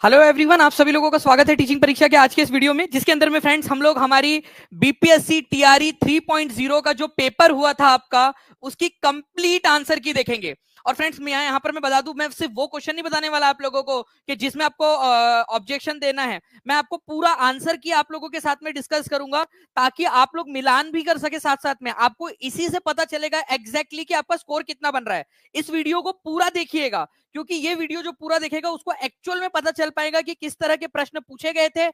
Hello everyone, आप सभी लोगों का स्वागत है टीचिंग परीक्षा के आज के इस वीडियो में, जिसके अंदर में फ्रेंड्स हम लोग हमारी बीपीएससी टीआरई 3.0 का जो पेपर हुआ था आपका, उसकी कंप्लीट आंसर की देखेंगे। और फ्रेंड्स मैं यहाँ पर मैं बता दूं, मैं सिर्फ वो क्वेश्चन नहीं बताने वाला आप लोगों को कि जिसमें आपको ऑब्जेक्शन देना है। मैं आपको पूरा आंसर की आप लोगों के साथ में डिस्कस करूंगा, ताकि आप लोग मिलान भी कर सके साथ साथ में। आपको इसी से पता चलेगा एग्जैक्टली कि आपका स्कोर कितना बन रहा है। इस वीडियो को पूरा देखिएगा, क्योंकि ये वीडियो जो पूरा देखेगा उसको एक्चुअल में पता चल पाएगा कि किस तरह के प्रश्न पूछे गए थे।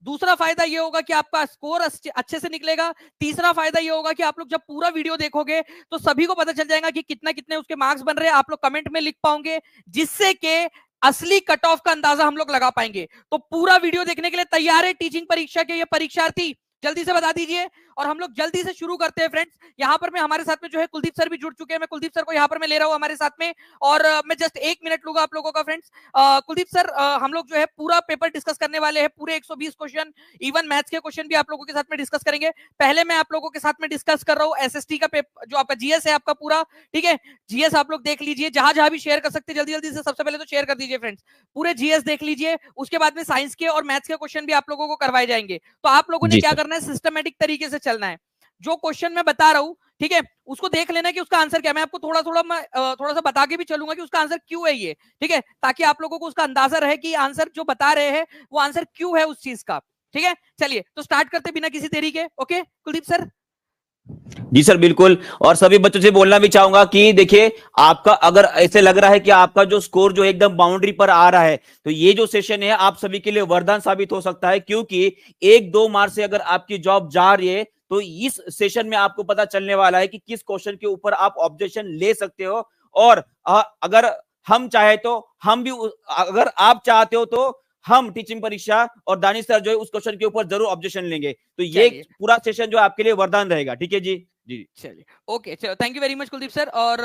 दूसरा फायदा ये होगा कि आपका स्कोर अच्छे से निकलेगा। तीसरा फायदा ये होगा कि आप लोग जब पूरा वीडियो देखोगे तो सभी को पता चल जाएगा कि कितना कितने उसके मार्क्स बन रहे हैं। आप लोग कमेंट में लिख पाओगे, जिससे कि असली कट ऑफ का अंदाजा हम लोग लगा पाएंगे। तो पूरा वीडियो देखने के लिए तैयार है टीचिंग परीक्षा के ये परीक्षार्थी? जल्दी से बता दीजिए और हम लोग जल्दी से शुरू करते हैं फ्रेंड्स। यहाँ पर मैं हमारे साथ में जो है कुलदीप सर भी जुड़ चुके हैं। मैं कुलदीप सर को यहाँ पर मैं ले रहा हूँ हमारे साथ में, और मैं जस्ट 1 मिनट लूंगा आप लोगों का फ्रेंड्स। कुलदीप सर, हम लोग जो है पूरा पेपर डिस्कस करने वाले हैं, पूरे 120 क्वेश्चन, इवन मैथ्स के क्वेश्चन भी आप लोगों के साथ में डिस्कस करेंगे। पहले मैं आप लोगों के साथ में डिस्कस कर रहा हूँ एसएसटी का पेपर, जो आपका जीएस है आपका पूरा। ठीक है, जीएस आप लोग देख लीजिए, जहां जहां भी शेयर कर सकते जल्दी जल्दी से सबसे पहले तो शेयर कर दीजिए फ्रेंड्स। पूरे जीएस देख लीजिए, उसके बाद में साइंस के और मैथ्स के क्वेश्चन भी आप लोगों को करवाए जाएंगे। तो आप लोगों ने जी क्या सर। करना है, सिस्टमेटिक तरीके से चलना है। जो क्वेश्चन मैं बता रहा हूं, ठीक है, उसको देख लेना कि उसका आंसर क्या है। मैं आपको थोड़ा थोड़ा मैं थोड़ा सा बता के भी चलूंगा कि उसका आंसर क्यों है ये, ठीक है, ताकि आप लोगों को उसका अंदाजा रहे कि आंसर जो बता रहे हैं वो आंसर क्यों है उस चीज का। ठीक है, चलिए तो स्टार्ट करते बिना किसी देरी के। Okay Kuldeep sir. जी सर, बिल्कुल। और सभी बच्चों से बोलना भी चाहूंगा कि देखिए, आपका अगर ऐसे लग रहा है कि आपका जो स्कोर जो एकदम बाउंड्री पर आ रहा है, तो ये जो सेशन है आप सभी के लिए वरदान साबित हो सकता है। क्योंकि 1-2 मार्च से अगर आपकी जॉब जा रही है, तो इस सेशन में आपको पता चलने वाला है कि किस क्वेश्चन के ऊपर आप ऑब्जेक्शन ले सकते हो। और अगर हम चाहे तो हम भी, अगर आप चाहते हो तो हम टीचिंग परीक्षा और दानिश सर जो है उस क्वेश्चन के ऊपर जरूर ऑब्जेक्शन लेंगे। तो ये चलिए पूरा सेशन जो आपके लिए वरदान रहेगा। ठीक है जी। जी चलिए, ओके, चलो, thank you very much Kuldeep sir. और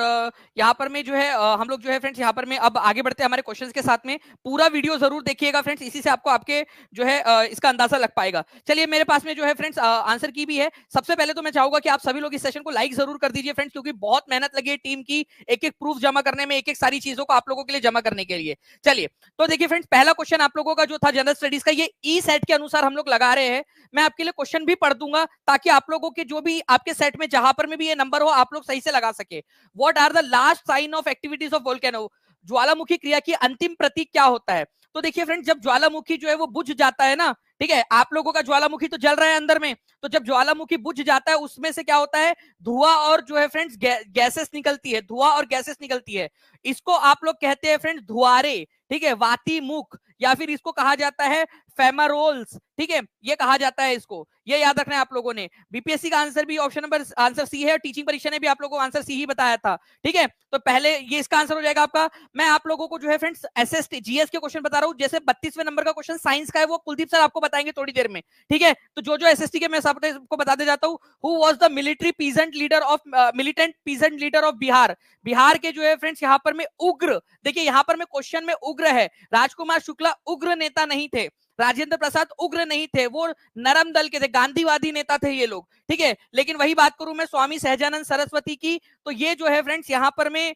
यहाँ पर में जो है हम लोग जो है फ्रेंड्स, यहाँ पर में अब आगे बढ़ते हैं हमारे क्वेश्चंस के साथ में। पूरा वीडियो जरूर देखिएगा फ्रेंड्स, इसी से आपको आपके जो है इसका अंदाजा लग पाएगा। चलिए, मेरे पास में जो है फ्रेंड्स आंसर की भी है। सबसे पहले तो मैं चाहूंगा कि आप सभी लोग इस सेशन को लाइक जरूर कर दीजिए फ्रेंड्स, क्योंकि बहुत मेहनत लगी है टीम की, एक एक प्रूफ जमा करने में, एक एक सारी चीजों को आप लोगों के लिए जमा करने के लिए। चलिए, तो देखिए फ्रेंड्स, पहला क्वेश्चन आप लोगों का जो था जनरल स्टडीज का, ये ई सेट के अनुसार हम लोग लगा रहे हैं। मैं आपके लिए क्वेश्चन भी पढ़ दूंगा, ताकि आप लोगों के जो भी आपके सेट में जहां पर में भी ये नंबर हो, आप लोग सही से लगा सके। What are the last sign of activities of volcano? ज्वालामुखी क्रिया की अंतिम प्रतीक क्या होता है? तो देखिए फ्रेंड्स, जब ज्वालामुखी जो है वो बुझ जाता है ना, ठीक है, आप लोगों का ज्वालामुखी तो जल रहा है अंदर में, तो जब ज्वालामुखी बुझ जाता है उसमें से क्या होता है, धुआं और जो है फ्रेंड्स गैसेस निकलती है, धुआं और गैसेस निकलती है। इसको आप लोग कहते हैं फ्रेंड्स धुआरे, ठीक है, वाती मुख, या फिर इसको कहा जाता है फेमरोल्स। ठीक है, ये कहा जाता है इसको, ये याद रखना है आप लोगों ने। बीपीएससी का आंसर भी ऑप्शन नंबर आंसर सी है, और टीचिंग परीक्षा ने भी आप लोगों को आंसर सी ही बताया था। ठीक है, तो पहले ये इसका आंसर हो जाएगा आपका। मैं आप लोगों को जो है फ्रेंड्स एसएसटी जीएस के क्वेश्चन बता रहा हूं। जैसे 32वें नंबर का क्वेश्चन साइंस का है, वो कुलदीप सर आपको बताएंगे थोड़ी देर में। ठीक है, तो जो जो एसएसटी के मैं सबको बताते जाता हूं। Who was the military peasant leader of militant peasant leader of Bihar? Bihar के जो है फ्रेंड्स यहाँ पर में उग्र, देखिए यहाँ पर में क्वेश्चन में उग्र है। राजकुमार शुक्ला उग्र नेता नहीं थे, राजेंद्र प्रसाद उग्र नहीं थे, वो नरम दल के थे, गांधीवादी नेता थे ये लोग। ठीक है, लेकिन वही बात करूं मैं स्वामी सहजानंद सरस्वती की, तो ये जो है फ्रेंड्स यहाँ पर में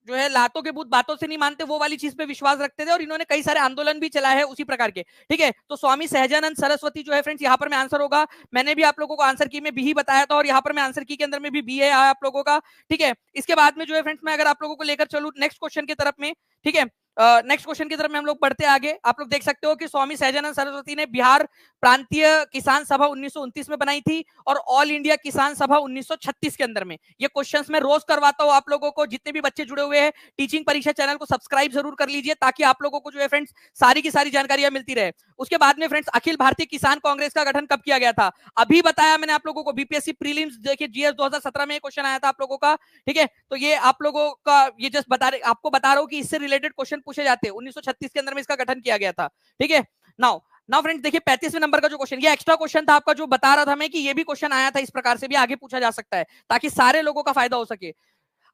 जो है लातों के भूत बातों से नहीं मानते, वो वाली चीज पे विश्वास रखते थे, और इन्होंने कई सारे आंदोलन भी चलाए हैं उसी प्रकार के। ठीक है, तो स्वामी सहजानंद सरस्वती जो है फ्रेंड्स यहाँ पर में आंसर होगा। मैंने भी आप लोगों को आंसर की में बी ही बताया था, और यहाँ पर मैं आंसर की के अंदर में भी बी है आप लोगों का। ठीक है, इसके बाद में जो है फ्रेंड्स मैं अगर आप लोगों को लेकर चलूं नेक्स्ट क्वेश्चन की तरफ में, ठीक है, नेक्स्ट क्वेश्चन की तरफ में हम लोग बढ़ते आगे। आप लोग देख सकते हो कि स्वामी सहजानंद सरस्वती ने बिहार प्रांतीय किसान सभा 1929 में बनाई थी, और ऑल इंडिया किसान सभा 1936 के अंदर में। ये क्वेश्चंस मैं रोज करवाता हूं आप लोगों को। जितने भी बच्चे जुड़े हुए हैं टीचिंग परीक्षा चैनल को सब्सक्राइब जरूर कर लीजिए, ताकि आप लोगों को जो है फ्रेंड्स सारी की सारी जानकारियां मिलती रहे। उसके बाद में फ्रेंड्स अखिल भारतीय किसान कांग्रेस का गठन कब किया गया था? अभी बताया मैंने आप लोगों को, बीपीएससी प्रीलिम्स देखिए जीएस 2017 में क्वेश्चन आया था आप लोगों का। ठीक है, तो ये आप लोगों का ये जस्ट आपको बता रहा हूं कि इससे रिलेटेड क्वेश्चन पूछे जाते हैं। 1936 के अंदर में इसका गठन किया गया था। ठीक है, नाउ फ्रेंड्स देखिए 35वें नंबर का जो क्वेश्चन, ये एक्स्ट्रा क्वेश्चन था आपका, जो बता रहा था मैं कि ये भी क्वेश्चन आया था, इस प्रकार से भी आगे पूछा जा सकता है, ताकि सारे लोगों का फायदा हो सके।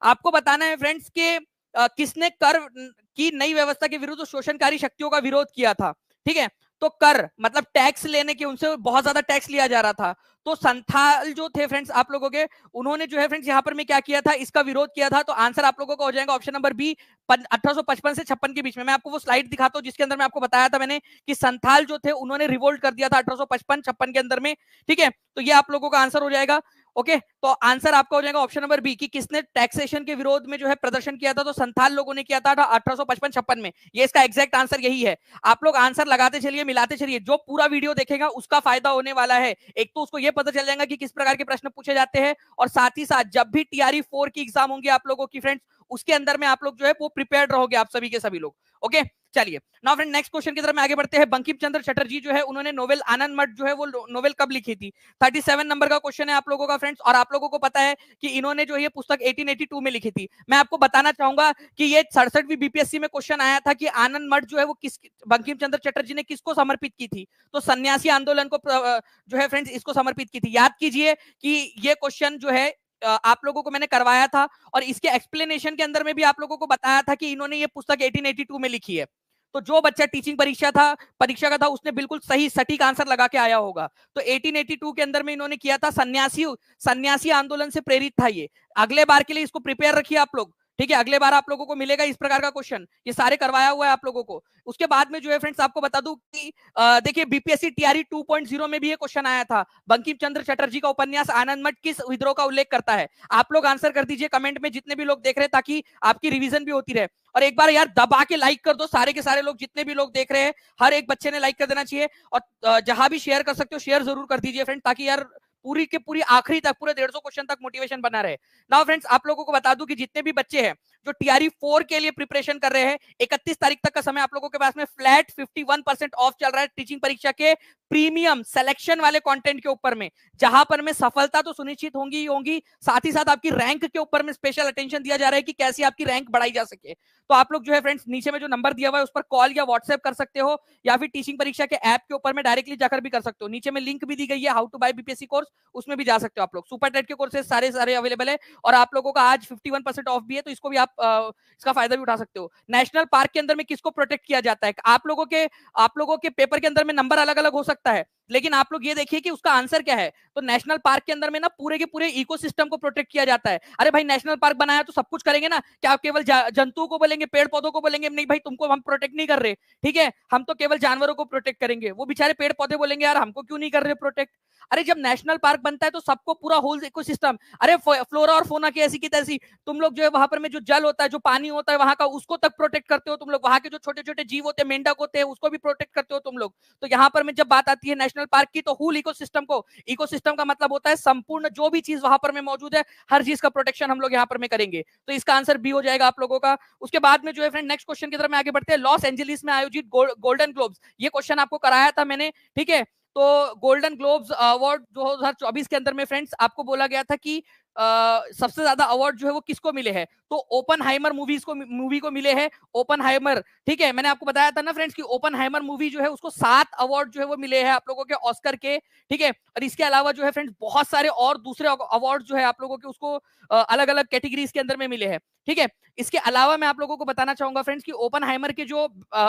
आपको बताना है फ्रेंड्स के किसने कर की नई व्यवस्था के विरुद्ध शोषणकारी शक्तियों का विरोध किया था? ठीक है, तो कर मतलब टैक्स लेने के, उनसे बहुत ज्यादा टैक्स लिया जा रहा था। तो संथाल जो थे फ्रेंड्स आप लोगों के, उन्होंने जो है फ्रेंड्स यहाँ पर में क्या किया था, इसका विरोध किया था। तो आंसर आप लोगों का हो जाएगा ऑप्शन नंबर बी, 1855 से 56 के बीच में। मैं आपको वो स्लाइड दिखाता हूँ जिसके अंदर मैं आपको बताया था मैंने कि संथाल जो थे उन्होंने रिवोल्ट कर दिया था 1855-56 के अंदर में। ठीक है, तो ये आप लोगों का आंसर हो जाएगा। ओके, तो आंसर आपका हो जाएगा ऑप्शन नंबर बी कि किसने टैक्सेशन के विरोध में जो है प्रदर्शन किया था, तो संथाल लोगों ने किया था 1855-56 में। ये इसका एग्जैक्ट आंसर यही है। आप लोग आंसर लगाते चलिए, मिलाते चलिए, जो पूरा वीडियो देखेगा उसका फायदा होने वाला है। एक तो उसको ये पता चल जाएगा कि किस प्रकार के प्रश्न पूछे जाते हैं, और साथ ही साथ जब भी टीआरई 4 की एग्जाम होंगी आप लोगों की फ्रेंड्स, उसके अंदर में आप लोग जो है वो प्रिपेयर्ड रहोगे, आप सभी के सभी लोग। ओके, चलिए नाउ फ्रेंड नेक्स्ट क्वेश्चन की तरफ में आगे बढ़ते हैं। बंकिम चंद्र चटर्जी जो है उन्होंने नोवेल आनंद मठ जो है वो नोवेल कब लिखी थी? 37 नंबर का क्वेश्चन है आप लोगों का फ्रेंड्स, और आप लोगों को पता है कि इन्होंने जो ये पुस्तक 1882 में लिखी थी। मैं आपको बताना चाहूंगा कि ये 67वीं बीपीएससी में क्वेश्चन आया था कि आनंद मठ जो है वो किस, बंकिम चंद्र चटर्जी ने किसको समर्पित की थी? तो सन्यासी आंदोलन को जो है फ्रेंड्स इसको समर्पित की थी। याद कीजिए कि ये क्वेश्चन जो है आप लोगों को मैंने करवाया था, और इसके एक्सप्लेनेशन के अंदर में भी आप लोगों को बताया था कि इन्होंने ये पुस्तक 1882 में लिखी है। तो जो बच्चा टीचिंग परीक्षा का था उसने बिल्कुल सही सटीक आंसर लगा के आया होगा। तो 1882 के अंदर में इन्होंने किया था, सन्यासी आंदोलन से प्रेरित था ये। अगले बार के लिए इसको प्रिपेयर रखिए आप लोग, ठीक है? अगले बार आप लोगों को मिलेगा इस प्रकार का क्वेश्चन, ये सारे करवाया हुआ है आप लोगों को। उसके बाद में जो है फ्रेंड्स आपको बता दूं कि देखिए बीपीएससी टीआरई 2.0 में भी ये क्वेश्चन आया था, बंकिम चंद्र चटर्जी का उपन्यास आनंद मठ किस विद्रोह का उल्लेख करता है? आप लोग आंसर कर दीजिए कमेंट में, जितने भी लोग देख रहे हैं, ताकि आपकी रिवीजन भी होती रहे। और एक बार यार दबा के लाइक कर दो, सारे के सारे लोग, जितने भी लोग देख रहे हैं, हर एक बच्चे ने लाइक कर देना चाहिए। और जहां भी शेयर कर सकते हो शेयर जरूर कर दीजिए फ्रेंड, ताकि यार पूरी के पूरी आखिरी तक, पूरे 150 क्वेश्चन तक मोटिवेशन बना रहे। नाउ फ्रेंड्स आप लोगों को बता दूं कि जितने भी बच्चे हैं जो टीआरई 4 के लिए प्रिपरेशन कर रहे हैं, 31 तारीख तक का समय आप लोगों के पास में फ्लैट 51% ऑफ चल रहा है टीचिंग परीक्षा के प्रीमियम सिलेक्शन वाले कंटेंट के ऊपर में, जहां पर में सफलता तो सुनिश्चित होंगी ही होंगी, साथ ही साथ आपकी रैंक के ऊपर में स्पेशल अटेंशन दिया जा रहा है कि कैसे आपकी रैंक बढ़ाई जा सके। तो आप लोग जो है फ्रेंड्स नीचे में जो नंबर दिया हुआ है उस पर कॉल या व्हाट्सएप कर सकते हो, या फिर टीचिंग परीक्षा के ऐप के ऊपर में डायरेक्टली जाकर भी कर सकते हो। नीचे में लिंक भी दी गई है how to buy BPSC course, उसमें भी जा सकते हो आप लोग। सुपर टेट के कोर्सेज सारे अवेलेबल है, और आप लोगों का आज 51% ऑफ भी है, तो इसको भी आप इसका फायदा भी उठा सकते हो। नेशनल पार्क के अंदर में किसको प्रोटेक्ट किया जाता है? आप लोगों के पेपर के अंदर में नंबर अलग अलग हो सकता है, लेकिन आप लोग ये देखिए कि उसका आंसर क्या है। तो नेशनल पार्क के अंदर में ना पूरे के पूरे इकोसिस्टम को प्रोटेक्ट किया जाता है। अरे भाई नेशनल पार्क बनाया तो सब कुछ करेंगे ना, क्या आप केवल जंतुओं को बोलेंगे, पेड़ पौधों को बोलेंगे नहीं भाई तुमको हम प्रोटेक्ट नहीं कर रहे, ठीक है, हम तो केवल जानवरों को प्रोटेक्ट करेंगे? वो बेचारे पेड़ पौधे बोलेंगे यार हमको क्यों नहीं कर रहे प्रोटेक्ट। अरे जब नेशनल पार्क बनता है तो सबको पूरा होल इकोसिस्टम, अरे फ्लोरा और फोना की ऐसी की तैसी, तुम लोग जो है वहां पर में जो जल होता है, जो पानी होता है वहां का, उसको तक प्रोटेक्ट करते हो तुम लोग। वहां के जो छोटे छोटे जीव होते हैं, मेंढक होते हैं, उसको भी प्रोटेक्ट करते हो तुम लोग। तो यहाँ पर में जब बात आती है नेशनल पार्क की, तो होल इकोसिस्टम का मतलब होता है संपूर्ण जो भी चीज वहां पर में मौजूद है, हर चीज का प्रोटेक्शन हम लोग यहाँ पर में करेंगे। तो इसका आंसर बी हो जाएगा आप लोगों का। उसके बाद में जो है फ्रेंड नेक्स्ट क्वेश्चन की तरफ में आगे बढ़ते हैं। लॉस एंजलिस में आयोजित गोल्डन ग्लोब्स, ये क्वेश्चन आपको कराया था मैंने, ठीक है? तो गोल्डन ग्लोब्स अवार्ड 2024 के अंदर में फ्रेंड्स आपको बोला गया था कि सबसे ज्यादा अवार्ड जो है वो किसको मिले हैं? तो ओपनहाइमर मूवी को मिले हैं। ओपनहाइमर, ठीक है, मैंने आपको बताया था ना फ्रेंड्स कि ओपनहाइमर मूवी जो है उसको 7 अवार्ड जो है वो मिले हैं आप लोगों के ऑस्कर के, ठीक है? और इसके अलावा जो है फ्रेंड्स बहुत सारे और दूसरे अवार्ड जो है आप लोगों के उसको अलग अलग कैटेगरीज के अंदर में मिले हैं, ठीक है? इसके अलावा मैं आप लोगों को बताना चाहूंगा फ्रेंड्स कि ओपनहाइमर के जो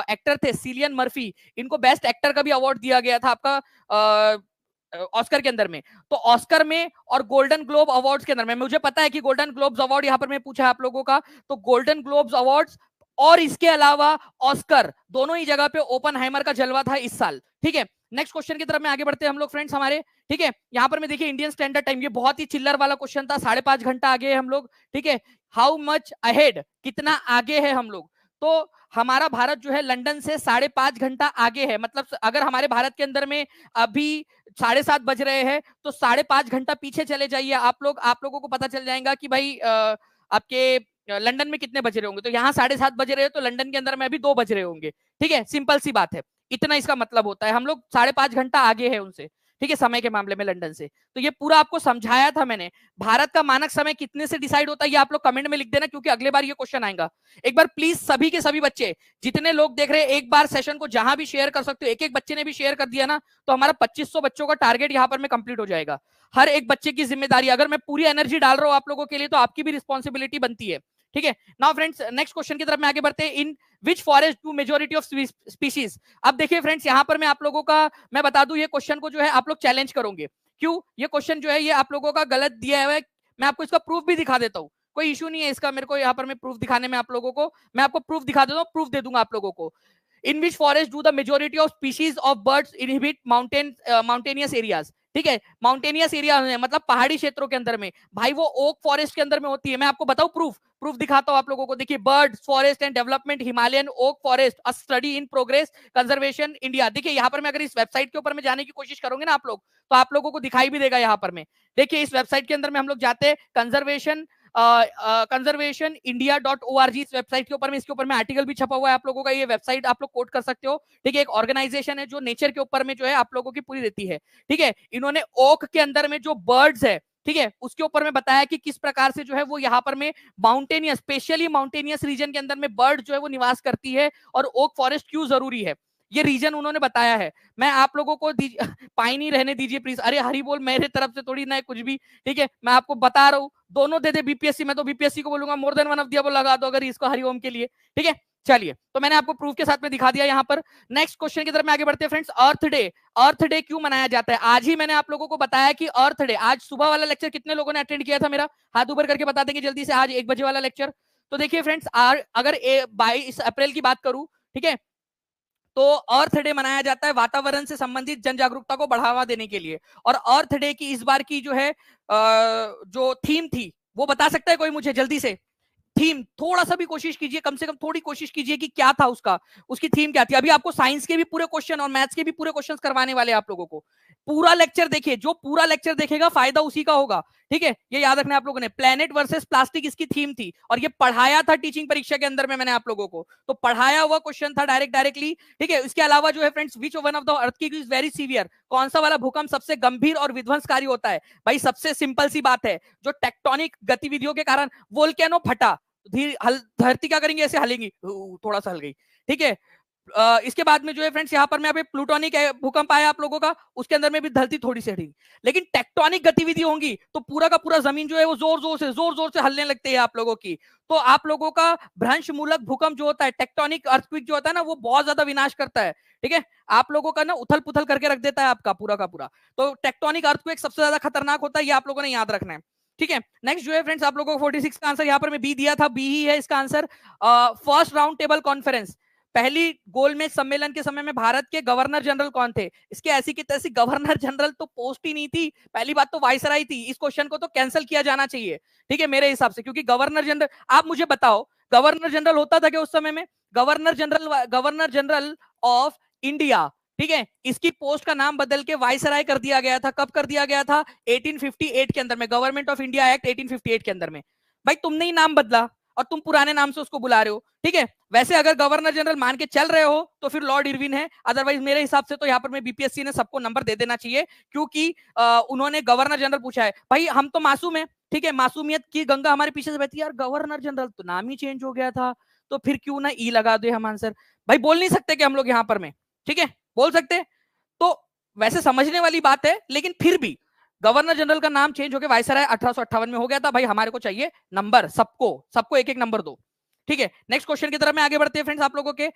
एक्टर थे सिलियन मर्फी, इनको बेस्ट एक्टर का भी अवार्ड दिया गया था आपका ऑस्कर के अंदर में। तो ऑस्कर में और गोल्डन ग्लोब अवार्ड्स के अंदर में, मुझे पता है कि गोल्डन ग्लोब्स अवार्ड यहां पर मैं पूछा है आप लोगों का, तो गोल्डन ग्लोब्स अवार्ड्स और इसके अलावा ऑस्कर, दोनों ही जगह पे ओपनहाइमर का जलवा था इस साल, ठीक है? नेक्स्ट क्वेश्चन की तरफ में आगे बढ़ते हैं हम लोग फ्रेंड्स हमारे, ठीक है? यहां पर मैं देखिए इंडियन स्टैंडर्ड टाइम, ये बहुत ही चिल्लर वाला क्वेश्चन था, 5.5 घंटा आगे है हम लोग, ठीक है? हाउ मच अहेड, कितना आगे है हम लोग? तो हमारा भारत जो है लंदन से 5.5 घंटा आगे है। मतलब अगर हमारे भारत के अंदर में अभी 7:30 बज रहे हैं तो 5.5 घंटा पीछे चले जाइए आप लोगों को पता चल जाएगा कि भाई आपके लंदन में कितने बज रहे होंगे। तो यहाँ 7:30 बज रहे हैं तो लंदन के अंदर में अभी 2 बज रहे होंगे, ठीक है? सिंपल सी बात है, इतना इसका मतलब होता है। हम लोग 5.5 घंटा आगे है उनसे, ठीक है, समय के मामले में लंदन से। तो ये पूरा आपको समझाया था मैंने। भारत का मानक समय कितने से डिसाइड होता है ये आप लोग कमेंट में लिख देना, क्योंकि अगले बार ये क्वेश्चन आएगा। एक बार प्लीज सभी के सभी बच्चे, जितने लोग देख रहे हैं, एक बार सेशन को जहां भी शेयर कर सकते हो, एक एक बच्चे ने भी शेयर कर दिया ना, तो हमारा 2500 बच्चों का टारगेट यहाँ पर में कंप्लीट हो जाएगा। हर एक बच्चे की जिम्मेदारी, अगर मैं पूरी एनर्जी डाल रहा हूँ आप लोगों के लिए, तो आपकी भी रिस्पॉन्सिबिलिटी बनती है, ठीक है। नाउ फ्रेंड्स नेक्स्ट क्वेश्चन की तरफ में आगे बढ़ते हैं। In which forest do majority of species. अब देखिए फ्रेंड्स यहाँ पर मैं आप लोगों का मैं बता दूं, ये क्वेश्चन को जो है आप लोग चैलेंज करोगे। क्यों? ये क्वेश्चन जो है ये आप लोगों का गलत दिया हुआ है। मैं आपको इसका प्रूफ भी दिखा देता हूँ, कोई इशू नहीं है इसका मेरे को यहाँ पर मैं प्रूफ दिखाने में आप लोगों को, मैं आपको प्रूफ दिखा देता हूँ, प्रूफ दे दूंगा आप लोगों को। In which forest do the majority of species of birds inhibit mountainous areas. ठीक है, माउंटेनियस एरिया मतलब पहाड़ी क्षेत्रों के अंदर में, भाई वो ओक फॉरेस्ट के अंदर में होती है। मैं आपको बताऊं प्रूफ दिखाता हूं आप लोगों को। देखिए, birds forest and development Himalayan oak forest a study in progress conservation India. देखिए यहाँ पर मैं अगर इस वेबसाइट के ऊपर में जाने की कोशिश करोगे ना आप लोग, तो आप लोगों को दिखाई भी देगा यहाँ पर में। देखिए इस वेबसाइट के अंदर में हम लोग जाते हैं, कंजर्वेशन इंडिया.org, इस वेबसाइट के ऊपर में, इसके ऊपर में आर्टिकल भी छपा हुआ है आप लोगों का, ये वेबसाइट आप लोग कोट कर सकते हो। ठीक है, एक ऑर्गेनाइजेशन है जो नेचर के ऊपर में जो है आप लोगों की पूरी रहती है। ठीक है, इन्होंने ओक के अंदर में जो बर्ड्स है, ठीक है, उसके ऊपर में बताया कि किस प्रकार से जो है वो यहाँ पर में माउंटेनियस, स्पेशली माउंटेनियस रीजन के अंदर में बर्ड जो है वो निवास करती है और ओक फॉरेस्ट क्यों जरूरी है, ये रीजन उन्होंने बताया है। मैं आप लोगों को पाइनी रहने दीजिए प्लीज। अरे हरी बोल मेरे तरफ से थोड़ी ना है कुछ भी। ठीक है, मैं आपको बता रहा हूँ, दोनों दे दे बीपीएससी, मैं तो बीपीएससी को बोलूंगा मोर देन वन ऑफ दिया वो लगा दो अगर इसको हरिओम के लिए। ठीक है, चलिए तो मैंने आपको प्रूफ के साथ में दिखा दिया यहाँ पर। नेक्स्ट क्वेश्चन की तरफ में आगे बढ़ते हैं फ्रेंड्स। अर्थ डे क्यों मनाया जाता है? आज ही मैंने आप लोगों को बताया कि अर्थ डे, आज सुबह वाला लेक्चर कितने लोगों ने अटेंड किया था मेरा? हाथ ऊपर करके बता देंगे जल्दी से, आज 1 बजे वाला लेक्चर। तो देखिए फ्रेंड्स, अगर 22 अप्रैल की बात करूं, ठीक है, तो अर्थ डे मनाया जाता है वातावरण से संबंधित जन जागरूकता को बढ़ावा देने के लिए। और अर्थ डे की इस बार की जो है जो थीम थी वो बता सकता है कोई मुझे जल्दी से? थीम थोड़ा सा भी कोशिश कीजिए, कम से कम थोड़ी कोशिश कीजिए कि क्या था उसकी थीम क्या थी। अभी आपको साइंस के भी पूरे क्वेश्चन और मैथ्स के भी पूरे क्वेश्चन करवाने वाले आप लोगों को। पूरा लेक्चर देखिए, जो पूरा लेक्चर देखेगा फायदा उसी का होगा। ठीक है, ये याद रखना आप लोगों ने। प्लेनेट वर्सेस प्लास्टिक इसकी थीम थी और ये पढ़ाया था टीचिंग परीक्षा के अंदर में मैंने आप लोगों को, तो पढ़ाया हुआ क्वेश्चन था डायरेक्टली। ठीक है, इसके अलावा जो है friends, which one of the earthquake is very severe, कौन सा वाला भूकंप सबसे गंभीर और विध्वंसकारी होता है? भाई सबसे सिंपल सी बात है, जो टेक्टोनिक गतिविधियों के कारण वोल्केनो फटा, धरती क्या करेंगे, ऐसे हलेंगी, थोड़ा सा हल गई। ठीक है, इसके बाद में जो है फ्रेंड्स यहाँ पर में प्लूटोनिक भूकंप आया आप लोगों का, उसके अंदर में भी धरती थोड़ी सी हटेगी। लेकिन टेक्टोनिक गतिविधि होंगी तो पूरा का पूरा जमीन जो है वो जोर जोर से हलने लगते हैं आप लोगों की। तो आप लोगों का भ्रंश मूलक भूकंप जो होता है, टेक्टोनिक अर्थक्वेक जो होता है ना, वो बहुत ज्यादा विनाश करता है। ठीक है, आप लोगों का ना उथल पुथल करके रख देता है आपका पूरा का पूरा। तो टेक्टोनिक अर्थक्वेक सबसे ज्यादा खतरनाक होता है, ये आप लोगों ने याद रखना है। ठीक है, नेक्स्ट जो है फ्रेंड्स, आप लोगों को 46 का आंसर यहाँ पर मैं बी दिया था, बी ही है इसका answer. First round table conference, पहली गोलमेज सम्मेलन के समय में भारत के गवर्नर जनरल कौन थे? इसके ऐसी की तैसी गवर्नर जनरल तो पोस्ट ही नहीं थी। पहली बात तो वाइसराय थी, इस क्वेश्चन को तो कैंसिल किया जाना चाहिए। ठीक है, मेरे हिसाब से, क्योंकि गवर्नर जनरल, आप मुझे बताओ गवर्नर जनरल होता था क्या उस समय में? गवर्नर जनरल ऑफ इंडिया, ठीक है, इसकी पोस्ट का नाम बदल के वाइसराय कर दिया गया था। कब कर दिया गया था? 1858 के अंदर में, गवर्नमेंट ऑफ इंडिया एक्ट 1858 के अंदर में। भाई तुमने ही नाम बदला और तुम पुराने नाम से उसको बुला रहे हो। ठीक है, वैसे अगर गवर्नर जनरल मान के चल रहे हो तो फिर लॉर्ड इरविन है, अदरवाइज मेरे हिसाब से तो यहाँ पर में बीपीएससी ने सबको नंबर दे देना चाहिए, क्योंकि उन्होंने गवर्नर जनरल पूछा है। भाई हम तो मासूम है, ठीक है, मासूमियत की गंगा हमारे पीछे से बहती है यार, गवर्नर जनरल तो नाम ही चेंज हो गया था, तो फिर क्यों ना ई लगा दे हम आंसर। भाई बोल नहीं सकते कि हम लोग यहाँ पर में, ठीक है, बोल सकते। तो वैसे समझने वाली बात है, लेकिन फिर भी गवर्नर जनरल का नाम चेंज होकर वाइसराय 1858 में हो गया था। भाई हमारे को चाहिए नंबर, सबको एक एक नंबर दो। ठीक है, नेक्स्ट क्वेश्चन की तरफ में आगे बढ़ते हैं फ्रेंड्स। आप लोगों के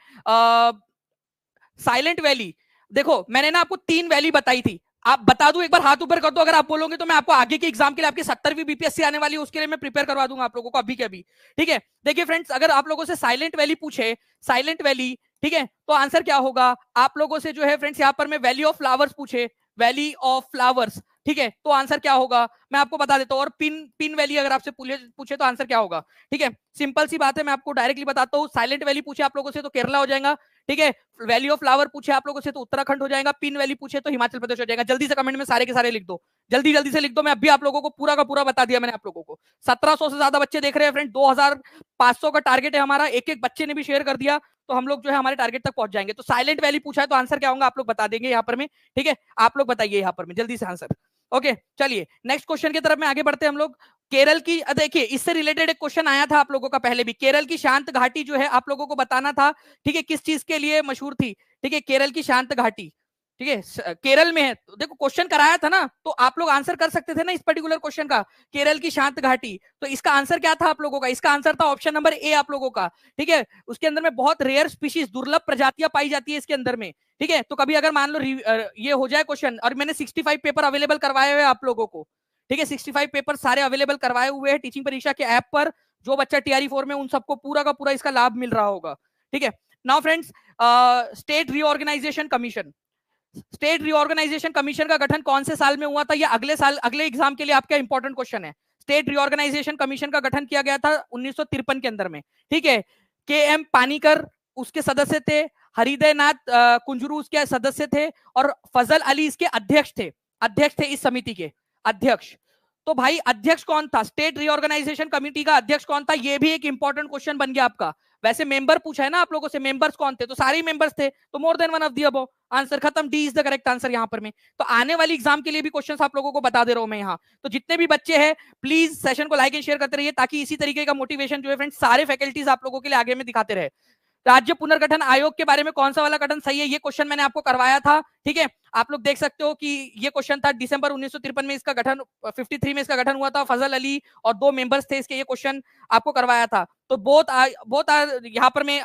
साइलेंट वैली, देखो मैंने ना आपको 3 वैली बताई थी, आप बता दूं एक बार, हाथ ऊपर कर दो अगर आप बोलोगे, तो मैं आपको आगे के एग्जाम के लिए, आपकी 70वीं बीपीएससी आने वाली है उसके लिए मैं प्रिपेयर करवा दूंगा आप लोगों को अभी के अभी। ठीक है, देखिए फ्रेंड्स, अगर आप लोगों से साइलेंट वैली पूछे, साइलेंट वैली, ठीक है, तो आंसर क्या होगा आप लोगों से जो है फ्रेंड्स, यहाँ पर मैं वैली ऑफ फ्लावर्स पूछे, वैली ऑफ फ्लावर्स, ठीक है, तो आंसर क्या होगा मैं आपको बता देता हूं। और पिन वैली अगर आपसे पूछे तो आंसर क्या होगा? ठीक है, सिंपल सी बात है, मैं आपको डायरेक्टली बताता हूँ। साइलेंट वैली पूछे आप लोगों से तो केरला हो जाएगा, ठीक है, वैली ऑफ फ्लावर पूछे आप लोगों से तो उत्तराखंड हो जाएगा, पिन वैली पूछे तो हिमाचल प्रदेश हो जाएगा। जल्दी से कमेंट में सारे के सारे लिख दो, जल्दी से लिख दो। मैं अभी आप लोगों को पूरा का पूरा बता दिया मैंने आप लोगों को। 1700 से ज्यादा बच्चे देख रहे हैं फ्रेंड, 2500 का टारगेट है हमारा, एक एक बच्चे ने भी शेयर कर दिया तो हम लोग जो है हमारे टारगेट तक पहुंच जाएंगे। तो साइलेंट वैली पूछा है तो आंसर क्या होगा आप लोग बता देंगे यहाँ पर में, ठीक है, आप लोग बताइए यहाँ पर में जल्दी से आंसर। ओके, चलिए नेक्स्ट क्वेश्चन की तरफ में आगे बढ़ते हैं हम लोग। केरल की, देखिए इससे रिलेटेड एक क्वेश्चन आया था आप लोगों का पहले भी, केरल की शांत घाटी जो है आप लोगों को बताना था, ठीक है, किस चीज के लिए मशहूर थी? ठीक है, केरल की शांत घाटी, ठीक है, केरल में है। तो देखो क्वेश्चन कराया था ना, तो आप लोग आंसर कर सकते थे ना इस पर्टिकुलर क्वेश्चन का, केरल की शांत घाटी। तो इसका आंसर क्या था आप लोगों का? इसका आंसर था ऑप्शन नंबर ए आप लोगों का। ठीक है, उसके अंदर में बहुत रेयर स्पीशीज, दुर्लभ प्रजातियां पाई जाती है इसके अंदर में। ठीक है, तो कभी अगर मान लो ये हो जाए क्वेश्चन, और मैंने 65 पेपर अवेलेबल करवाए हुए आप लोगों को। ठीक है, 65 पेपर सारे अवेलेबल करवाए हुए हैं टीचिंग परीक्षा के ऐप पर। जो बच्चा टीआरई 4 में, उन सबको पूरा का पूरा इसका लाभ मिल रहा होगा। ठीक है, now friends, state reorganisation commission. State reorganisation commission का गठन कौन से साल में हुआ था? ये अगले साल, अगले एग्जाम के लिए आपका इंपॉर्टेंट क्वेश्चन है। स्टेट रीऑर्गेनाइजेशन कमीशन का गठन किया गया था 1953 के अंदर में। ठीक है, के एम पानीकर उसके सदस्य थे, हरिदय नाथ कुंजरू उसके सदस्य थे, और फजल अली इसके अध्यक्ष थे। अध्यक्ष थे इस समिति के, अध्यक्ष। तो भाई अध्यक्ष कौन था? स्टेट रीऑर्गेनाइजेशन कमेटी का अध्यक्ष कौन था? ये भी एक इंपॉर्टेंट क्वेश्चन बन गया आपका। वैसे मेंबर पूछा है ना आप लोगों से, मेंबर्स कौन थे? तो सारे मेंबर्स थे, तो more than one of the above. Answer खत्म, D is the correct answer यहाँ पर में। तो आने वाली एग्जाम के लिए भी क्वेश्चंस आप लोगों को बता दे रहा हूं मैं यहाँ। तो जितने भी बच्चे हैं प्लीज सेशन को लाइक एंड शेयर करते रहिए, ताकि इसी तरीके का मोटिवेशन जो है फ्रेंड्स सारे फैकल्टीज आप लोगों के लिए आगे में दिखाते रहे। राज्य पुनर्गठन आयोग के बारे में कौन सा वाला गठन सही है? ये क्वेश्चन मैंने आपको करवाया था। ठीक है, आप लोग देख सकते हो कि ये क्वेश्चन था दिसंबर 1953 में इसका गठन, 53 में इसका गठन हुआ था। फजल अली और 2 मेंबर्स थे इसके, ये क्वेश्चन आपको करवाया था। तो बहुत यहाँ पर में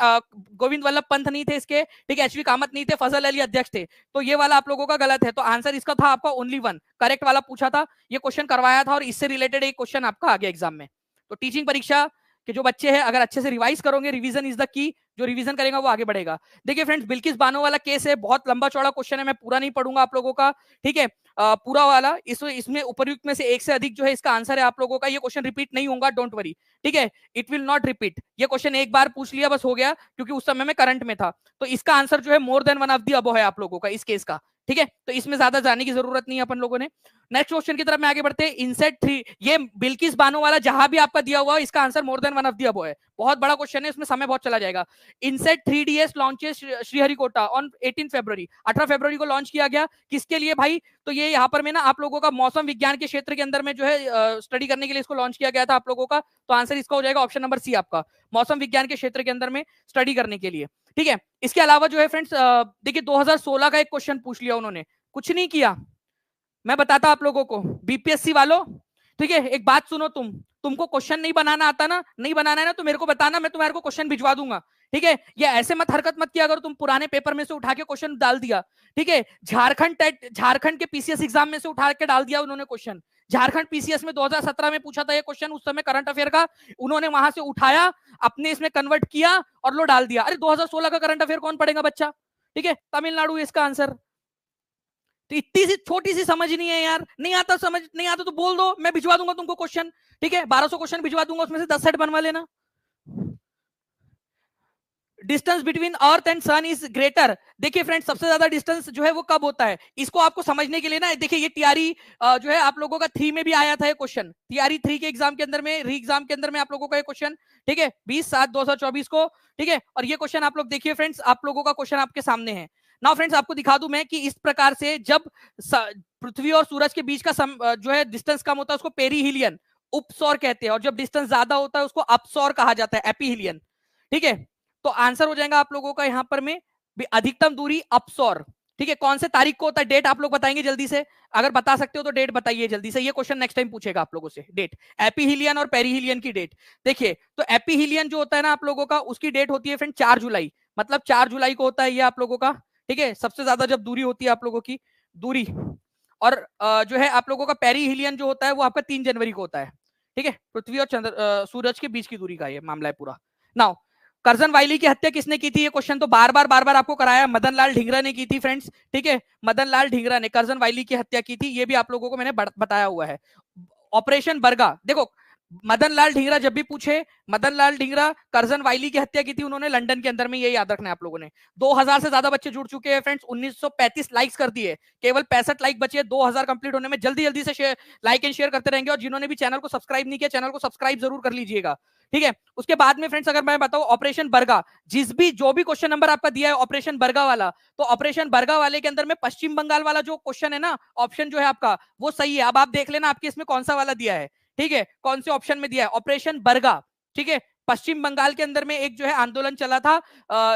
गोविंद वल्लभ पंत नहीं थे इसके। ठीक है, एचवी कामत नहीं थे, फजल अली अध्यक्ष थे। तो ये वाला आप लोगों का गलत है। तो आंसर इसका था आपका ओनली वन, करेक्ट वाला पूछा था, ये क्वेश्चन करवाया था, और इससे रिलेटेड एक क्वेश्चन आपका आ गया एग्जाम में। तो टीचिंग परीक्षा कि जो बच्चे हैं अगर अच्छे से रिवाइज करोगे, रिवीजन इज द की, जो रिवीजन करेगा वो आगे बढ़ेगा। देखिए फ्रेंड्स, बिल्किस बानो वाला केस है, बहुत लंबा चौड़ा क्वेश्चन है, मैं पूरा नहीं पढ़ूंगा आप लोगों का। ठीक है, पूरा वाला इसमें उपयुक्त में से एक से अधिक जो है इसका आंसर है आप लोगों का। ये क्वेश्चन रिपीट नहीं होगा, डोंट वरी। ठीक है, इट विल नॉट रिपीट। ये क्वेश्चन एक बार पूछ लिया बस हो गया, क्योंकि उस समय में करंट में था। तो इसका आंसर जो है मोर than one of the above है आप लोगों का इस केस का। ठीक है, तो इसमें ज्यादा जाने की जरूरत नहीं है अपन लोगों ने। नेक्स्ट क्वेश्चन की तरफ में आगे बढ़ते हैं। इनसेट 3, ये बिल्किस बानो वाला जहां भी आपका दिया हुआ है, इसका answer more than one of the above है। बहुत बड़ा क्वेश्चन है, इसमें समय बहुत चला जाएगा। INSAT 3DS launches Sriharikota on 18 February, 18 फरवरी को लॉन्च किया गया। किसके लिए भाई? तो ये यहाँ पर में ना आप लोगों का मौसम विज्ञान के क्षेत्र के अंदर में जो है स्टडी करने के लिए इसको लॉन्च किया गया था आप लोगों का। तो आंसर इसका हो जाएगा ऑप्शन नंबर सी आपका, मौसम विज्ञान के क्षेत्र के अंदर में स्टडी करने के लिए। ठीक है, इसके अलावा जो है फ्रेंड्स देखिए 2016 का एक क्वेश्चन पूछ लिया उन्होंने, कुछ नहीं किया। मैं बताता आप लोगों को, बीपीएससी वालों, ठीक है एक बात सुनो, तुमको क्वेश्चन नहीं बनाना आता ना, नहीं बनाना है ना, तो मेरे को बताना, मैं तुम्हारे को क्वेश्चन भिजवा दूंगा। ठीक है, ये ऐसे मत हरकत मत किया अगर तुम पुराने पेपर में से उठा के क्वेश्चन डाल दिया। ठीक है, झारखंड के पीसीएस एग्जाम में से उठा के डाल दिया उन्होंने क्वेश्चन। झारखंड पीसीएस में 2017 में पूछा था ये क्वेश्चन, उस समय करंट अफेयर का, उन्होंने वहां से उठाया, अपने इसमें कन्वर्ट किया और लो डाल दिया। अरे 2016 का करंट अफेयर कौन पढ़ेगा बच्चा? ठीक है, तमिलनाडु इसका आंसर। तो इतनी सी छोटी सी समझ नहीं है यार, नहीं आता, समझ नहीं आता तो बोल दो, मैं भिजवा दूंगा तुमको क्वेश्चन। ठीक है, 1200 क्वेश्चन भिजवा दूंगा, उसमें से 10 सेट बनवा लेना। Distance between earth and sun is greater. देखिए फ्रेंड्स, सबसे ज्यादा डिस्टेंस जो है वो कब होता है, इसको आपको समझने के लिए ना, देखिए ये टीआरई जो है आप लोगों का 3 में भी आया था ये क्वेश्चन, टीआरई 3 के एग्जाम के अंदर में, री एग्जाम के अंदर में आप लोगों का ये क्वेश्चन। ठीक है, 20/7/2024 को। ठीक है, और ये क्वेश्चन आप लोग देखिए फ्रेंड्स, आप लोगों का क्वेश्चन आपके सामने है। नाउ फ्रेंड्स, आपको दिखा दूं मैं कि इस प्रकार से जब पृथ्वी और सूरज के बीच का जो है डिस्टेंस कम होता है उसको पेरीहिलियन, उपसौर कहते हैं, और जब डिस्टेंस ज्यादा होता है उसको अपसौर कहा जाता है, एपीहिलियन। ठीक है, तो आंसर हो जाएगा आप लोगों का यहां पर में अधिकतम दूरी अपसौर। ठीक है, कौन से तारीख को होता है, डेट आप लोग बताएंगे जल्दी से, अगर बता सकते हो तो डेट बताइए जल्दी से, ये क्वेश्चन नेक्स्ट टाइम पूछेगा आप लोगों से, डेट, एपीहिलियन और पेरीहिलियन की डेट। देखिए, तो एपीहिलियन जो होता है ना आप लोगों का, उसकी डेट होती है फ्रेंड 4 जुलाई, मतलब 4 जुलाई को होता है ये आप लोगों का। ठीक है, सबसे ज्यादा जब दूरी होती है आप लोगों की दूरी, और जो है आप लोगों का पेरीहिलियन जो होता है वो आपका 3 जनवरी को होता है। ठीक है, पृथ्वी और सूरज के बीच की दूरी का ये मामला है पूरा। नाउ करजन वाइली की हत्या किसने की थी? ये क्वेश्चन तो बार बार आपको कराया, मदन लाल ढींगरा ने की थी फ्रेंड्स। ठीक है, मदन लाल ढींगरा ने करजन वाइली की हत्या की थी, ये भी आप लोगों को मैंने बताया हुआ है। ऑपरेशन बरगा, देखो मदन लाल ढींगरा जब भी पूछे, मदन लाल ढींगरा करजन वाइली की हत्या की थी उन्होंने लंदन के अंदर में, ये याद रखना है आप लोगों ने। 2000 से ज्यादा बच्चे जुड़ चुके हैं फ्रेंड्स, 1935 लाइक्स कर दिए, केवल 65 लाइक बचे 2000 कंप्लीट होने में। जल्दी जल्दी से लाइक एंड शेयर करते रहेंगे, और जिन्होंने भी चैनल को सब्सक्राइब नहीं किया, चैनल को सब्सक्राइब जरूर कर लीजिएगा। ठीक है, उसके बाद में फ्रेंड्स अगर मैं बताऊं ऑपरेशन बरगा, जो भी क्वेश्चन नंबर आपका दिया है ऑपरेशन बरगा वाला, तो ऑपरेशन बरगा वाले के अंदर में पश्चिम बंगाल वाला जो क्वेश्चन है ना, ऑप्शन जो है आपका वो सही है। अब आप देख लेना आपके इसमें कौन सा वाला दिया है। ठीक है, कौन से ऑप्शन में दिया है ऑपरेशन बरगा। ठीक है, पश्चिम बंगाल के अंदर में एक जो है आंदोलन चला था,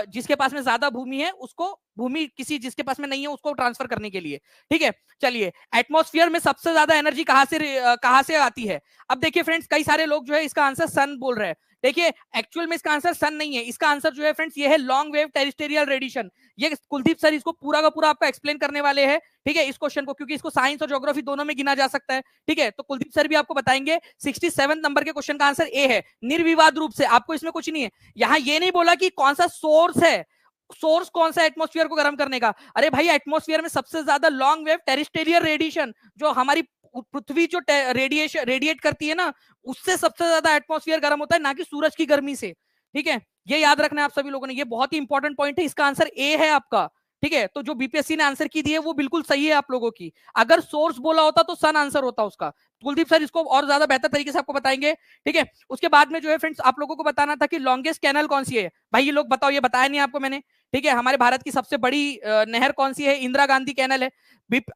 जिसके पास में ज्यादा भूमि है उसको भूमि किसी जिसके पास में नहीं है उसको ट्रांसफर करने के लिए। ठीक है, चलिए एटमॉस्फेयर में सबसे ज्यादा एनर्जी कहां से आती है? अब देखिए फ्रेंड्स, कई सारे लोग जो है इसका आंसर सन बोल रहे हैं। देखिए एक्चुअल में इसका आंसर सन नहीं है, इसका आंसर जो है फ्रेंड्स ये है लॉन्ग वेव टेरिस्टेरियल रेडिएशन। ये कुलदीप सर इसको पूरा का पूरा आपका एक्सप्लेन करने वाले हैं, ठीक है, इस क्वेश्चन को, क्योंकि इसको साइंस और ज्योग्राफी दोनों में गिना जा सकता है। ठीक है, तो कुलदीप सर भी आपको बताएंगे। 67 नंबर के क्वेश्चन का आंसर ए है, निर्विवाद रूप से, आपको इसमें कुछ नहीं है। यहां ये नहीं बोला कि कौन सा सोर्स है, सोर्स कौन सा एटमॉस्फेयर को गर्म करने का। अरे भाई एटमॉस्फेयर में सबसे ज्यादा लॉन्ग वेव टेरिस्टेरियल रेडिएशन, जो हमारी पृथ्वी जो रेडिएशन रेडिएट करती है ना, उससे सबसे ज्यादा एटमॉस्फेयर गर्म होता है, ना कि सूरज की गर्मी से। ठीक है, ये याद रखना है आप सभी लोगों ने, ये बहुत ही इंपॉर्टेंट पॉइंट है। इसका आंसर ए है आपका। ठीक है, तो जो बीपीएससी ने आंसर की दी है वो बिल्कुल सही है आप लोगों की। अगर सोर्स बोला होता तो सन आंसर होता उसका। कुलदीप सर इसको और ज्यादा बेहतर तरीके से आपको बताएंगे। ठीक है, उसके बाद में जो है फ्रेंड्स आप लोगों को बताना था कि लॉन्गेस्ट कैनल कौन सी है। भाई ये लोग बताओ, ये बताया नहीं आपको मैंने। ठीक है, हमारे भारत की सबसे बड़ी नहर कौन सी है? इंदिरा गांधी कैनल है।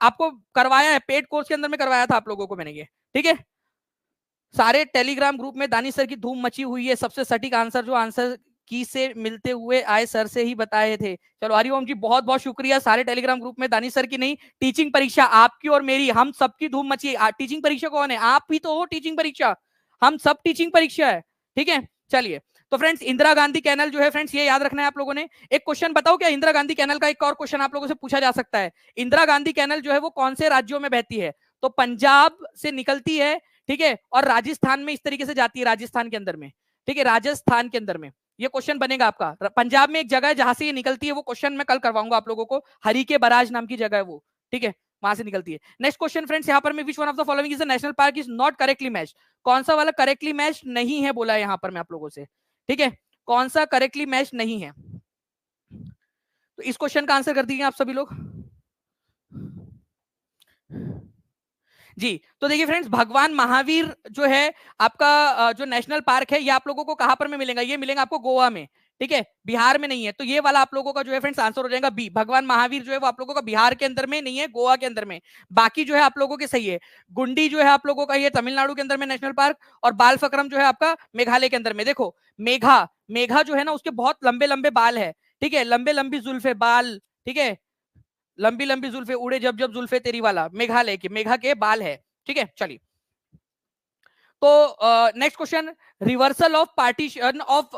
आपको करवाया है, पेड कोर्स के अंदर में करवाया था आप लोगों को मैंने ये। ठीक है, सारे टेलीग्राम ग्रुप में दानिश सर की धूम मची हुई है। सबसे सटीक आंसर जो आंसर की से मिलते हुए आए सर से ही बताए थे। चलो हरिओम जी, बहुत बहुत शुक्रिया। सारे टेलीग्राम ग्रुप में दानिश सर की नहीं, टीचिंग परीक्षा आपकी और मेरी, हम सबकी धूम मची है। टीचिंग परीक्षा कौन है? आप ही तो हो टीचिंग परीक्षा, हम सब टीचिंग परीक्षा है। ठीक है, चलिए तो फ्रेंड्स इंदिरा गांधी कैनल जो है फ्रेंड्स ये याद रखना है आप लोगों ने। एक क्वेश्चन बताओ, क्या इंदिरा गांधी कैनल का एक और क्वेश्चन आप लोगों से पूछा जा सकता है? इंदिरा गांधी कैनल जो है वो कौन से राज्यों में बहती है? तो पंजाब से निकलती है, ठीक है, और राजस्थान में इस तरीके से जाती है, राजस्थान के अंदर में। ठीक है, राजस्थान के अंदर में ये क्वेश्चन बनेगा आपका। पंजाब में एक जगह है जहां से ये निकलती है, वो क्वेश्चन मैं कल करवाऊंगा आप लोगों को। हरी के बराज नाम की जगह है वो। ठीक है, वहां से निकलती है। नेक्स्ट क्वेश्चन फ्रेंड्स यहाँ पर में, which one of the following is a national park is not correctly match? कौन सा वाला करेक्टली मैच नहीं है बोला है यहाँ पर मैं आप लोगों से। ठीक है, कौन सा करेक्टली मैच नहीं है? तो इस क्वेश्चन का आंसर कर दीजिए आप सभी लोग जी। तो देखिए फ्रेंड्स, भगवान महावीर जो है आपका जो नेशनल पार्क है, ये आप लोगों को कहां पर में मिलेगा? ये मिलेगा आपको गोवा में। ठीक है, बिहार में नहीं है। तो ये वाला आप लोगों का जो है फ्रेंड्स आंसर हो जाएगा बी। भगवान महावीर जो है वो आप लोगों का बिहार के अंदर में नहीं है, गोवा के अंदर में। बाकी जो है आप लोगों के सही है। गुंडी जो है आप लोगों का ये तमिलनाडु के अंदर में नेशनल पार्क, और बाल फकरम जो है आपका मेघालय के अंदर में। देखो मेघा, मेघा जो है ना उसके बहुत लंबे लंबे बाल है। ठीक है, लंबे लंबी जुल्फे बाल। ठीक है, लंबी लंबी जुल्फे उड़े जब जब जुल्फे तेरी वाला, मेघालय के मेघा के बाल है। ठीक है, चलिए तो next question, reversal of partition of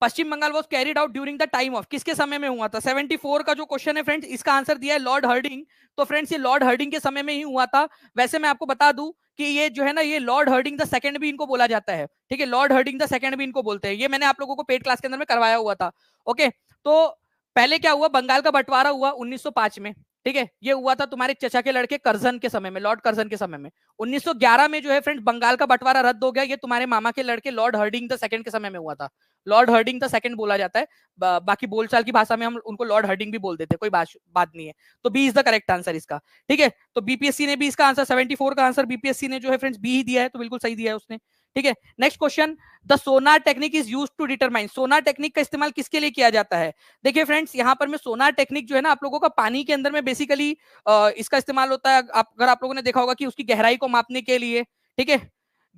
Paschim Bengal was carried out during the time of, किसके समय में हुआ था? 74 का जो क्वेश्चन है फ्रेंड्स, इसका आंसर दिया है लॉर्ड हर्डिंग। तो फ्रेंड्स ये लॉर्ड हर्डिंग के समय में ही हुआ था। वैसे मैं आपको बता दूं कि ये जो है ना, ये लॉर्ड हर्डिंग द सेकंड भी इनको बोला जाता है। ठीक है, लॉर्ड हर्डिंग द सेकंड भी इनको बोलते हैं। ये मैंने आप लोगों को पेड क्लास के अंदर में करवाया हुआ था। ओके, तो पहले क्या हुआ, बंगाल का बंटवारा हुआ 1905 में। ठीक है, ये हुआ था तुम्हारे चचा के लड़के कर्जन के समय में, लॉर्ड कर्जन के समय में। 1911 में जो है फ्रेंड्स बंगाल का बंटवारा रद्द हो गया, ये तुम्हारे मामा के लड़के लॉर्ड हर्डिंग द सेकंड के समय में हुआ था। लॉर्ड हर्डिंग द सेकंड बोला जाता है, बाकी बोलचाल की भाषा में हम उनको लॉर्ड हर्डिंग भी बोल देते हैं, कोई बात नहीं है। तो B is the correct answer इसका। ठीक है, तो बीपीएससी ने भी इसका आंसर 74 का आंसर बीपीएससी ने जो है फ्रेंड्स बी ही दिया है, तो बिल्कुल सही दिया है उसने। ठीक है, next question, the sonar technique is used to determine, sonar technique का इस्तेमाल किसके लिए किया जाता है? देखिए फ्रेंड्स यहाँ पर में सोनार टेक्निक जो है ना आप लोगों का पानी के अंदर में बेसिकली इसका इस्तेमाल होता है। अगर आप लोगों ने देखा होगा कि उसकी गहराई को मापने के लिए। ठीक है,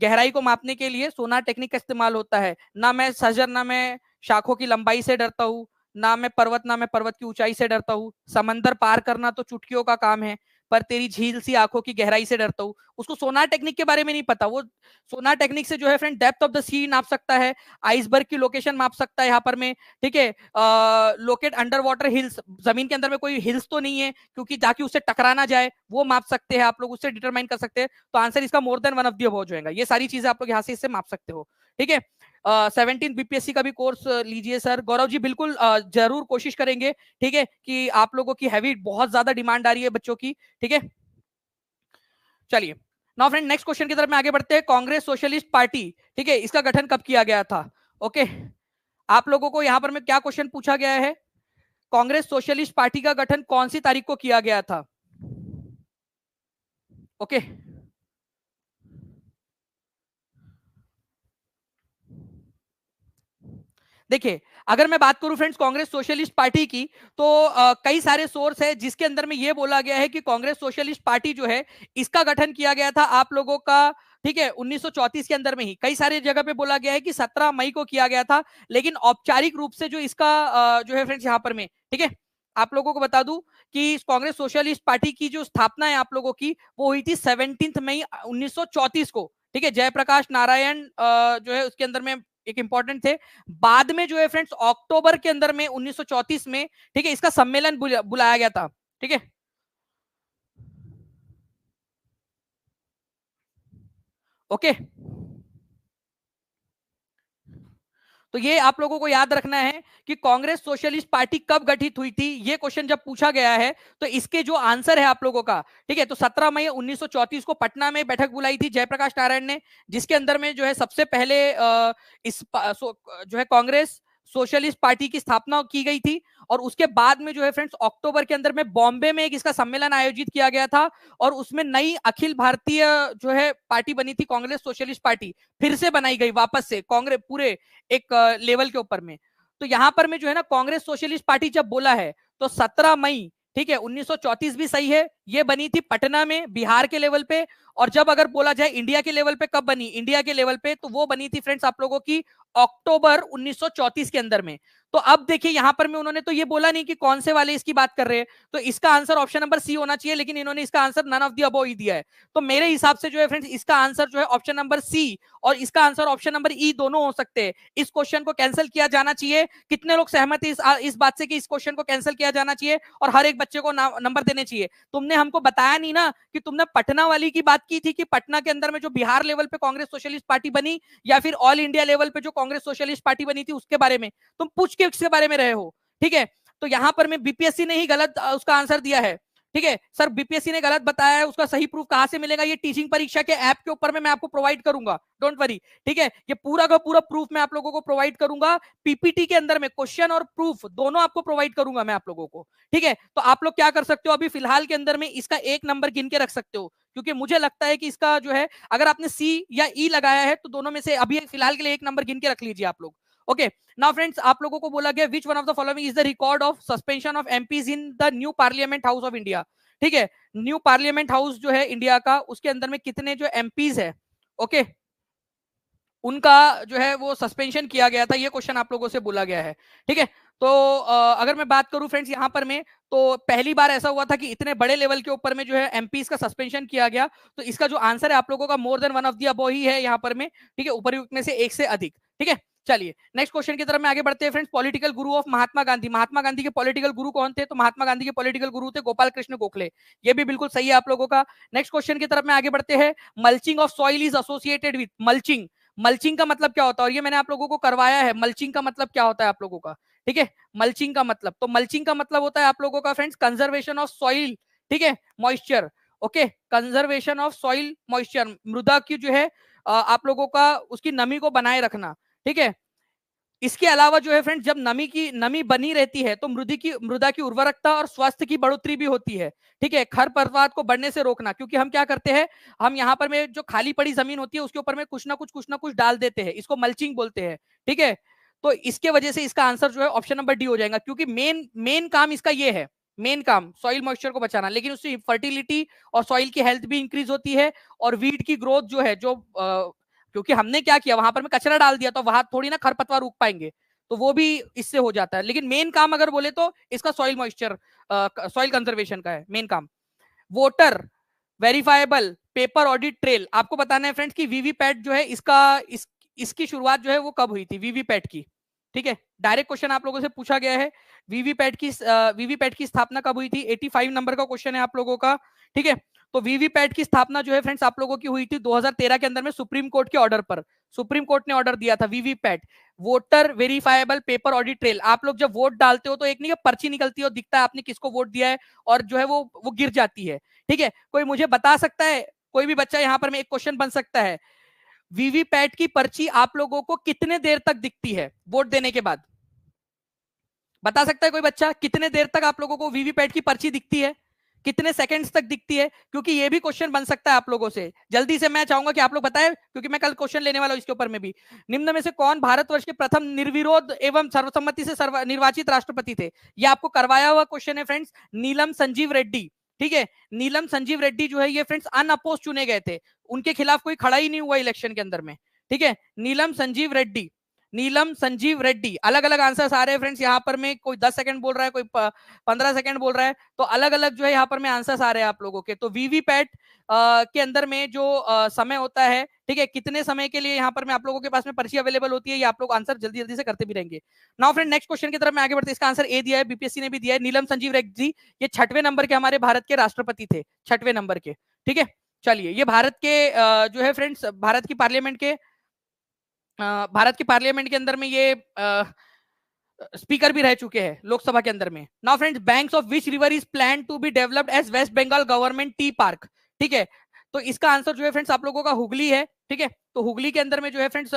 गहराई को मापने के लिए सोनार टेक्निक का इस्तेमाल होता है। ना मैं सजर, ना मैं शाखों की लंबाई से डरता हूँ, ना मैं पर्वत की ऊंचाई से डरता हूँ। समंदर पार करना तो चुटकियों का काम है, पर तेरी झील सी आंखों की गहराई से डरता हूँ। उसको सोनार टेक्निक के बारे में नहीं पता। वो सोनार टेक्निक से जो है फ्रेंड डेप्थ ऑफ द सी नाप सकता है, आइसबर्ग की लोकेशन माप सकता है यहाँ पर में। ठीक है, लोकेट अंडर वाटर हिल्स, जमीन के अंदर में कोई हिल्स तो नहीं है क्योंकि ताकि उससे टकरा ना जाए, वो माप सकते हैं आप लोग, उससे डिटरमाइन कर सकते हैं। तो आंसर इसका मोर than one of the above हो जाएगा। ये सारी चीजें आप लोग यहाँ से इससे माप सकते हो। ठीक है, 17 बीपीएससी का भी कोर्स लीजिए सर। गौरव जी बिल्कुल जरूर कोशिश करेंगे। ठीक है, कि आप लोगों की हैवी बहुत ज्यादा डिमांड आ रही है बच्चों की। ठीक है, चलिए नाउ फ्रेंड नेक्स्ट क्वेश्चन की तरफ में आगे बढ़ते हैं। कांग्रेस सोशलिस्ट पार्टी, ठीक है, इसका गठन कब किया गया था? ओके, आप लोगों को यहां पर में क्या क्वेश्चन पूछा गया है? कांग्रेस सोशलिस्ट पार्टी का गठन कौन सी तारीख को किया गया था? ओके, देखिए, अगर मैं बात करूं फ्रेंड्स कांग्रेस सोशलिस्ट पार्टी की, तो कई सारे सोर्स है जिसके अंदर में ये बोला गया है कि कांग्रेस सोशलिस्ट पार्टी जो है इसका गठन किया गया था आप लोगों का, ठीक है, 1934 के अंदर में ही। कई सारे जगह पे बोला गया है कि 17 मई को किया गया था, लेकिन औपचारिक रूप से जो इसका जो है फ्रेंड्स यहाँ पर में, ठीक है, आप लोगों को बता दूं कि कांग्रेस सोशलिस्ट पार्टी की जो स्थापना है आप लोगों की, वो हुई थी 17 मई 1934 को, ठीक है। जयप्रकाश नारायण जो है उसके अंदर में एक इंपॉर्टेंट थे। बाद में जो है फ्रेंड्स अक्टूबर के अंदर में 1934 में, ठीक है, इसका सम्मेलन बुलाया गया था, ठीक है। ओके, तो ये आप लोगों को याद रखना है कि कांग्रेस सोशलिस्ट पार्टी कब गठित हुई थी, ये क्वेश्चन जब पूछा गया है तो इसके जो आंसर है आप लोगों का, ठीक है, तो 17 मई 1934 को पटना में बैठक बुलाई थी जयप्रकाश नारायण ने, जिसके अंदर में जो है सबसे पहले जो है कांग्रेस सोशलिस्ट पार्टी की स्थापना की गई थी। और उसके बाद में जो है फ्रेंड्स अक्टूबर के अंदर में बॉम्बे में एक इसका सम्मेलन आयोजित किया गया था, और उसमें नई अखिल भारतीय जो है पार्टी बनी थी कांग्रेस सोशलिस्ट पार्टी, फिर से बनाई गई वापस से कांग्रेस पूरे एक लेवल के ऊपर में। तो यहां पर में जो है ना कांग्रेस सोशलिस्ट पार्टी जब बोला है तो 17 मई, ठीक है, 1934 भी सही है, ये बनी थी पटना में बिहार के लेवल पे। और जब अगर बोला जाए इंडिया के लेवल पे कब बनी, इंडिया के लेवल पे, तो वो बनी थी फ्रेंड्स आप लोगों की अक्टूबर 1934 के अंदर में। तो अब देखिए यहां पर में उन्होंने तो ये बोला नहीं कि कौन से वाले इसकी बात कर रहे हैं, तो इसका आंसर ऑप्शन नंबर सी होना चाहिए, लेकिन इन्होंने इसका answer none of the above ही दिया है। तो मेरे हिसाब से जो है फ्रेंड्स इसका आंसर जो है ऑप्शन नंबर सी और इसका आंसर ऑप्शन नंबर ई दोनों हो सकते हैं। इस क्वेश्चन को कैंसिल किया जाना चाहिए। कितने लोग सहमत है इस बात से कि इस क्वेश्चन को कैंसिल किया जाना चाहिए और हर एक बच्चे को नंबर देने चाहिए? तुमने हमको बताया नहीं ना कि तुमने पटना वाली की बात की थी कि पटना के अंदर में जो बिहार लेवल पे कांग्रेस सोशलिस्ट पार्टी बनी, या फिर ऑल इंडिया लेवल पे जो कांग्रेस सोशलिस्ट पार्टी बनी थी उसके बारे में तुम पूछ के उसके बारे में रहे हो, ठीक है। तो यहां पर में बीपीएससी ने ही गलत उसका आंसर दिया है, ठीक है सर, बीपीएससी ने गलत बताया है। उसका सही प्रूफ कहां से मिलेगा? ये टीचिंग परीक्षा के ऐप के ऊपर में मैं आपको प्रोवाइड करूंगा, डोंट वरी, ठीक है। ये पूरा का पूरा प्रूफ मैं आप लोगों को प्रोवाइड करूंगा, पीपीटी के अंदर में क्वेश्चन और प्रूफ दोनों आपको प्रोवाइड करूंगा मैं आप लोगों को, ठीक है। तो आप लोग क्या कर सकते हो, अभी फिलहाल के अंदर में इसका एक नंबर गिन के रख सकते हो, क्योंकि मुझे लगता है कि इसका जो है अगर आपने सी या ई लगाया है तो दोनों में से अभी फिलहाल के लिए एक नंबर गिन के रख लीजिए आप लोग। ओके, नाउ फ्रेंड्स आप लोगों को बोला गया which one of the following is the record of suspension of MPs in the new parliament house of India, ठीक है। न्यू पार्लियामेंट हाउस जो है इंडिया का, उसके अंदर में कितने जो एमपीज है, ओके, उनका जो है वो सस्पेंशन किया गया था, ये क्वेश्चन आप लोगों से बोला गया है, ठीक है। तो अगर मैं बात करूं फ्रेंड्स यहां पर में, तो पहली बार ऐसा हुआ था कि इतने बड़े लेवल के ऊपर में जो है एमपीज का सस्पेंशन किया गया। तो इसका जो आंसर है आप लोगों का more than one of the above ही है यहां पर में, ठीक है, उपरयुक्त में से एक से अधिक, ठीक है। चलिए नेक्स्ट क्वेश्चन की तरफ में आगे बढ़ते हैं friends. Political Guru of Mahatma Gandhi, Mahatma Gandhi के पॉलिटिकल गुरु कौन थे? तो महात्मा गांधी के पॉलिटिकल गुरु थे गोपाल कृष्ण गोखले, ये भी बिल्कुल सही है आप लोगों का। नेक्स्ट क्वेश्चन की तरफ में आगे बढ़ते हैं। Mulching of soil is associated with mulching, mulching का मतलब क्या होता है? और ये मैंने आप लोगों को करवाया है, मल्चिंग का मतलब क्या होता है आप लोगों का, ठीक है। मल्चिंग का मतलब, तो मल्चिंग का मतलब होता है आप लोगों का फ्रेंड्स कंजर्वेशन ऑफ सॉइल, ठीक है, moisture, okay, conservation of soil moisture, मृदा की जो है आप लोगों का उसकी नमी को बनाए रखना, ठीक है। इसके अलावा जो है फ्रेंड्स जब नमी बनी रहती है तो मृदा की उर्वरकता और स्वास्थ्य की बढ़ोतरी भी होती है, ठीक है। खरपतवार को बढ़ने से रोकना, क्योंकि हम क्या करते हैं, हम यहाँ पर में जो खाली पड़ी जमीन होती है उसके ऊपर में कुछ ना कुछ डाल देते हैं, इसको मल्चिंग बोलते हैं, ठीक है। तो इसके वजह से इसका आंसर जो है ऑप्शन नंबर डी हो जाएगा, क्योंकि मेन काम इसका ये है, मेन काम सॉइल मॉइस्चर को बचाना, लेकिन उससे फर्टिलिटी और सॉइल की हेल्थ भी इंक्रीज होती है, और वीड की ग्रोथ जो है जो क्योंकि हमने क्या किया वहां पर में कचरा डाल दिया, तो वहां थोड़ी ना खरपतवार उग पाएंगे, तो वो भी इससे हो जाता है। लेकिन मेन काम अगर बोले तो इसका सॉइल मॉइस्चर सॉइल कंजर्वेशन का है मेन काम। Voter verifiable paper audit trail, आपको बताना है फ्रेंड्स कि वीवीपैट जो है इसकी शुरुआत जो है वो कब हुई थी वीवीपैट की, ठीक है। डायरेक्ट क्वेश्चन आप लोगों से पूछा गया है, वीवीपैट की स्थापना कब हुई थी? 85 नंबर का क्वेश्चन है आप लोगों का, ठीक है। तो वीवीपैट की स्थापना जो है फ्रेंड्स आप लोगों की हुई थी 2013 के अंदर में सुप्रीम कोर्ट के ऑर्डर पर। सुप्रीम कोर्ट ने ऑर्डर दिया था VVPAT, voter verifiable paper audit trail. आप लोग जब वोट डालते हो तो एक नहीं पर्ची निकलती है और दिखता है आपने किसको वोट दिया है, और जो है वो गिर जाती है, ठीक है। कोई मुझे बता सकता है, कोई भी बच्चा यहाँ पर में एक क्वेश्चन बन सकता है, वीवीपैट की पर्ची आप लोगों को कितने देर तक दिखती है वोट देने के बाद? बता सकता है कोई बच्चा कितने देर तक आप लोगों को वीवीपैट की पर्ची दिखती है? कितने सेकंड्स तक दिखती है, क्योंकि ये भी क्वेश्चन बन सकता है आप लोगों से। जल्दी से मैं चाहूंगा कि आप लोग बताएं, क्योंकि मैं कल क्वेश्चन लेने वाला हूं इसके ऊपर में भी। निम्न में से कौन भारतवर्ष के प्रथम निर्विरोध एवं सर्वसम्मति से निर्वाचित राष्ट्रपति थे? ये आपको करवाया हुआ क्वेश्चन है फ्रेंड्स, नीलम संजीव रेड्डी। ठीक है, नीलम संजीव रेड्डी जो है ये फ्रेंड्स अनअपोज चुने गए थे, उनके खिलाफ कोई खड़ा ही नहीं हुआ इलेक्शन के अंदर में। ठीक है, नीलम संजीव रेड्डी, नीलम संजीव रेड्डी। अलग अलग आंसर्स आ रहे हैं फ्रेंड्स यहाँ पर में, कोई 10 सेकंड बोल रहा है, कोई 15 सेकंड बोल रहा है, तो अलग अलग जो है यहाँ पर में आंसर्स आ रहे हैं आप लोगों के। तो वीवीपैट के अंदर में जो समय होता है, ठीक है, कितने समय के लिए यहाँ पर में आप लोगों के पास में पर्ची अवेलेबल होती है, ये आप लोग आंसर जल्दी जल्दी से करते भी रहेंगे। नाउ फ्रेंड नेक्स्ट क्वेश्चन की तरफ मैं आगे बढ़ते, इसका आंसर ए दिया है, बीपीएससी ने भी दिया है, नीलम संजीव रेड्डी ये 6वें नंबर के हमारे भारत के राष्ट्रपति थे, 6वें नंबर के। ठीक है, चलिए ये भारत के जो है फ्रेंड्स भारत की पार्लियामेंट के अंदर में ये स्पीकर भी रह चुके हैं लोकसभा के अंदर में। Now friends, banks of which river is plan to be developed as West Bengal government tea park? ठीक है, तो इसका आंसर जो है फ्रेंड्स आप लोगों का हुगली है। ठीक है, तो हुगली के अंदर में जो है फ्रेंड्स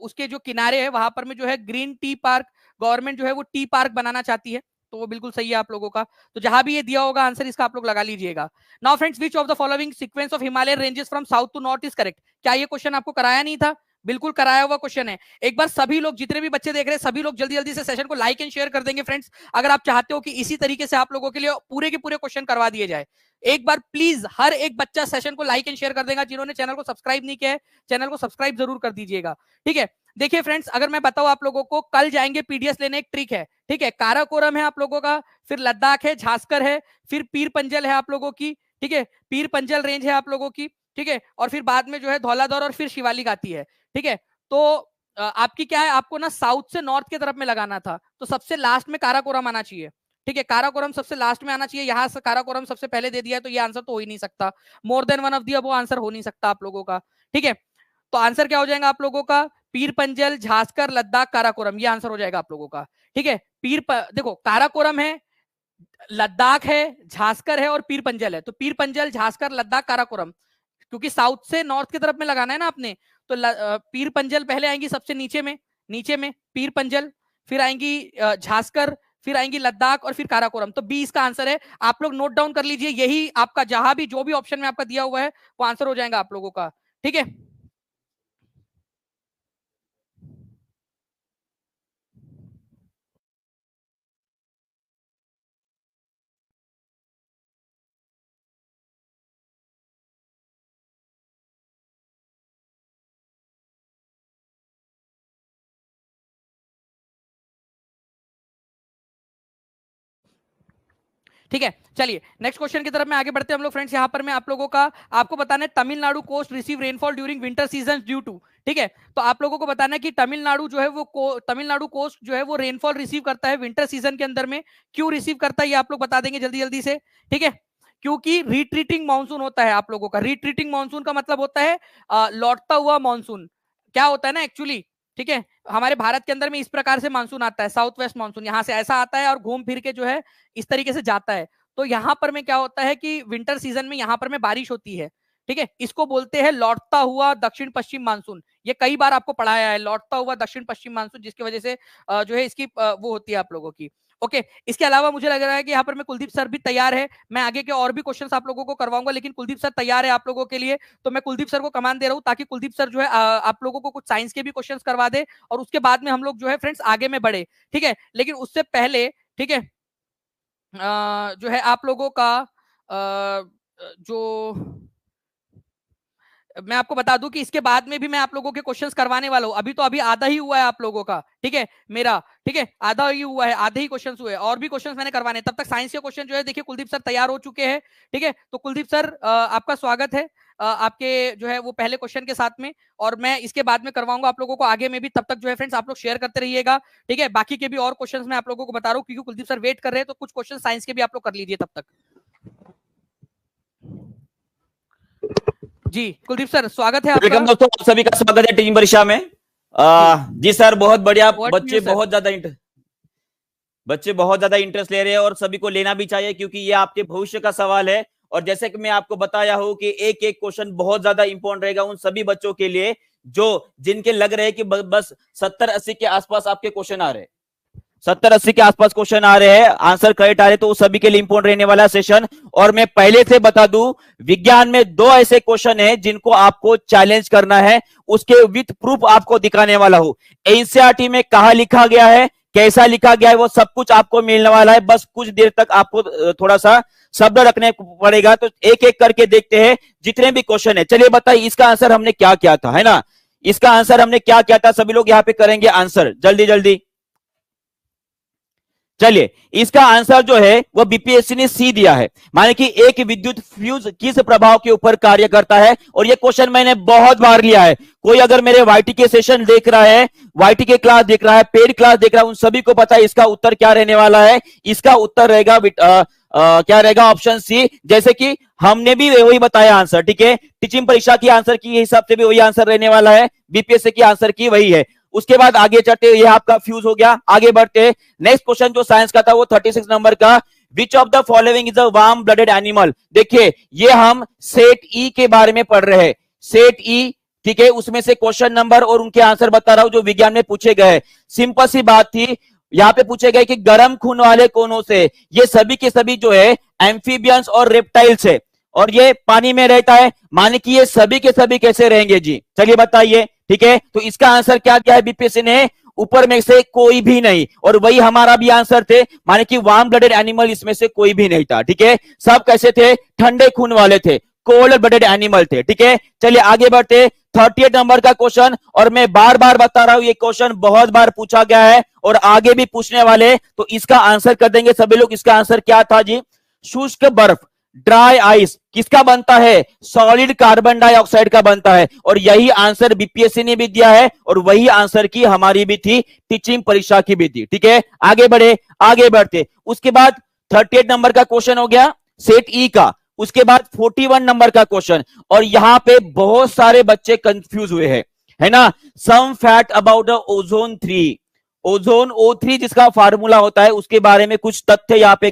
उसके जो किनारे है वहां पर में जो है ग्रीन टी पार्क, गवर्नमेंट जो है वो टी पार्क बनाना चाहती है, तो वो बिल्कुल सही है आप लोगों का। तो जहां भी ये दिया होगा आंसर इसका आप लोग लगा लीजिएगा। Now friends, which of the following sequence of Himalaya ranges from south to north is correct? क्या ये क्वेश्चन आपको कराया नहीं था? बिल्कुल कराया हुआ क्वेश्चन है। एक बार सभी लोग, जितने भी बच्चे देख रहे हैं, सभी लोग जल्दी जल्दी से सेशन को लाइक एंड शेयर कर देंगे फ्रेंड्स, अगर आप चाहते हो कि इसी तरीके से आप लोगों के लिए पूरे के पूरे क्वेश्चन करवा दिए जाए। एक बार प्लीज हर एक बच्चा सेशन को लाइक एंड शेयर कर देगा। जिन्होंने चैनल को सब्सक्राइब नहीं किया है, चैनल को सब्सक्राइब जरूर कर दीजिएगा। ठीक है, देखिए फ्रेंड्स, अगर मैं बताऊं आप लोगों को, कल जाएंगे पीडीएस लेने, एक ट्रिक है। ठीक है, काराकोरम है आप लोगों का, फिर लद्दाख है, झांसकर है, फिर पीर पंजल है आप लोगों की। ठीक है, पीर पंजल रेंज है आप लोगों की। ठीक है, और फिर बाद में जो है धौलाधौर और फिर शिवालिक आती है। ठीक है, तो आपकी क्या है, आपको ना साउथ से नॉर्थ की तरफ में लगाना था, तो सबसे लास्ट में काराकोरम आना चाहिए। ठीक है, काराकोरम सबसे लास्ट में आना चाहिए, यहां से काराकोरम सबसे पहले दे दिया है, तो ये आंसर तो हो ही नहीं सकता। मोर देन वन ऑफ दी वो आंसर हो नहीं सकता आप लोगों का। ठीक है, तो आंसर क्या हो जाएगा आप लोगों का? पीर पंजल, झांसकर, लद्दाख, काराकोरम, ये आंसर हो जाएगा आप लोगों का। ठीक है, देखो काराकोरम है, लद्दाख है, झांसकर है और पीर पंजल है, तो पीर पंजल, झांसकर, लद्दाख, काराकोरम, क्योंकि साउथ से नॉर्थ की तरफ में लगाना है ना आपने, तो पीर पंजल पहले आएंगी सबसे नीचे में पीर पंजल, फिर आएंगी झांसकर, फिर आएंगी लद्दाख और फिर काराकोरम। तो बी इसका आंसर है। आप लोग नोट डाउन कर लीजिए, यही आपका जहां भी जो भी ऑप्शन में आपका दिया हुआ है वो आंसर हो जाएगा आप लोगों का। ठीक है, ठीक है, चलिए नेक्स्ट क्वेश्चन की तरफ में आगे बढ़ते हैं हम लोग फ्रेंड्स। यहाँ पर मैं आप लोगों का आपको बताना है, Tamil Nadu coast receive rainfall during winter season due to. ठीक है, तो आप लोगों को बताना है कि तमिलनाडु जो है वो तमिलनाडु कोस्ट जो है वो रेनफॉल रिसीव करता है विंटर सीजन के अंदर में, क्यों रिसीव करता है ये आप लोग बता देंगे जल्दी जल्दी से। ठीक है, क्योंकि रिट्रीटिंग मानसून होता है आप लोगों का। रिट्रीटिंग मानसून का मतलब होता है लौटता हुआ मानसून। क्या होता है ना एक्चुअली, ठीक है, हमारे भारत के अंदर में इस प्रकार से मानसून आता है, साउथ वेस्ट मानसून, यहाँ से ऐसा आता है और घूम फिर के जो है इस तरीके से जाता है। तो यहाँ पर में क्या होता है कि विंटर सीजन में यहाँ पर में बारिश होती है। ठीक है, इसको बोलते हैं लौटता हुआ दक्षिण पश्चिम मानसून। ये कई बार आपको पढ़ाया है, लौटता हुआ दक्षिण पश्चिम मानसून, जिसकी वजह से जो है इसकी वो होती है आप लोगों की। ओके, इसके अलावा मुझे लग रहा है कि यहाँ पर मैं कुलदीप सर भी तैयार है, मैं आगे के और भी क्वेश्चंस आप लोगों को करवाऊंगा, लेकिन कुलदीप सर तैयार है आप लोगों के लिए, तो मैं कुलदीप सर को कमान दे रहा हूँ, ताकि कुलदीप सर जो है आप लोगों को कुछ साइंस के भी क्वेश्चंस करवा दे, और उसके बाद में हम लोग जो है फ्रेंड्स आगे में बढ़े। ठीक है, लेकिन उससे पहले ठीक है जो है आप लोगों का जो मैं आपको बता दूं कि इसके बाद में भी मैं आप लोगों के क्वेश्चंस करवाने वाला हूं। अभी तो अभी आधा ही हुआ है आप लोगों का, ठीक है मेरा, ठीक है आधा ही हुआ है, आधे ही क्वेश्चंस हुए, और भी क्वेश्चंस मैंने करवाने। तब तक साइंस के क्वेश्चन जो है देखिए कुलदीप सर तैयार हो चुके हैं। ठीक है, तो कुलदीप सर आपका स्वागत है आपके जो है वो पहले क्वेश्चन के साथ में, और मैं इसके बाद में करवाऊंगा आप लोगों को आगे में भी। तब तक जो है फ्रेंड्स आप लोग शेयर करते रहिएगा। ठीक है, बाकी के भी और क्वेश्चंस मैं आप लोगों को बता रहा हूँ, क्योंकि कुलदीप सर वेट कर रहे हैं, तो कुछ क्वेश्चन साइंस के भी आप लोग कर लीजिए तब तक। जी कुलदीप सर स्वागत है आपका। वेलकम दोस्तों, आप सभी का स्वागत है टीम परीक्षा में। जी सर, बहुत बढ़िया। बच्चे बहुत ज्यादा इंटरेस्ट ले रहे हैं, और सभी को लेना भी चाहिए, क्योंकि ये आपके भविष्य का सवाल है। और जैसे कि मैं आपको बताया हूं कि एक एक क्वेश्चन बहुत ज्यादा इंपॉर्टेंट रहेगा उन सभी बच्चों के लिए जो जिनके लग रहे हैं कि बस 70-80 के आसपास आपके क्वेश्चन आ रहे हैं। 70-80 के आसपास क्वेश्चन आ रहे हैं, आंसर करेक्ट आ रहे, तो वो सभी के लिए इंपॉर्टेंट रहने वाला सेशन। और मैं पहले से बता दूं, विज्ञान में 2 ऐसे क्वेश्चन है जिनको आपको चैलेंज करना है, उसके विथ प्रूफ आपको दिखाने वाला हूं। एनसीईआरटी में कहा लिखा गया है, कैसा लिखा गया है, वो सब कुछ आपको मिलने वाला है। बस कुछ देर तक आपको थोड़ा सा शब्द रखने पड़ेगा। तो एक एक करके देखते हैं जितने भी क्वेश्चन है। चलिए बताइए इसका आंसर हमने क्या किया था, है ना? इसका आंसर हमने क्या किया था, सभी लोग यहां पे करेंगे आंसर जल्दी जल्दी। चलिए इसका आंसर जो है वो बीपीएससी ने सी दिया है, माने कि एक विद्युत फ्यूज किस प्रभाव के ऊपर कार्य करता है। और ये क्वेश्चन मैंने बहुत बार लिया है। कोई अगर मेरे वाईटी के सेशन देख रहा है, वाईटी के क्लास देख रहा है, पेड क्लास देख रहा है, उन सभी को पता है इसका उत्तर क्या रहने वाला है। इसका उत्तर रहेगा क्या रहेगा, ऑप्शन सी। जैसे कि हमने भी वही बताया आंसर, ठीक है। टीचिंग परीक्षा की आंसर की हिसाब से भी वही आंसर रहने वाला है, बीपीएससी की आंसर की वही है। उसके बाद आगे चलते, ये आपका फ्यूज हो गया। आगे बढ़ते, नेक्स्ट क्वेश्चन जो साइंस का था वो 36 नंबर का, विच of the following is a warm blooded animal. देखिए ये हम सेट ई के बारे में पढ़ रहे हैं, सेट ई, ठीक है। उसमें से क्वेश्चन नंबर और उनके आंसर बता रहा हूं जो विज्ञान में पूछे गए। सिंपल सी बात थी, यहां पे पूछे गए कि गर्म खून वाले कौनों से, ये सभी के सभी जो है एम्फीबियंस और रेप्टाइल्स है, और ये पानी में रहता है, माने कि ये सभी के सभी कैसे रहेंगे जी, चलिए बताइए, ठीक है। तो इसका आंसर क्या दिया है बीपीएससी ने, ऊपर में से कोई भी नहीं, और वही हमारा भी आंसर थे, माने कि वार्म ब्लडेड एनिमल इसमें से कोई भी नहीं था, ठीक है। सब कैसे थे, ठंडे खून वाले थे, कोल्ड ब्लडेड एनिमल थे, ठीक है। चलिए आगे बढ़ते, 38 नंबर का क्वेश्चन, और मैं बार बार बता रहा हूं ये क्वेश्चन बहुत बार पूछा गया है और आगे भी पूछने वाले, तो इसका आंसर कर देंगे सभी लोग। इसका आंसर क्या था जी, शुष्क बर्फ, ड्राई आइस किसका बनता है, सॉलिड कार्बन डाइऑक्साइड का बनता है। और यही आंसर बीपीएससी ने भी दिया है, और वही आंसर की हमारी भी थी, टीचिंग परीक्षा की भी थी, ठीक है। आगे बढ़े, आगे बढ़ते, उसके बाद 38 नंबर का क्वेश्चन हो गया सेट ई का। उसके बाद 41 नंबर का क्वेश्चन, और यहां पे बहुत सारे बच्चे कंफ्यूज हुए हैं, है ना। Some fact about the ozone 3, ozone O3 जिसका फार्मूला होता है, उसके बारे में कुछ तथ्य यहां पे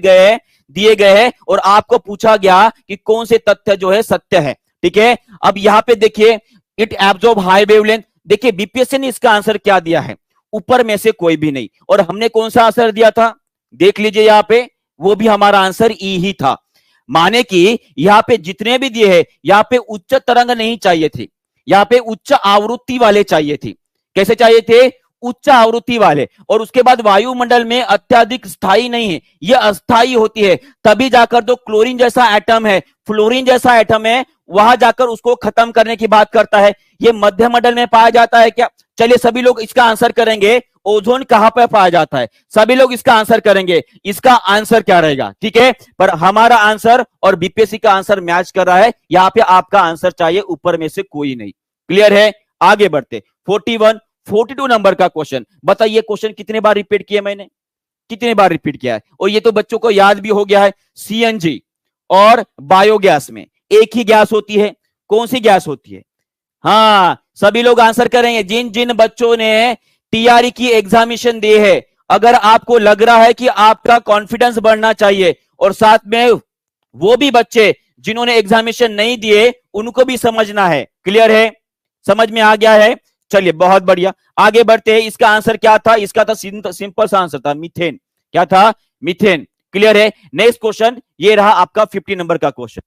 दिए गए हैं, और आपको पूछा गया कि कौन से तथ्य जो है सत्य है, ठीक है। अब यहां पे देखिए, इट एब्जॉर्ब हाई वेवलेंथ, देखिए बीपीएससी ने इसका आंसर क्या दिया है, ऊपर में से कोई भी नहीं। और हमने कौन सा आंसर दिया था, देख लीजिए यहां पे, वो भी हमारा आंसर ई ही था। माने कि यहां पे जितने भी दिए हैं, यहां पे उच्च तरंग नहीं चाहिए थी, यहां पे उच्च आवृत्ति वाले चाहिए थे। कैसे चाहिए थे, उच्च आवृत्ति वाले। और उसके बाद वायुमंडल में अत्यधिक स्थायी नहीं है, ये अस्थायी होती है, तभी जाकर जो क्लोरीन जैसा एटम है, फ्लोरीन जैसा एटम है, वहां जाकर उसको खत्म करने की बात करता है। ये मध्य मंडल में पाया जाता है क्या, चलिए सभी लोग इसका आंसर करेंगे। ओजोन कहां पर पाया जाता है, सभी लोग इसका आंसर करेंगे, इसका आंसर क्या रहेगा, ठीक है। पर हमारा आंसर और बीपीएससी का आंसर मैच कर रहा है, यहां पे आपका आंसर चाहिए ऊपर में से कोई नहीं, क्लियर है। आगे बढ़ते, 42 नंबर का क्वेश्चन, बताइए क्वेश्चन कितने बार रिपीट किया मैंने, कितने बार रिपीट किया है, और ये तो बच्चों को याद भी हो गया है। सीएनजी और बायोगैस में एक ही गैस होती है, कौन सी गैस होती है, हाँ सभी लोग आंसर करेंगे। जिन जिन बच्चों ने टीआरई की एग्जामिनेशन दी है, अगर आपको लग रहा है कि आपका कॉन्फिडेंस बढ़ना चाहिए, और साथ में वो भी बच्चे जिन्होंने एग्जामिनेशन नहीं दिए, उनको भी समझना है, क्लियर है, समझ में आ गया है। चलिए बहुत बढ़िया, आगे बढ़ते हैं। इसका आंसर क्या था, इसका था सिंपल सा आंसर था मीथेन, क्या था, मीथेन, क्लियर है। नेक्स्ट क्वेश्चन ये रहा आपका 50 नंबर का क्वेश्चन,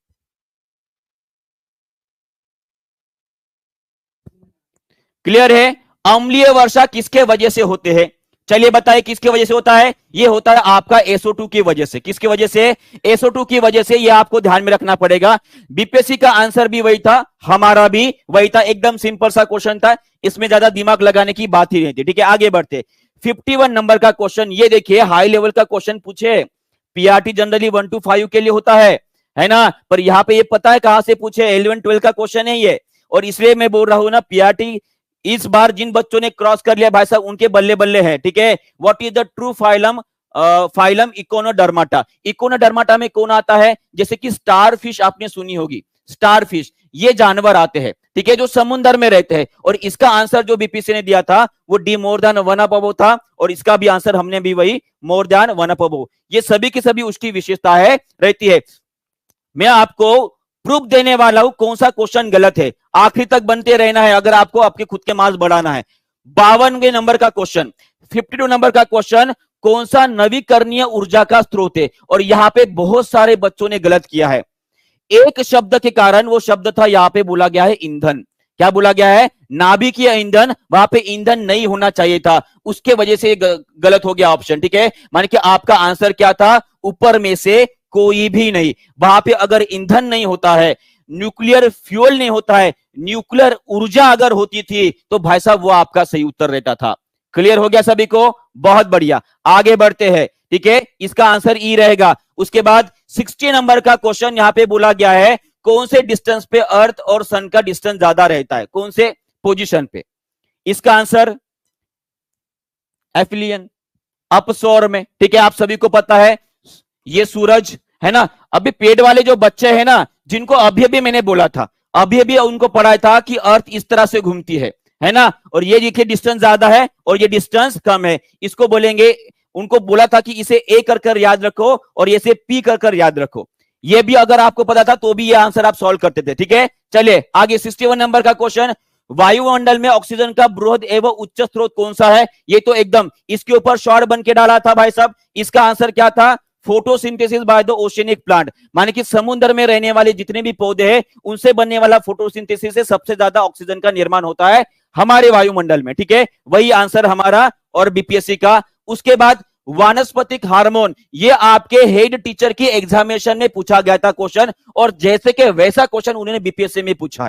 क्लियर है। अम्लीय वर्षा किसके वजह से होते हैं, चलिए बताइए किसके वजह से होता है, ये होता है आपका SO2 की वजह से। किसकी वजह से, SO2 की वजह से, ये आपको ध्यान में रखना पड़ेगा। बीपीएससी का आंसर भी वही था, हमारा भी वही था, एकदम सिंपल सा क्वेश्चन था, इसमें ज्यादा दिमाग लगाने की बात ही नहीं थी, ठीक है। आगे बढ़ते, 51 नंबर का क्वेश्चन, ये देखिए हाई लेवल का क्वेश्चन पूछे, पीआरटी जनरली 1 to 5 के लिए होता है ना, पर यहाँ पे ये पता है कहां से पूछे, 11-12 का क्वेश्चन है ये। और इसलिए मैं बोल रहा हूं ना, पीआरटी इस बार जिन बच्चों ने क्रॉस कर लिया भाई साहब, उनके बल्ले बल्ले है, ठीक है। What is the true phylum, phylum echinodermata. Echinodermata में कौन आता है, जैसे कि स्टार फिश आपने सुनी होगी, स्टार फिश, ये जानवर आते हैं, ठीक है, जो समुद्र में रहते हैं। और इसका आंसर जो बीपीसी ने दिया था वो डी मोर देन 1/2 था, और इसका भी आंसर हमने भी वही मोर देन 1/2। ये सभी की सभी उसकी विशेषता है रहती है। मैं आपको प्रूफ देने वाला हूं कौन सा क्वेश्चन गलत है, आखिर तक बनते रहना है अगर आपको आपके खुद के मार्क्स बढ़ाना है। 52वें नंबर का क्वेश्चन, 52 नंबर का क्वेश्चन, कौन सा नवीकरणीय ऊर्जा का स्रोत है? और यहां पे बहुत सारे बच्चों ने गलत किया है। एक शब्द के कारण, वो शब्द था यहां पे बोला गया है ईंधन। क्या बोला गया है? नाभिकीय ईंधन। वहां पे ईंधन नहीं होना चाहिए था, उसके वजह से गलत हो गया ऑप्शन। ठीक है, माने कि आपका आंसर क्या था? ऊपर में से कोई भी नहीं। वहां पे अगर ईंधन नहीं होता है, न्यूक्लियर फ्यूल नहीं होता है, न्यूक्लियर ऊर्जा अगर होती थी, तो भाई साहब वो आपका सही उत्तर रहता था। क्लियर हो गया सभी को? बहुत बढ़िया, आगे बढ़ते हैं। ठीक है, इसका आंसर ई रहेगा। उसके बाद 60 नंबर का क्वेश्चन यहां पे बोला गया है, कौन से डिस्टेंस पे अर्थ और सन का डिस्टेंस ज्यादा रहता है? कौन से पोजीशन पे? इसका आंसर एफिलियन, अपसौर में। ठीक है, आप सभी को पता है ये सूरज है ना। अभी पेड़ वाले जो बच्चे हैं ना, जिनको अभी अभी मैंने बोला था, अभी अभी उनको पढ़ाया था कि अर्थ इस तरह से घूमती है ना, और ये देखिए डिस्टेंस ज्यादा है और ये डिस्टेंस कम है। इसको बोलेंगे, उनको बोला था कि इसे ए कर याद रखो और इसे पी कर याद रखो। ये भी अगर आपको पता था तो भी ये आंसर आप सॉल्व करते थे। ठीक है, चलिए आगे 61 नंबर का क्वेश्चन, वायुमंडल में ऑक्सीजन का बृहद एवं उच्च स्रोत कौन सा है? ये तो एकदम इसके ऊपर शॉर्ट बन के डाला था भाई साहब। इसका आंसर क्या था? Photosynthesis by the oceanic plant, माने कि समुद्र में रहने वाले जितने भी पौधे हैं उनसे बनने वाला फोटोसिंथेसिस से सबसे ज्यादा ऑक्सीजन का निर्माण होता है हमारे वायुमंडल में। ठीक है, वही आंसर हमारा और बीपीएससी का। उसके बाद वानस्पतिक हार्मोन, ये आपके हेड टीचर की एग्जामिनेशन में पूछा गया था क्वेश्चन, और जैसे कि वैसा क्वेश्चन उन्होंने बीपीएससी में पूछा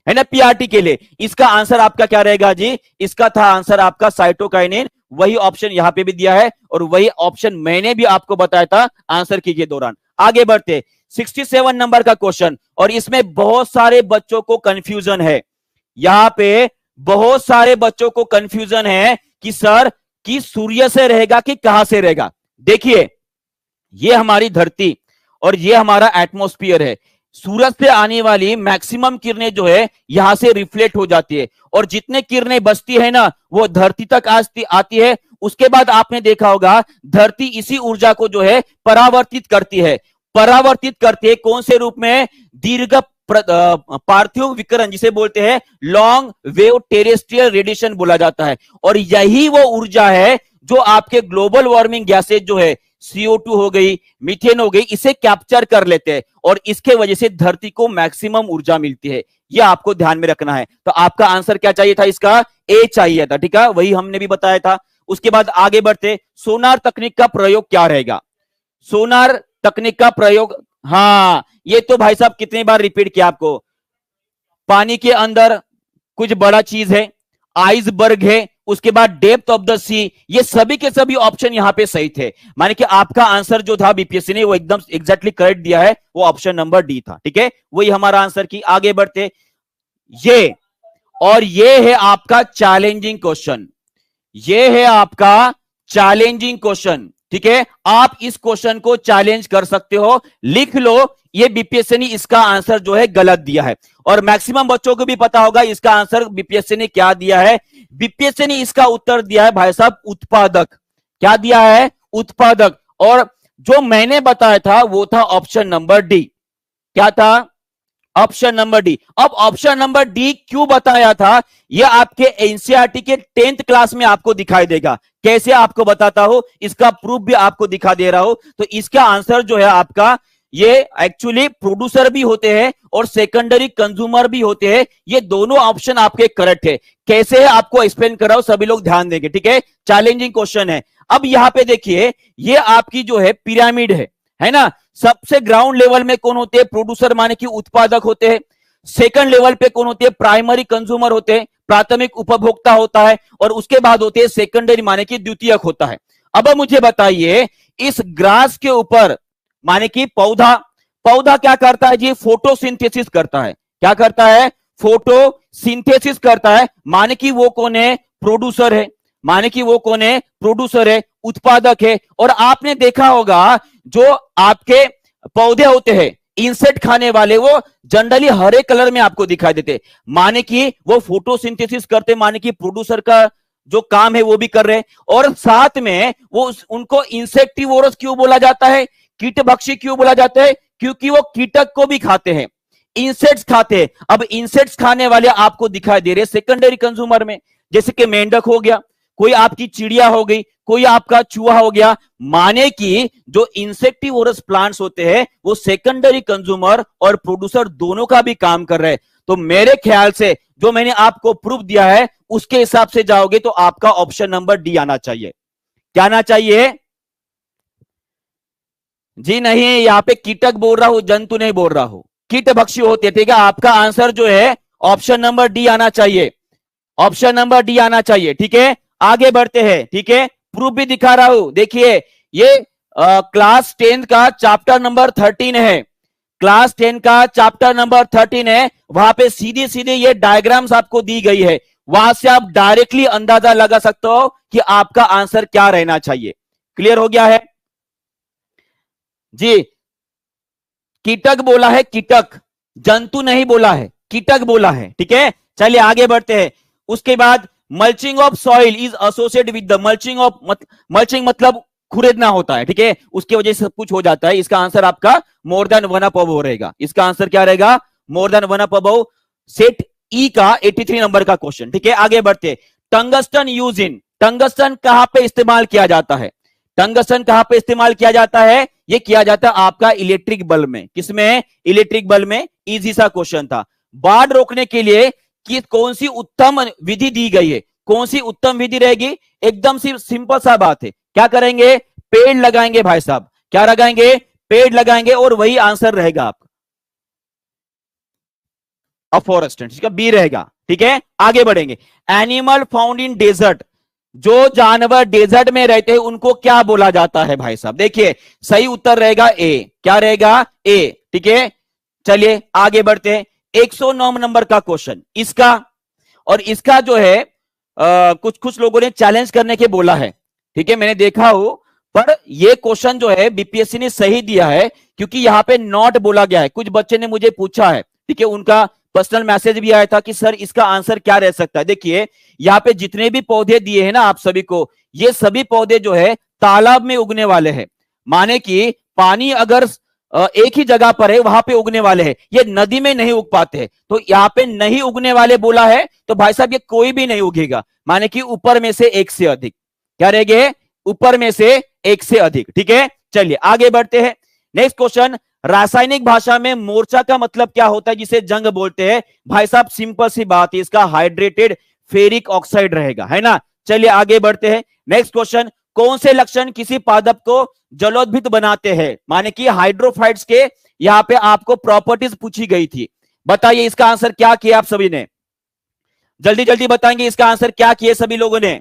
है ना, पीआरटी के लिए। इसका आंसर आपका क्या रहेगा जी? इसका था आंसर आपका साइटोकाइनिन। वही ऑप्शन यहां पे भी दिया है और वही ऑप्शन मैंने भी आपको बताया था आंसर की के दौरान। आगे बढ़ते 67 नंबर का क्वेश्चन, और इसमें बहुत सारे बच्चों को कंफ्यूजन है। यहां पे बहुत सारे बच्चों को कंफ्यूजन है कि सर कि सूर्य से रहेगा कि कहां से रहेगा। देखिए, ये हमारी धरती और ये हमारा एटमॉस्फेयर है। सूरज से आने वाली मैक्सिमम किरणें जो है यहां से रिफ्लेक्ट हो जाती है, और जितने किरणें बचती है ना वो धरती तक आती है। उसके बाद आपने देखा होगा धरती इसी ऊर्जा को जो है परावर्तित करती है। परावर्तित करती है कौन से रूप में? दीर्घ पार्थिव विकिरण, जिसे बोलते हैं लॉन्ग वेव टेरेस्ट्रियल रेडिएशन बोला जाता है। और यही वो ऊर्जा है जो आपके ग्लोबल वार्मिंग गैसेज जो है CO2 हो गई, मीथेन हो गई, इसे कैप्चर कर लेते हैं, और इसके वजह से धरती को मैक्सिमम ऊर्जा मिलती है। यह आपको ध्यान में रखना है। तो आपका आंसर क्या चाहिए था? इसका ए चाहिए था। ठीक है, वही हमने भी बताया था। उसके बाद आगे बढ़ते, सोनार तकनीक का प्रयोग क्या रहेगा? सोनार तकनीक का प्रयोग, हाँ ये तो भाई साहब कितनी बार रिपीट किया आपको। पानी के अंदर कुछ बड़ा चीज है, आइसबर्ग है, उसके बाद डेप्थ ऑफ द सी, ये सभी के सभी ऑप्शन यहां पे सही थे। माने कि आपका आंसर जो था बीपीएससी ने वो एकदम एग्जैक्टली करेक्ट दिया है, वो ऑप्शन नंबर डी था। ठीक है, वही हमारा आंसर की। आगे बढ़ते, ये और ये है आपका चैलेंजिंग क्वेश्चन, ये है आपका चैलेंजिंग क्वेश्चन। ठीक है, आप इस क्वेश्चन को चैलेंज कर सकते हो, लिख लो। ये बीपीएससी ने इसका आंसर जो है गलत दिया है, और मैक्सिमम बच्चों को भी पता होगा इसका आंसर बीपीएससी ने क्या दिया है। बीपीएससी ने इसका उत्तर दिया है भाई साहब उत्पादक। क्या दिया है? उत्पादक। और जो मैंने बताया था वो था ऑप्शन नंबर डी। क्या था? Option number D. अब ऑप्शन नंबर डी क्यों बताया था, यह आपके एनसीईआरटी के 10th क्लास में आपको दिखाई देगा। कैसे आपको बताता हूं, इसका प्रूफ भी आपको दिखा दे रहा हूं। तो इसका आंसर जो है आपका, ये एक्चुअली प्रोड्यूसर भी होते हैं और सेकेंडरी कंज्यूमर भी होते हैं। ये दोनों ऑप्शन आपके करेक्ट है। कैसे है आपको एक्सप्लेन कर रहा हूं, सभी लोग ध्यान देंगे। ठीक है, चैलेंजिंग क्वेश्चन है। अब यहां पे देखिए, ये आपकी जो है पिरामिड है ना। सबसे ग्राउंड लेवल में कौन होते हैं? प्रोड्यूसर, माने कि उत्पादक होते हैं। सेकंड लेवल पे कौन होते हैं? प्राइमरी कंज्यूमर होते हैं, प्राथमिक उपभोक्ता होता है। और उसके बाद होते हैं सेकेंडरी, माने कि द्वितीयक होता है। अब मुझे बताइए, इस ग्रास के ऊपर माने कि पौधा क्या करता है जी? फोटोसिंथेसिस करता है। क्या करता है? फोटोसिंथेसिस करता है। माने कि वो कौन है? प्रोड्यूसर है। माने कि वो कौन है? प्रोड्यूसर है, उत्पादक है। और आपने देखा होगा जो आपके पौधे होते हैं इंसेक्ट खाने वाले, वो जनरली हरे कलर में आपको दिखाई देते, माने कि वो फोटोसिंथेसिस करते, माने कि प्रोड्यूसर का जो काम है वो भी कर रहे हैं। और साथ में वो उनको इंसेक्टिवोरस क्यों बोला जाता है? कीटभक्षी क्यों बोला जाता है? क्योंकि वो कीटक को भी खाते हैं, इंसेक्ट्स खाते हैं। अब इंसेक्ट्स खाने वाले आपको दिखाई दे रहे सेकेंडरी कंज्यूमर में, जैसे कि मेंढक हो गया, कोई आपकी चिड़िया हो गई, कोई आपका चूहा हो गया। माने कि जो इंसेक्टिवोरस प्लांट्स होते हैं वो सेकेंडरी कंज्यूमर और प्रोड्यूसर दोनों का भी काम कर रहे हैं। तो मेरे ख्याल से जो मैंने आपको प्रूफ दिया है उसके हिसाब से जाओगे तो आपका ऑप्शन नंबर डी आना चाहिए। क्या आना चाहिए? जी नहीं, यहां पे कीटक बोल रहा हूं, जंतु नहीं बोल रहा हूं। कीट भक्षी होते, ठीक है। आपका आंसर जो है ऑप्शन नंबर डी आना चाहिए, ऑप्शन नंबर डी आना चाहिए, ठीक है। आगे बढ़ते हैं, ठीक है। प्रूफ भी दिखा रहा हूं, देखिए ये क्लास 10 का चैप्टर नंबर 13 है, क्लास 10 का चैप्टर नंबर 13 है। वहां पे सीधी सीधी ये डायग्राम्स आपको दी गई है, वहां से आप डायरेक्टली अंदाजा लगा सकते हो कि आपका आंसर क्या रहना चाहिए। क्लियर हो गया है जी? कीटक बोला है, कीटक, जंतु नहीं बोला है, कीटक बोला है, ठीक है। चलिए आगे बढ़ते हैं। उसके बाद mulching of soil is associate with the mulching of, mulching मतलब खुरेदना होता है, ठीक है। उसकी वजह से सब कुछ हो जाता है। इसका आंसर आपका मोर देन वन अप अबव रहेगा। इसका आंसर क्या रहेगा? मोर than one up above. Set ई का 83 नंबर का क्वेश्चन, ठीक है। आगे बढ़ते। टंगस्टन यूज इन, टंगस्टन कहां पे इस्तेमाल किया जाता है? टंगस्टन कहां पे इस्तेमाल किया जाता है? ये किया जाता है आपका इलेक्ट्रिक बल्ब में। किसमें? इलेक्ट्रिक बल्ब में। इजी सा क्वेश्चन था। बाढ़ रोकने के लिए कि कौन सी उत्तम विधि दी गई है? कौन सी उत्तम विधि रहेगी? एकदम सी सिंपल सा बात है। क्या करेंगे? पेड़ लगाएंगे भाई साहब। क्या लगाएंगे? पेड़ लगाएंगे, और वही आंसर रहेगा आपका, अफॉरेस्टेंट, इसका बी रहेगा, ठीक है। आगे बढ़ेंगे। एनिमल फाउंड इन डेजर्ट, जो जानवर डेजर्ट में रहते हैं उनको क्या बोला जाता है भाई साहब? देखिए सही उत्तर रहेगा ए। क्या रहेगा? ए, ठीक है। चलिए आगे बढ़ते हैं। 109 नंबर का क्वेश्चन इसका, और इसका जो है कुछ कुछ लोगों ने चैलेंज करने के बोला है, ठीक है। मैंने देखा हो, पर ये क्वेश्चन जो है बीपीएससी ने सही दिया है, क्योंकि यहां पे नॉट बोला गया है। कुछ बच्चे ने मुझे पूछा है, ठीक है, उनका पर्सनल मैसेज भी आया था कि सर इसका आंसर क्या रह सकता है। देखिए यहाँ पे जितने भी पौधे दिए हैं ना आप सभी को, ये सभी पौधे जो है तालाब में उगने वाले हैं। माने कि पानी अगर एक ही जगह पर है वहां पे उगने वाले हैं, ये नदी में नहीं उग पाते हैं। तो यहाँ पे नहीं उगने वाले बोला है, तो भाई साहब ये कोई भी नहीं उगेगा। माने कि ऊपर में से एक से अधिक, क्या रहेंगे? ऊपर में से एक से अधिक, ठीक है। चलिए आगे बढ़ते हैं। नेक्स्ट क्वेश्चन, रासायनिक भाषा में मोर्चा का मतलब क्या होता है जिसे जंग बोलते हैं? भाई साहब सिंपल सी बात है, इसका हाइड्रेटेड फेरिक ऑक्साइड रहेगा, है ना। चलिए आगे बढ़ते हैं। नेक्स्ट क्वेश्चन, कौन से लक्षण किसी पादप को जलोद्भित बनाते हैं? माने कि हाइड्रोफाइट्स के यहां पे आपको प्रॉपर्टीज पूछी गई थी। बताइए इसका आंसर क्या किया आप सभी ने? जल्दी जल्दी बताएंगे इसका आंसर क्या किए सभी लोगों ने।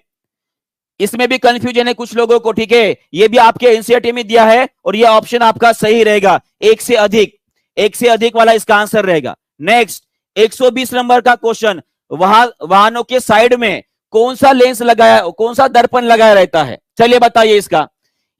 इसमें भी कंफ्यूजन है कुछ लोगों को, ठीक है। ये भी आपके एनसीईआरटी में दिया है, और ये ऑप्शन आपका सही रहेगा, एक से अधिक, एक से अधिक वाला इसका आंसर रहेगा। नेक्स्ट 120 नंबर का क्वेश्चन, वाहनों के साइड में कौन सा लेंस लगाया, कौन सा दर्पण लगाया रहता है? चलिए बताइए इसका।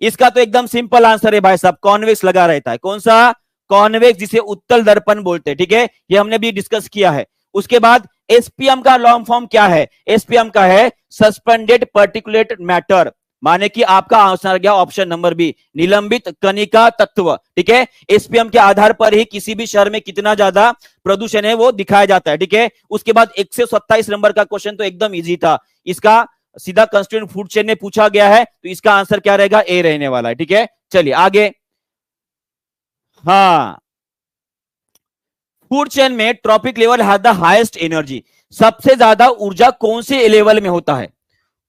इसका तो एकदम सिंपल आंसर है भाई साहब, कॉन्वेक्स लगा रहता है। कौन सा? कॉन्वेक्स, जिसे उत्तल दर्पण बोलते हैं, ठीक है। ये हमने भी डिस्कस किया है। उसके बाद एसपीएम का लॉन्ग फॉर्म क्या है? एसपीएम का है सस्पेंडेड पर्टिकुलेट मैटर। माने कि आपका आंसर गया ऑप्शन नंबर बी, निलंबित कणिका तत्व, ठीक है। एसपीएम के आधार पर ही किसी भी शहर में कितना ज्यादा प्रदूषण है वो दिखाया जाता है, ठीक है। उसके बाद 127 नंबर का क्वेश्चन तो एकदम इजी था, इसका सीधा कंस्टिट्यूएंट फूड चेन में पूछा गया है, तो इसका आंसर क्या रहेगा? ए रहने वाला है, ठीक है। चलिए आगे। हाँ, फूड चेन में trophic level has the highest energy, सबसे ज्यादा ऊर्जा कौन से लेवल में होता है?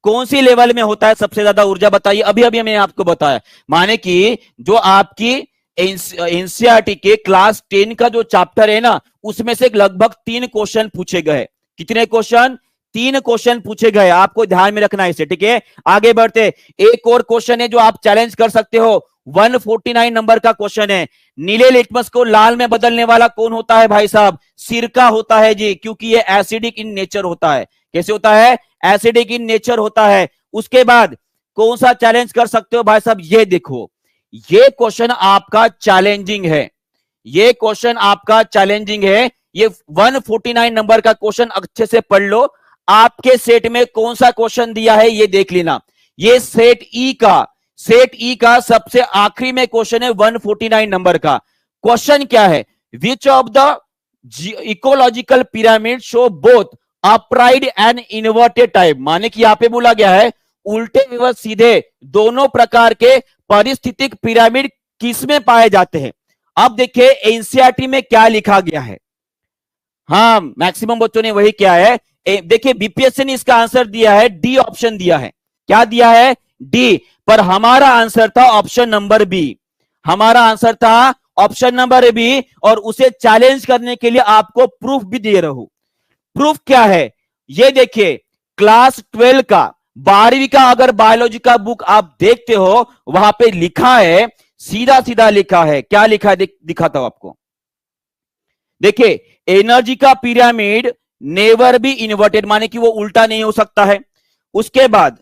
कौन सी लेवल में होता है सबसे ज्यादा ऊर्जा? बताइए। अभी अभी मैंने आपको बताया, माने कि जो आपकी एनसीईआरटी के क्लास 10 का जो चैप्टर है ना, उसमें से लगभग 3 क्वेश्चन पूछे गए। कितने क्वेश्चन? 3 क्वेश्चन पूछे गए, आपको ध्यान में रखना है इसे, ठीक है। आगे बढ़ते, एक और क्वेश्चन है जो आप चैलेंज कर सकते हो, 149 नंबर का क्वेश्चन है। नीले लिटमस को लाल में बदलने वाला कौन होता है भाई साहब? सिरका होता है जी, क्योंकि ये एसिडिक इन नेचर होता है। कैसे होता है? एसिडिक इन नेचर होता है। उसके बाद कौन सा चैलेंज कर सकते हो भाई साहब? ये देखो, ये क्वेश्चन आपका चैलेंजिंग है, ये क्वेश्चन आपका चैलेंजिंग है। ये 149 नंबर का क्वेश्चन अच्छे से पढ़ लो, आपके सेट में कौन सा क्वेश्चन दिया है ये देख लेना। ये सेट ई का सबसे आखिरी में क्वेश्चन है 149 नंबर का। क्वेश्चन क्या है? Which of the ecological pyramid show both upright and inverted type, माने कि यहां पे बोला गया है उल्टे एवं सीधे दोनों प्रकार के परिस्थितिक पिरामिड किसमें पाए जाते हैं। अब देखिए एनसीईआरटी में क्या लिखा गया है, हाँ मैक्सिमम बच्चों ने वही किया है। देखिए बीपीएससी ने इसका आंसर दिया है डी ऑप्शन दिया है, क्या दिया है डी, पर हमारा आंसर था ऑप्शन नंबर बी, हमारा आंसर था ऑप्शन नंबर बी, और उसे चैलेंज करने के लिए आपको प्रूफ भी दे रहा हूं। प्रूफ क्या है, ये देखिए क्लास 12 का 12वीं का अगर बायोलॉजी का बुक आप देखते हो वहां पे लिखा है, सीधा सीधा लिखा है, क्या लिखा है दिखाता हूं आपको। देखिए एनर्जी का पिरामिड नेवर बी इन्वर्टेड, माने कि वो उल्टा नहीं हो सकता है। उसके बाद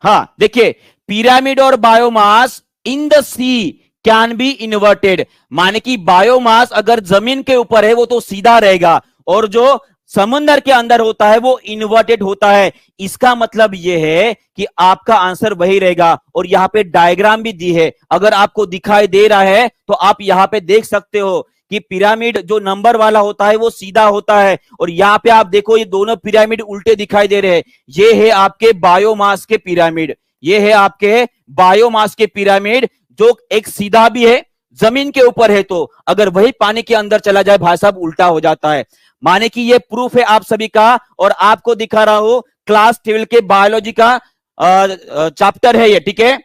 हाँ देखिए पिरामिड और biomass in the sea can be inverted, माने कि बायोमास अगर जमीन के ऊपर है वो तो सीधा रहेगा, और जो समुद्र के अंदर होता है वो इन्वर्टेड होता है। इसका मतलब यह है कि आपका आंसर वही रहेगा, और यहां पे डायग्राम भी दी है, अगर आपको दिखाई दे रहा है तो आप यहां पे देख सकते हो कि पिरामिड जो नंबर वाला होता है वो सीधा होता है, और यहां पे आप देखो ये दोनों पिरामिड उल्टे दिखाई दे रहे हैं। ये है आपके बायोमास के पिरामिड, ये है आपके बायोमास के पिरामिड, जो एक सीधा भी है जमीन के ऊपर है, तो अगर वही पानी के अंदर चला जाए भाई साहब उल्टा हो जाता है। माने कि ये प्रूफ है आप सभी का, और आपको दिखा रहा हूं क्लास 12 के बायोलॉजी का चैप्टर है ये, ठीक है,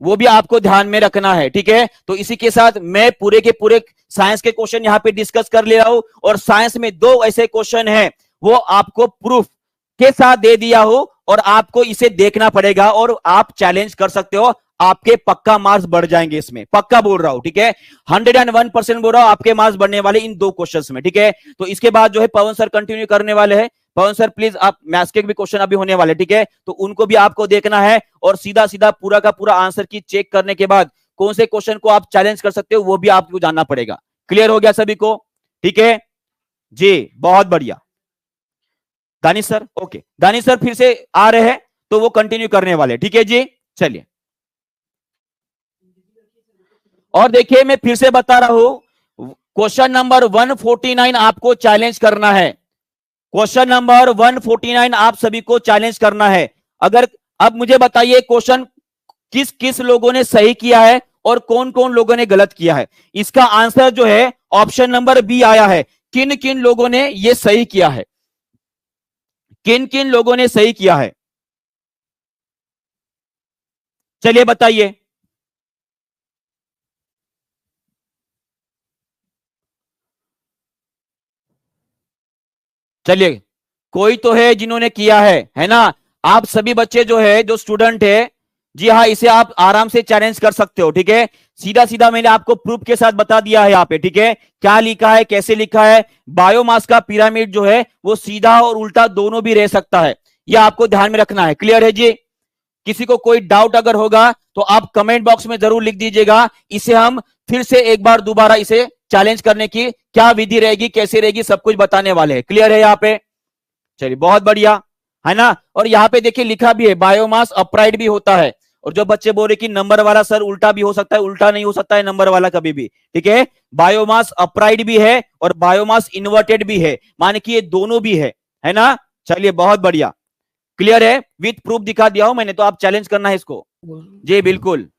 वो भी आपको ध्यान में रखना है, ठीक है। तो इसी के साथ मैं पूरे के पूरे साइंस के क्वेश्चन यहां पे डिस्कस कर ले रहा हूं, और साइंस में 2 ऐसे क्वेश्चन हैं वो आपको प्रूफ के साथ दे दिया हो, और आपको इसे देखना पड़ेगा, और आप चैलेंज कर सकते हो, आपके पक्का मार्क्स बढ़ जाएंगे इसमें, पक्का बोल रहा हूं, ठीक है, 101% बोल रहा हूं आपके मार्क्स बढ़ने वाले इन 2 क्वेश्चंस में, ठीक है। तो इसके बाद जो है पवन सर कंटिन्यू करने वाले हैं। पवन सर प्लीज आप मैथ्स के भी क्वेश्चन अभी होने वाले, ठीक है, तो उनको भी आपको देखना है, और सीधा सीधा पूरा का पूरा आंसर की चेक करने के बाद कौन से क्वेश्चन को आप चैलेंज कर सकते हो वो भी आपको जानना पड़ेगा। क्लियर हो गया सभी को, ठीक है जी, बहुत बढ़िया। Danish sir, okay, Danish sir फिर से आ रहे हैं तो वो कंटिन्यू करने वाले, ठीक है जी, चलिए। और देखिए मैं फिर से बता रहा हूं, क्वेश्चन नंबर 149 आपको चैलेंज करना है, क्वेश्चन नंबर 149 आप सभी को चैलेंज करना है। अगर अब मुझे बताइए क्वेश्चन किस किस लोगों ने सही किया है और कौन कौन लोगों ने गलत किया है। इसका आंसर जो है ऑप्शन नंबर बी आया है, किन किन लोगों ने यह सही किया है, किन किन लोगों ने सही किया है, चलिए बताइए। चलिए कोई तो है जिन्होंने किया है ना। आप सभी बच्चे जो है, जो स्टूडेंट है, जी हाँ, इसे आप आराम से चैलेंज कर सकते हो, ठीक है। सीधा सीधा मैंने आपको प्रूफ के साथ बता दिया है यहाँ पे, ठीक है, क्या लिखा है कैसे लिखा है। बायोमास का पिरामिड जो है वो सीधा और उल्टा दोनों भी रह सकता है, यह आपको ध्यान में रखना है। क्लियर है जी, किसी को कोई डाउट अगर होगा तो आप कमेंट बॉक्स में जरूर लिख दीजिएगा। इसे हम फिर से एक बार दोबारा इसे चैलेंज करने की क्या विधि रहेगी, कैसे रहेगी, सब कुछ बताने वाले हैं। क्लियर है यहाँ पे, चलिए बहुत बढ़िया, है ना। और यहाँ पे देखिए लिखा भी है बायोमास अपराइट भी होता है, और जो बच्चे बोल रहे कि नंबर वाला सर उल्टा भी हो सकता है, उल्टा नहीं हो सकता है नंबर वाला कभी भी, ठीक है। बायोमास अपराइट भी है और बायोमास इन्वर्टेड भी है, माने कि ये दोनों भी है ना। चलिए बहुत बढ़िया, क्लियर है, विथ प्रूफ दिखा दिया हूं मैंने, तो आप चैलेंज करना है इसको जी, बिल्कुल।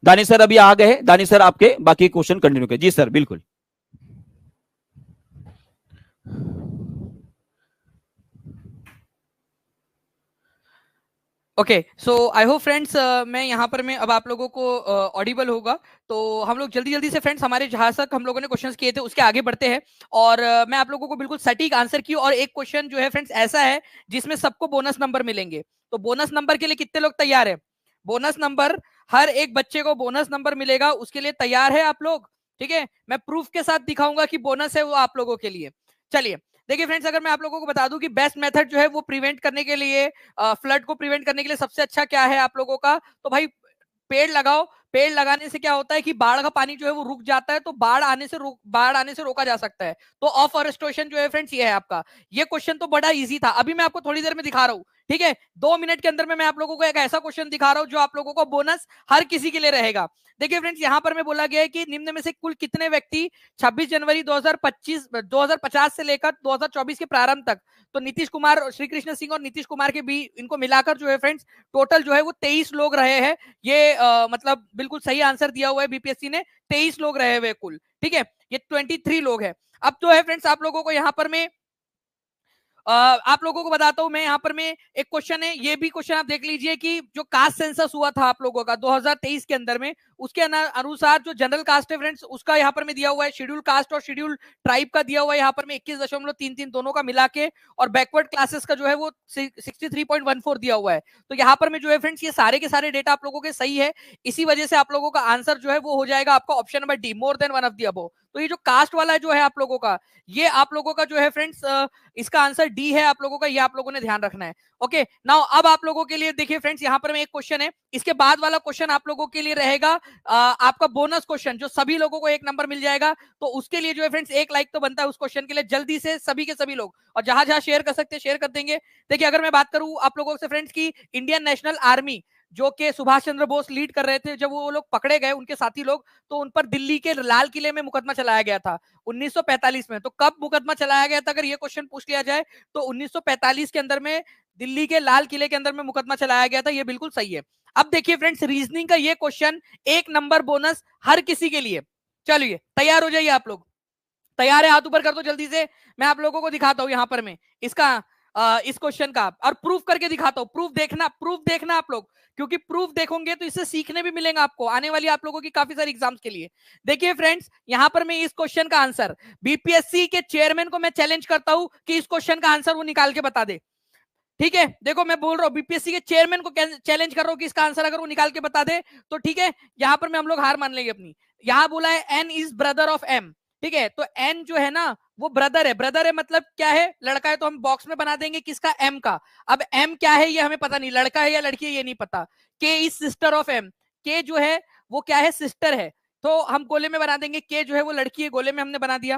दानिश सर अभी आ गए, दानिश सर आपके बाकी क्वेश्चन कंटिन्यू करें। जी सर बिल्कुल। Okay, so I hope friends मैं यहाँ पर मैं अब आप लोगों को ऑडिबल होगा, तो हम लोग जल्दी जल्दी से फ्रेंड्स हमारे जहां तक हम लोगों ने क्वेश्चंस किए थे उसके आगे बढ़ते हैं, और मैं आप लोगों को बिल्कुल सटीक आंसर की, और एक क्वेश्चन जो है फ्रेंड्स ऐसा है जिसमें सबको बोनस नंबर मिलेंगे। तो बोनस नंबर के लिए कितने लोग तैयार है? बोनस नंबर, हर एक बच्चे को बोनस नंबर मिलेगा, उसके लिए तैयार है आप लोग? ठीक है, मैं प्रूफ के साथ दिखाऊंगा कि बोनस है वो आप लोगों के लिए। चलिए देखिए फ्रेंड्स, अगर मैं आप लोगों को बता दूं कि बेस्ट मेथड जो है वो प्रिवेंट करने के लिए, फ्लड को प्रिवेंट करने के लिए सबसे अच्छा क्या है आप लोगों का, तो भाई पेड़ लगाओ। पेड़ लगाने से क्या होता है कि बाढ़ का पानी जो है वो रुक जाता है, तो बाढ़ आने से रोका जा सकता है। तो ऑफोरेस्टेशन जो है फ्रेंड्स ये है आपका। ये क्वेश्चन तो बड़ा इजी था, अभी मैं आपको थोड़ी देर में दिखा रहा हूं ठीक है, 2 मिनट के अंदर में मैं आप लोगों को एक ऐसा क्वेश्चन दिखा रहा हूं जो आप लोगों को बोनस हर किसी के लिए रहेगा। देखिए फ्रेंड्स, यहां पर मैं बोला गया है कि निम्न में से कुल कितने व्यक्ति 26 जनवरी 2050 से लेकर 2024 के प्रारंभ तक, तो नीतीश कुमार, श्री कृष्ण सिंह और नीतीश कुमार के भी इनको मिलाकर जो है फ्रेंड्स टोटल जो है वो 23 लोग रहे हैं। ये मतलब बिल्कुल सही आंसर दिया हुआ है बीपीएससी ने, 23 लोग रहे हुए कुल। ठीक है, ये 23 लोग है। अब जो है फ्रेंड्स आप लोगों को यहाँ पर मैं आप लोगों को बताता हूं, मैं यहाँ पर में एक क्वेश्चन है, ये भी क्वेश्चन आप देख लीजिए कि जो कास्ट सेंसस हुआ था आप लोगों का 2023 के अंदर में, उसके अनुसार जो जनरल कास्ट है फ्रेंड्स उसका यहाँ पर में दिया हुआ है, शेड्यूल कास्ट और शेड्यूल ट्राइब का दिया हुआ है यहाँ पर में 21.33 दोनों का मिला के, और बैकवर्ड क्लासेस का जो है वो 63.14 दिया हुआ है। तो यहाँ पर में जो है फ्रेंड्स ये सारे के सारे डेटा आप लोगों के सही है, इसी वजह से आप लोगों का आंसर जो है वो हो जाएगा आपका option number D, more than one of the above. तो ये जो कास्ट वाला जो है आप लोगों का, ये आप लोगों का जो है फ्रेंड्स इसका आंसर डी है आप लोगों का, ये आप लोगों ने ध्यान रखना है। ओके, नाउ अब आप लोगों के लिए देखिए फ्रेंड्स यहाँ पर में एक क्वेश्चन है, इसके बाद वाला क्वेश्चन आप लोगों के लिए रहेगा आपका बोनस क्वेश्चन, जो सभी लोगों को 1 नंबर मिल जाएगा। तो उसके लिए जो है फ्रेंड्स 1 लाइक तो बनता है उस क्वेश्चन के लिए, जल्दी से सभी के सभी लोग, और जहां जहां शेयर कर सकते हैं शेयर कर देंगे। देखिए अगर मैं बात करूं आप लोगों से फ्रेंड्स की इंडियन नेशनल आर्मी जो कि सुभाष चंद्र बोस लीड कर रहे थे, जब वो लोग पकड़े गए उनके साथी लोग, तो उन पर दिल्ली के लाल किले में मुकदमा चलाया गया था 1945 में। तो कब मुकदमा चलाया गया था अगर ये क्वेश्चन पूछ लिया जाए तो 1945 के अंदर में दिल्ली के लाल किले के अंदर में मुकदमा चलाया गया था, ये बिल्कुल सही है। अब देखिए फ्रेंड्स रीजनिंग का ये क्वेश्चन 1 नंबर बोनस हर किसी के लिए। चलिए तैयार हो जाइए आप लोग, तैयार है हाथ ऊपर कर दो जल्दी से, मैं आप लोगों को दिखाता हूं यहां पर मैं इसका इस क्वेश्चन का, और प्रूफ करके दिखाता हूं। प्रूफ देखना आप लोग, क्योंकि प्रूफ देखोगे तो इससे सीखने भी मिलेगा आपको आने वाली आप लोगों की काफी सारी एग्जाम्स के लिए। देखिए फ्रेंड्स यहां पर मैं इस क्वेश्चन का आंसर बीपीएससी के चेयरमैन को मैं चैलेंज करता हूं कि इस क्वेश्चन का आंसर वो निकाल के बता दे। ठीक है, देखो मैं बोल रहा हूं बीपीएससी के चेयरमैन को चैलेंज कर रहा हूं कि इसका आंसर अगर वो निकाल के बता दे तो ठीक है, यहां पर मैं हम लोग हार मान लेंगे अपनी। यहां बोला है N is brother of M, ठीक है, तो एन जो है ना वो ब्रदर है, ब्रदर है मतलब क्या है, लड़का है, तो हम बॉक्स में बना देंगे किसका, एम का। अब एम क्या है ये हमें पता नहीं, लड़का है या लड़की है ये नहीं पता। के इज सिस्टर ऑफ एम, के जो है वो क्या है, सिस्टर है, तो हम गोले में बना देंगे, के जो है वो लड़की है, गोले में हमने बना दिया।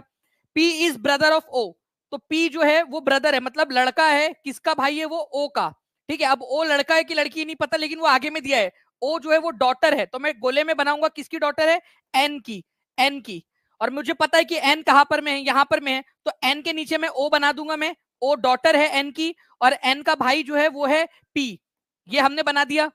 P is brother of O, तो पी जो है वो ब्रदर है मतलब लड़का है, किसका भाई है, वो ओ का। ठीक है, अब ओ लड़का है कि लड़की नहीं पता, लेकिन वो आगे में दिया है ओ जो है वो डॉटर है, तो मैं गोले में बनाऊंगा किसकी डॉटर है, एन की, एन की। और मुझे पता है कि एन कहां पर में है, यहां पर में है, तो एन के नीचे मैं ओ बना दूंगा, मैं ओ डॉटर है एन की, और एन का भाई जो है वो है पी, ये हमने बना दिया।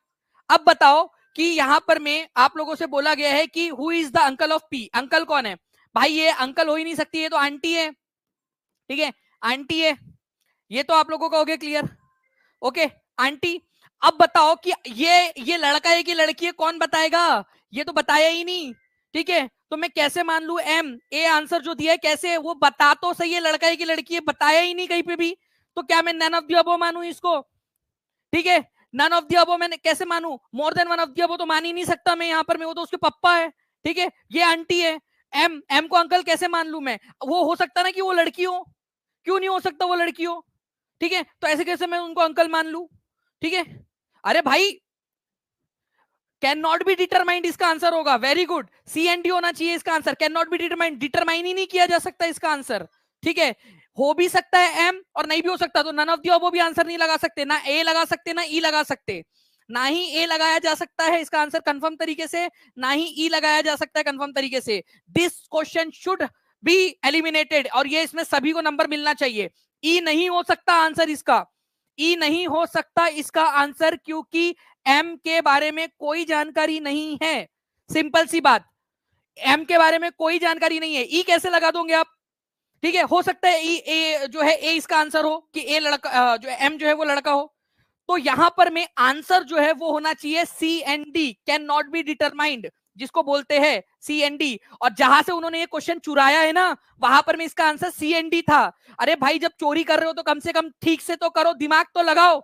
अब बताओ कि यहां पर में आप लोगों से बोला गया है कि who is the uncle of P, uncle कौन है भाई, ये अंकल हो ही नहीं सकती, ये तो आंटी है। ठीक है, आंटी है, ये तो आप लोगों का हो गया क्लियर। Okay, aunty. अब बताओ कि ये लड़का है कि लड़की है, कौन बताएगा, ये तो बताया ही नहीं। ठीक है, तो मैं कैसे मान लू एम, ए आंसर जो दिया है कैसे, वो बता तो सही है लड़का है कि लड़की है, बताया ही नहीं कहीं पे भी, तो क्या मैं नन ऑफ द अबव मानू इसको। ठीक है, नन ऑफ द अबव मैं कैसे मानू, मोर than one of the above तो मान ही नहीं सकता मैं यहाँ पर, मैं वो तो उसके पप्पा है। ठीक है, ये आंटी है, एम, एम को अंकल कैसे मान लू मैं, वो हो सकता ना कि वो लड़की हो, क्यों नहीं हो सकता वो लड़की हो। ठीक है, तो ऐसे कैसे मैं उनको अंकल मान लू। ठीक है, अरे भाई कैन नॉट बी डिटरमाइंड इसका आंसर होगा, very good, C and D होना चाहिए इसका answer, can not be determined, determine ही नहीं किया जा सकता इसका आंसर। ठीक है, हो भी सकता है एम और नहीं भी हो सकता, तो नन ऑफ दी अबव भी आंसर नहीं लगा सकते, ना ए लगा सकते ना ई लगा सकते, ना ही ए लगाया जा सकता है इसका आंसर कंफर्म तरीके से, ना ही ई लगाया जा सकता है कंफर्म तरीके से। This question should be eliminated, और ये इसमें सभी को नंबर मिलना चाहिए। ई नहीं हो सकता आंसर इसका, ई नहीं हो सकता इसका आंसर, क्योंकि एम के बारे में कोई जानकारी नहीं है, सिंपल सी बात, एम के बारे में कोई जानकारी नहीं है, ई कैसे लगा दोगे आप। ठीक है, हो सकता है ई ए जो है ए इसका आंसर हो कि ए लड़का जो एम जो है वो लड़का हो, तो यहां पर में आंसर जो है वो होना चाहिए C and D, can not be determined, जिसको बोलते हैं सी एंड डी। और जहां से उन्होंने ये क्वेश्चन चुराया है ना, वहां पर में इसका आंसर सी एंड डी था। अरे भाई जब चोरी कर रहे हो तो कम से कम ठीक से तो करो, दिमाग तो लगाओ,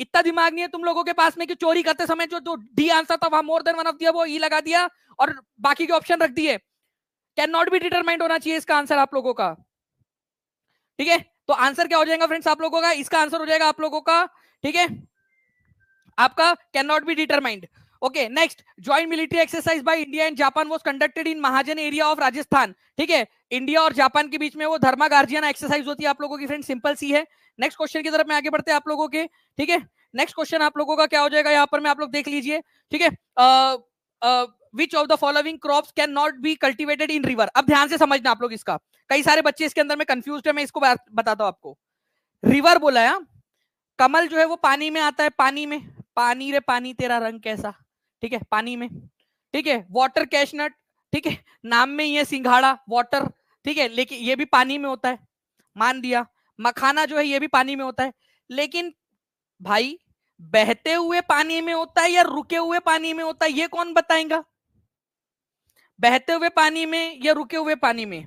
इतना दिमाग नहीं है तुम लोगों के पास में कि चोरी करते समय जो डी आंसर था वहां मोर देन वन ऑफ दिया, वो ई लगा दिया और बाकी के ऑप्शन रख दिए। कैन नॉट बी डिटरमाइंड होना चाहिए इसका आंसर आप लोगों का। ठीक है, तो आंसर क्या हो जाएगा फ्रेंड्स आप लोगों का, इसका आंसर हो जाएगा आप लोगों का, ठीक है, आपका can not be determined. Okay next, joint military exercise by India and Japan was conducted in Mahajan area of Rajasthan. ठीक है, इंडिया और जापान के बीच में वो धर्मा गार्जियन एक्सरसाइज होती है आप लोगों की फ्रेंड, सिंपल सी है। नेक्स्ट क्वेश्चन की तरफ में आगे बढ़ते हैं आप लोगों के। ठीक है, नेक्स्ट क्वेश्चन आप लोगों का क्या हो जाएगा यहाँ पर में आप लोग देख लीजिए। ठीक है, which of the following crops can not be cultivated in river. अब ध्यान से समझना आप लोग इसका, कई सारे बच्चे इसके अंदर में कंफ्यूज है, मैं इसको बताता हूं आपको। रिवर बोला है, कमल जो है वो पानी में आता है, पानी में, पानी रे पानी तेरा रंग कैसा, ठीक है, पानी में। ठीक है, वाटर कैशनट, ठीक है, नाम में ही है सिंघाड़ा वाटर, ठीक है, लेकिन ये भी पानी में होता है, मान दिया। मखाना जो है ये भी पानी में होता है, लेकिन भाई बहते हुए पानी में होता है या रुके हुए पानी में होता है, ये कौन बताएगा? बहते हुए पानी में या रुके हुए पानी में?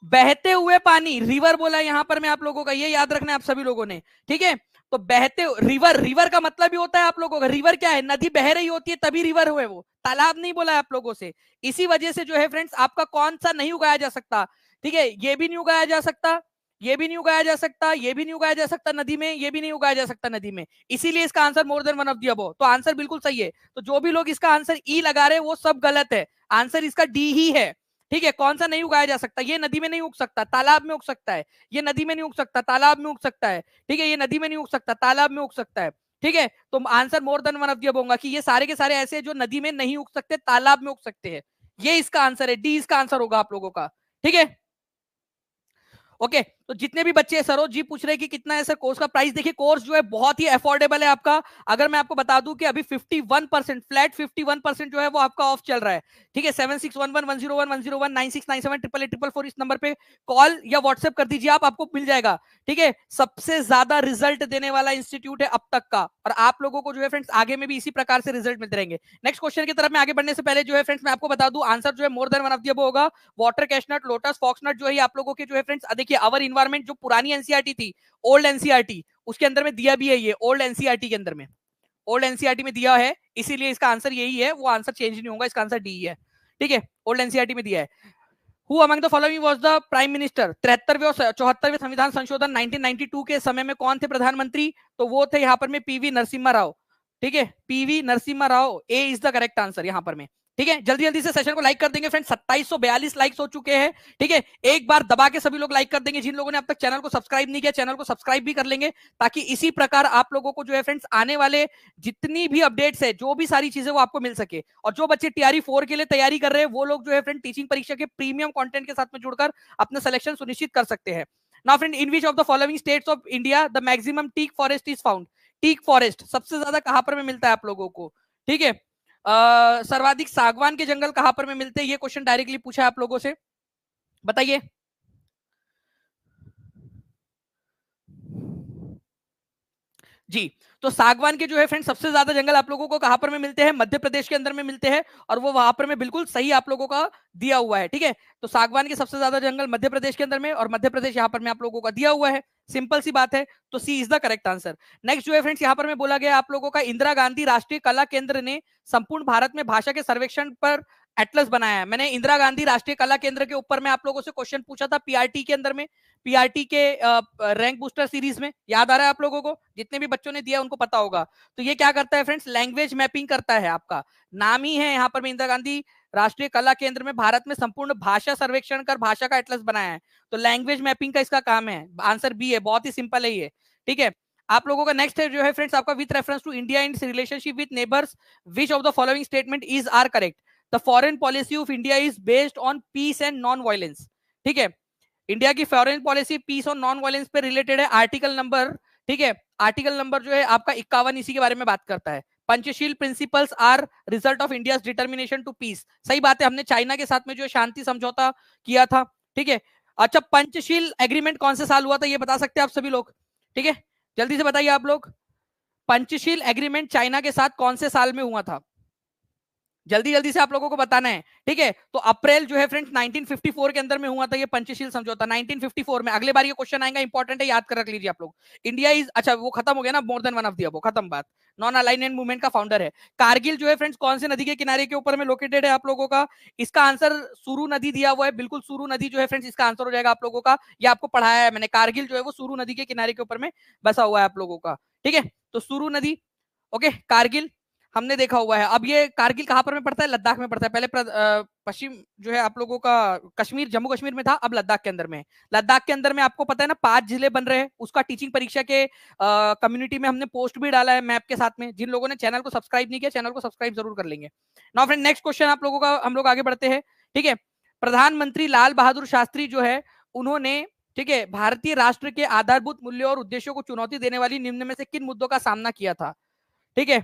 बहते हुए पानी, रिवर बोला यहां पर मैं आप लोगों का, ये याद रखना है आप सभी लोगों ने। ठीक है, तो बहते रिवर, रिवर का मतलब ही होता है आप लोगों का, रिवर क्या है, नदी बह रही होती है तभी रिवर हुए, वो तालाब नहीं बोला है आप लोगों से। इसी वजह से जो है फ्रेंड्स आपका कौन सा नहीं उगाया जा सकता, ठीक है, ये भी नहीं उगाया जा सकता, ये भी नहीं उगाया जा सकता, ये भी नहीं उगाया जा सकता नदी में, ये भी नहीं उगाया जा सकता नदी में। इसीलिए इसका answer more than one of the above. तो आंसर बिल्कुल सही है। तो जो भी लोग इसका आंसर ई लगा रहे हैं वो सब गलत है, आंसर इसका डी ही है। ठीक है, कौन सा नहीं उगाया जा सकता, ये नदी में नहीं उग सकता, तालाब में उग सकता है, ये नदी में नहीं उग सकता, तालाब में उग सकता है। ठीक है, ये नदी में नहीं उग सकता, तालाब में उग सकता है। ठीक है, तो answer more than one of the above होगा कि ये सारे के सारे ऐसे जो नदी में नहीं उग सकते, तालाब में उग सकते हैं। ये इसका आंसर है, डी इसका आंसर होगा आप लोगों का। ठीक है, ओके तो जितने भी बच्चे, सरोज जी पूछ रहे हैं कि कितना है सर कोर्स का प्राइस। देखिए कोर्स जो है बहुत ही अफोर्डेबल है आपका। अगर मैं आपको बता दूं कि अभी 51% फ्लैट 51% जो है वो आपका ऑफ चल रहा है। ठीक है, 761110110196978844 इस नंबर पे कॉल या व्हाट्सएप कर दीजिए आप, आपको मिल जाएगा। ठीक है, सबसे ज्यादा रिजल्ट देने वाला इंस्टीट्यूट है अब तक का, और आप लोगों को जो है फ्रेंड्स आगे में भी इसी प्रकार से रिजल्ट मिलते रहेंगे। नेक्स्ट क्वेश्चन की तरफ में आगे बढ़ने से पहले जो है फ्रेंड्स मैं आपको बता दूं आंसर जो है मोर than one of the above होगा। वाटर कैशनट, लोटस, फॉक्सनट जो है आप लोगों के जो है फ्रेंड्स, देखिए अवर इन्वायरमेंट जो पुरानी एनसीईआरटी थी, ओल्ड एनसीईआरटी, उसके अंदर में दिया भी है, ये ओल्ड एनसीईआरटी के अंदर में, ओल्ड एनसीईआरटी में दिया है, इसीलिए इसका आंसर यही है, वो आंसर चेंज नहीं होगा, इसका आंसर डी है। ठीक है, ओल्ड एनसीईआरटी में दिया है। Who among the following was the prime minister, 73वें और 74वें संविधान संशोधन 1992 के समय में कौन थे प्रधानमंत्री? तो वो थे यहाँ पर में पीवी नरसिम्हा राव। ठीक है, PV Narasimha Rao, A is the correct answer यहाँ पर में। ठीक है, जल्दी जल्दी से सेशन को लाइक कर देंगे फ्रेंड्स, 2742 लाइक्स हो चुके हैं। ठीक है, एक बार दबा के सभी लोग लाइक कर देंगे, जिन लोगों ने अब तक चैनल को सब्सक्राइब नहीं किया चैनल को सब्सक्राइब भी कर लेंगे, ताकि इसी प्रकार आप लोगों को जो है फ्रेंड्स आने वाले जितनी भी अपडेट्स है, जो भी सारी चीजें वो आपको मिल सके। और जो बच्चे टीआरई 4 के लिए तैयारी कर रहे हैं वो लोग जो है फ्रेंड टीचिंग परीक्षा के प्रीमियम कंटेंट के साथ में जुड़कर अपना सिलेक्शन सुनिश्चित कर सकते हैं। Now friend, in which of the following states of India the maximum teak forest is found? Teak forest सबसे ज्यादा कहां पर में मिलता है आप लोगों को? ठीक है, सर्वाधिक सागवान के जंगल कहां पर में मिलते हैं? ये क्वेश्चन डायरेक्टली पूछा है आप लोगों से, बताइए। जी, तो सागवान के जो है फ्रेंड सबसे ज्यादा जंगल आप लोगों को कहां पर में मिलते हैं? मध्य प्रदेश के अंदर में मिलते हैं, और वो वहां पर में बिल्कुल सही आप लोगों का दिया हुआ है। ठीक है, तो सागवान के सबसे ज्यादा जंगल मध्य प्रदेश के अंदर में, और मध्य प्रदेश यहाँ पर में आप लोगों का दिया हुआ है, सिंपल सी बात है। तो C is the correct answer. Next जो है फ्रेंड्स यहाँ पर में बोला गया आप लोगों का, इंदिरा गांधी राष्ट्रीय कला केंद्र ने संपूर्ण भारत में भाषा के सर्वेक्षण पर एटलस बनाया है। मैंने इंदिरा गांधी राष्ट्रीय कला केंद्र के ऊपर में आप लोगों से क्वेश्चन पूछा था पीआरटी के अंदर में, पीआरटी के रैंक बूस्टर सीरीज में, याद आ रहा है आप लोगों को? जितने भी बच्चों ने दिया उनको पता होगा। तो ये क्या करता है फ्रेंड्स? लैंग्वेज मैपिंग करता है, आपका नाम ही है यहाँ पर में इंदिरा गांधी राष्ट्रीय कला केंद्र में भारत में संपूर्ण भाषा सर्वेक्षण कर भाषा का एटलस बनाया है। तो लैंग्वेज मैपिंग का इसका काम है, आंसर बी है, बहुत ही सिंपल है ये। ठीक है, आप लोगों का नेक्स्ट है जो है फ्रेंड्स आपका, with reference to India in relationship with neighbours which of the following statement is are correct? The foreign policy of India is based on peace and non violence. ठीक है, इंडिया की foreign policy peace और non violence पे related है। Article number, ठीक है, article number जो है आपका 51 इसी के बारे में बात करता है। Panchsheel principles are result of India determination to peace. सही बात है, हमने चाइना के साथ में जो शांति समझौता किया था। ठीक है, अच्छा पंचशील एग्रीमेंट कौन से साल हुआ था ये बता सकते हैं आप सभी लोग? ठीक है, जल्दी से बताइए आप लोग, पंचशील एग्रीमेंट चाइना के साथ कौन से साल में हुआ था? जल्दी जल्दी से आप लोगों को बताना है। ठीक है, तो अप्रैल जो है फ्रेंड्स 1954 के अंदर में हुआ था ये पंचशील समझौता, 1954 में। अगले बार ये क्वेश्चन आएगा, इंपॉर्टेंट है, याद कर रख लीजिए आप लोग। इंडिया इज, अच्छा वो खत्म हो गया ना, मोर than one of the above, खत्म बात। नॉन अलाइनमेंट मूवमेंट का फाउंडर है। कारगिल जो है फ्रेंड्स कौन से नदी के किनारे के ऊपर में लोकेटेड है आप लोगों का? इसका आंसर सुरू नदी दिया हुआ है, बिल्कुल सुरू नदी जो है फ्रेंड्स इसका आंसर हो जाएगा आप लोगों का। ये आपको पढ़ाया है मैंने, कारगिल जो है वो सुरू नदी के किनारे के ऊपर में बसा हुआ है आप लोगों का। ठीक है, तो सुरू नदी, ओके कारगिल। हमने देखा हुआ है। अब ये कारगिल कहां पर में पड़ता है? लद्दाख में पड़ता है। पहले पश्चिम जो है आप लोगों का कश्मीर, जम्मू कश्मीर में था, अब लद्दाख के अंदर में है। लद्दाख के अंदर में आपको पता है ना 5 जिले बन रहे हैं। उसका टीचिंग परीक्षा के कम्युनिटी में हमने पोस्ट भी डाला है मैप के साथ में। जिन लोगों ने चैनल को सब्सक्राइब नहीं किया, चैनल को सब्सक्राइब जरूर कर लेंगे। नाउ फ्रेंड, नेक्स्ट क्वेश्चन आप लोगों का, हम लोग आगे बढ़ते हैं। ठीक है, प्रधानमंत्री लाल बहादुर शास्त्री जो है, उन्होंने, ठीक है, भारतीय राष्ट्र के आधारभूत मूल्यों और उद्देश्यों को चुनौती देने वाली निम्न में से किन मुद्दों का सामना किया था? ठीक है,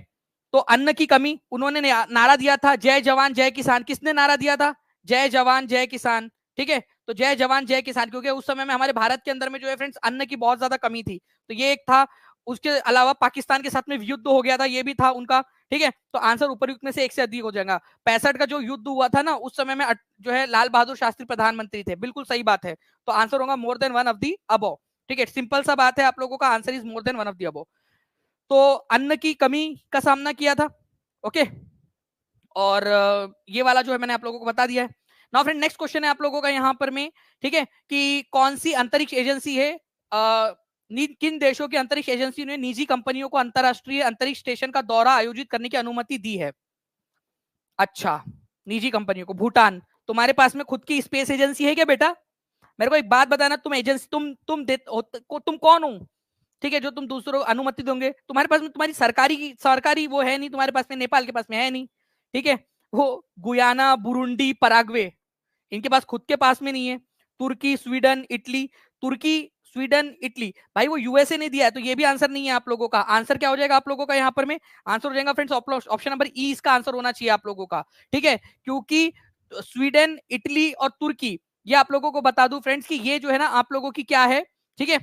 तो अन्न की कमी, उन्होंने नारा दिया था जय जवान जय किसान। किसने नारा दिया था? जय जवान जय किसान। ठीक है, तो जय जवान जय किसान, क्योंकि उस समय में हमारे भारत के अंदर में जो है फ्रेंड्स अन्न की बहुत ज्यादा कमी थी, तो ये एक था। उसके अलावा पाकिस्तान के साथ में युद्ध हो गया था, ये भी था उनका। ठीक है, तो आंसर उपर्युक्त में से एक से अधिक हो जाएगा। 65 का जो युद्ध हुआ था ना, उस समय में जो है लाल बहादुर शास्त्री प्रधानमंत्री थे। बिल्कुल सही बात है, तो आंसर होगा मोर than one of the above. ठीक है, सिंपल सा बात है, आप लोगों का answer is more than one of the above. तो अन्न की कमी का सामना किया था। ओके, और ये वाला जो है मैंने आप लोगों को बता दिया है। नाउ फ्रेंड, नेक्स्ट क्वेश्चन है आप लोगों का यहाँ पर में, ठीक है, कि कौन सी अंतरिक्ष एजेंसी है, किन देशों की अंतरिक्ष एजेंसी ने निजी कंपनियों को अंतरराष्ट्रीय अंतरिक्ष स्टेशन का दौरा आयोजित करने की अनुमति दी है? अच्छा, निजी कंपनियों को। भूटान। तुम्हारे पास में खुद की स्पेस एजेंसी है क्या बेटा? मेरे को एक बात बताना, तुम एजेंसी, तुम कौन हो? ठीक है, जो तुम दूसरों को अनुमति दोगे? तुम्हारे पास में तुम्हारी सरकारी वो है नहीं, तुम्हारे पास में नेपाल के पास में है नहीं। ठीक है, वो गुयाना, बुरुंडी, पराग्वे, इनके पास खुद के पास में नहीं है। तुर्की, स्वीडन, इटली। तुर्की, स्वीडन, इटली, भाई वो यूएसए ने दिया है, तो ये भी आंसर नहीं है आप लोगों का। आंसर क्या हो जाएगा आप लोगों का यहाँ पर में? आंसर हो जाएगा फ्रेंड्स ऑप्शन नंबर ई, इसका आंसर होना चाहिए आप लोगों का। ठीक है, क्योंकि स्वीडन, इटली और तुर्की, ये आप लोगों को बता दूं फ्रेंड्स कि ये जो है ना आप लोगों की क्या है, ठीक है,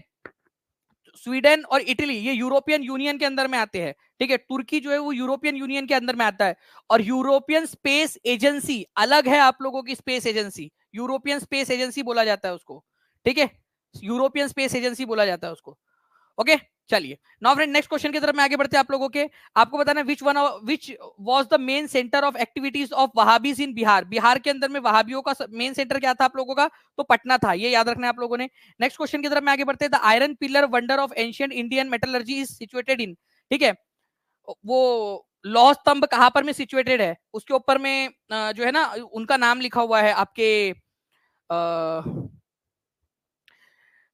स्वीडन और इटली ये यूरोपियन यूनियन के अंदर में आते हैं। ठीक है, तुर्की जो है वो यूरोपियन यूनियन के अंदर में आता है। और यूरोपियन स्पेस एजेंसी अलग है आप लोगों की space agency, European space agency बोला जाता है उसको। ठीक है, यूरोपियन स्पेस एजेंसी बोला जाता है उसको। ओके, चलिए नाउ फ्रेंड, नेक्स्ट क्वेश्चन की तरफ में आगे बढ़ते हैं आप लोगों के। आपको बताना which was the main centre of activities of Wahhabis in Bihar. Bihar के अंदर में वहाबियों का मेन सेंटर क्या था आप लोगों का? तो पटना था, ये याद रखना है आप लोगों ने। नेक्स्ट क्वेश्चन की तरफ में आगे बढ़ते हैं। The iron pillar wonder of ancient Indian metallurgy is situated in. ठीक है, वो लौह स्तंभ कहां पर में सिचुएटेड है? उसके ऊपर में जो है ना उनका नाम लिखा हुआ है आपके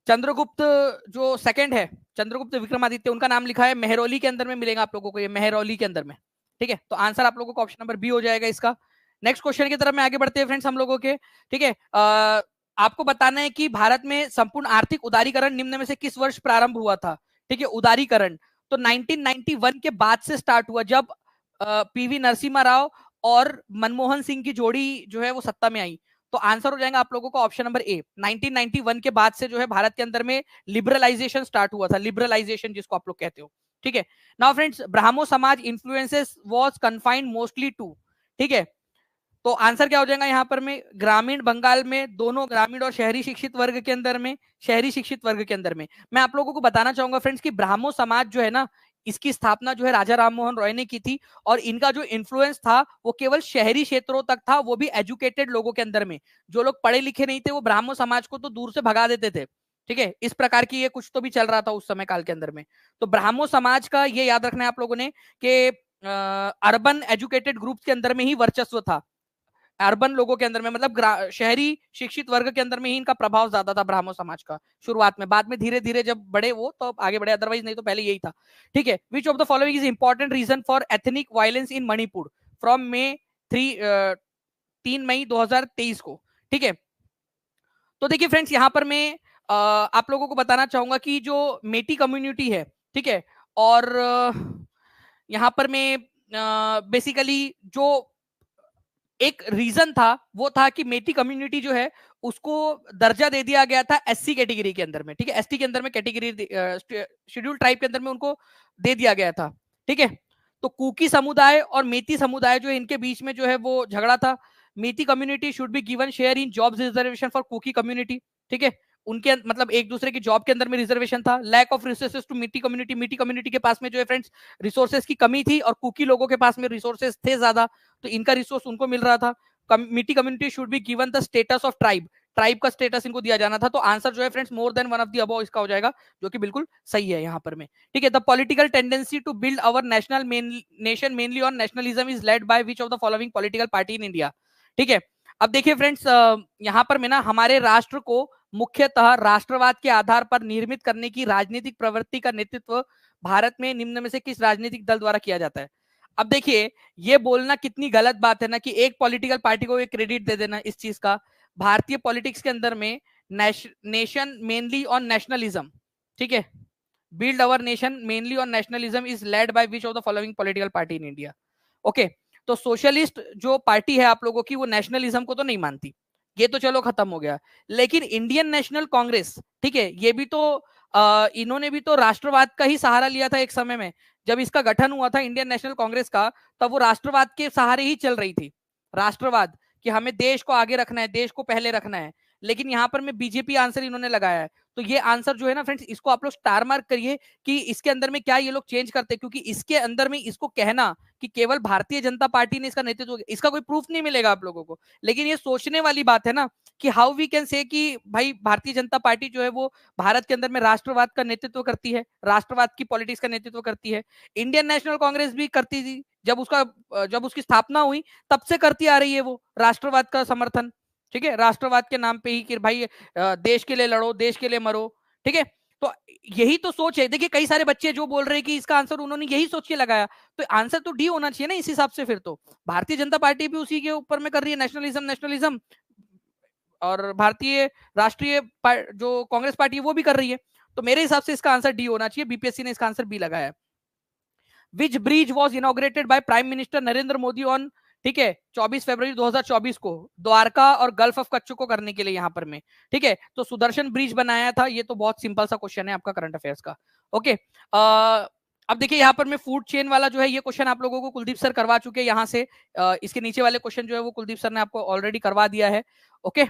चंद्रगुप्त जो सेकंड है, चंद्रगुप्त विक्रमादित्य, उनका नाम लिखा है। मेहरौली के अंदर में मिलेगा आप लोगों को, ये मेहरौली के अंदर में। ठीक है, तो आंसर आप लोगों को ऑप्शन नंबर बी हो जाएगा इसका। नेक्स्ट क्वेश्चन की तरफ में आगे बढ़ते हैं फ्रेंड्स हम लोगों के। ठीक है, आपको बताना है कि भारत में संपूर्ण आर्थिक उदारीकरण निम्न में से किस वर्ष प्रारंभ हुआ था? ठीक है, उदारीकरण तो 1991 के बाद से स्टार्ट हुआ, जब पीवी नरसिम्हा राव और मनमोहन सिंह की जोड़ी जो है वो सत्ता में आई। तो आंसर हो जाएगा आप लोगों को ऑप्शन नंबर ए। 1991 के बाद से जो है भारत के अंदर में लिबरलाइजेशन स्टार्ट हुआ था, लिबरलाइजेशन जिसको आप लोग कहते हो। ठीक है, now friends, Brahmo Samaj influences was confined mostly to. ठीक है, तो आंसर क्या हो जाएगा यहाँ पर में? ग्रामीण बंगाल में, दोनों ग्रामीण और शहरी शिक्षित वर्ग के अंदर में, शहरी शिक्षित वर्ग के अंदर में। मैं आप लोगों को बताना चाहूंगा फ्रेंड्स कि ब्राह्मो समाज जो है ना, इसकी स्थापना जो है राजा राम मोहन रॉय ने की थी, और इनका जो इन्फ्लुएंस था वो केवल शहरी क्षेत्रों तक था, वो भी एजुकेटेड लोगों के अंदर में। जो लोग पढ़े लिखे नहीं थे वो ब्राह्मो समाज को तो दूर से भगा देते थे। ठीक है, इस प्रकार की ये कुछ तो भी चल रहा था उस समय काल के अंदर में। तो ब्राह्मो समाज का ये याद रखना है आप लोगों ने कि अर्बन एजुकेटेड ग्रुप के अंदर में ही वर्चस्व था, अर्बन लोगों के अंदर में, मतलब शहरी शिक्षित वर्ग के अंदर में ही इनका प्रभाव ज्यादा था ब्राह्मण समाज का शुरुआत में। बाद में धीरे धीरे जब बढ़े वो तो आगे बढ़े, अदरवाइज नहीं तो पहले यही था। ठीक है, which of the following is important reason for ethnic violence in Manipur from May 3 मई 2023 को? ठीक है, तो देखिए फ्रेंड्स यहाँ पर मैं आप लोगों को बताना चाहूंगा कि जो मेटी कम्युनिटी है, ठीक है, और यहाँ पर मैं बेसिकली जो एक रीजन था वो था कि मेटी कम्युनिटी जो है उसको दर्जा दे दिया गया था एससी कैटेगरी के अंदर में। ठीक है, एसटी के अंदर में कैटेगरी, शेड्यूल ट्राइब के अंदर में उनको दे दिया गया था। ठीक है, तो कुकी समुदाय और मेती समुदाय जो है इनके बीच में जो है वो झगड़ा था। Meitei community should be given share in jobs reservation for Kuki community. ठीक है, उनके मतलब एक दूसरे की जॉब के अंदर में रिजर्वेशन था। लैक ऑफ रिसोर्सेज टू मीटी कम्युनिटी, मीटी कम्युनिटी के पास में जो है फ्रेंड्स रिसोर्सेज की कमी थी, और कुकी लोगों के पास में रिसोर्सेज थे ज्यादा, तो इनका रिसोर्स उनको मिल रहा था। मीटी community should be given the status of tribe. Tribe का स्टेटस इनको दिया जाना था। तो आंसर जो है friends more than one of the above इसका हो जाएगा, जो कि बिल्कुल सही है यहाँ पर में। ठीक है, the political tendency to build our national nation mainly on nationalism is led by which of the following political party in India. ठीक है, अब देखिए फ्रेंड्स, यहाँ पर में ना हमारे राष्ट्र को मुख्यतः राष्ट्रवाद के आधार पर निर्मित करने की राजनीतिक प्रवृत्ति का नेतृत्व भारत में निम्न में से किस राजनीतिक दल द्वारा किया जाता है। अब देखिए, ये बोलना कितनी गलत बात है ना कि एक पॉलिटिकल पार्टी को क्रेडिट दे देना इस चीज का। भारतीय पॉलिटिक्स के अंदर में नेशन मेनली ऑन नेशनलिज्म, ठीक है, build our nation mainly on nationalism is led by which of the following political party in India. Okay, तो सोशलिस्ट जो पार्टी है आप लोगों की, वो नेशनलिज्म को तो नहीं मानती, ये तो चलो खत्म हो गया। लेकिन इंडियन नेशनल कांग्रेस, ठीक है, ये भी तो इन्होंने भी तो राष्ट्रवाद का ही सहारा लिया था एक समय में। जब इसका गठन हुआ था इंडियन नेशनल कांग्रेस का, तब वो राष्ट्रवाद के सहारे ही चल रही थी, राष्ट्रवाद, कि हमें देश को आगे रखना है, देश को पहले रखना है। लेकिन यहाँ पर में बीजेपी आंसर इन्होंने लगाया है। तो ये आंसर जो है ना फ्रेंड्स, इसको आप लोग स्टार मार्क करिए कि इसके अंदर में क्या ये लोग चेंज करते हैं, क्योंकि इसके अंदर में इसको कहना कि केवल भारतीय जनता पार्टी ने इसका नेतृत्व, इसका कोई प्रूफ नहीं मिलेगा आप लोगों को। लेकिन ये सोचने वाली बात है ना कि हाउ वी कैन से कि भाई भारतीय जनता पार्टी जो है वो भारत के अंदर में राष्ट्रवाद का नेतृत्व करती है, राष्ट्रवाद की पॉलिटिक्स का नेतृत्व करती है। इंडियन नेशनल कांग्रेस भी करती थी, जब उसकी स्थापना हुई तब से करती आ रही है वो राष्ट्रवाद का समर्थन। ठीक है, राष्ट्रवाद के नाम पे ही कि भाई देश के लिए लड़ो, देश के लिए मरो। ठीक है, तो यही तो सोच है। देखिए, कई सारे बच्चे जो बोल रहे हैं कि इसका आंसर उन्होंने यही सोच के लगाया, तो आंसर तो डी होना चाहिए ना इस हिसाब से। फिर तो भारतीय जनता पार्टी भी उसी के ऊपर में कर रही है, नेशनलिज्म नेशनलिज्म, और भारतीय राष्ट्रीय जो कांग्रेस पार्टी है वो भी कर रही है। तो मेरे हिसाब से इसका आंसर डी होना चाहिए। बीपीएससी ने इसका आंसर बी लगाया है। Which bridge was inaugurated by prime minister Narendra Modi on, ठीक है, 24 फरवरी 2024 को, द्वारका और गल्फ ऑफ कच्छ को करने के लिए यहाँ पर में। ठीक है, तो सुदर्शन ब्रिज बनाया था। ये तो बहुत सिंपल सा क्वेश्चन है आपका करंट अफेयर्स का। ओके, अब देखिए यहाँ पर में फूड चेन वाला जो है ये क्वेश्चन आप लोगों को कुलदीप सर करवा चुके हैं यहाँ से। इसके नीचे वाले क्वेश्चन जो है वो कुलदीप सर ने आपको ऑलरेडी करवा दिया है। ओके,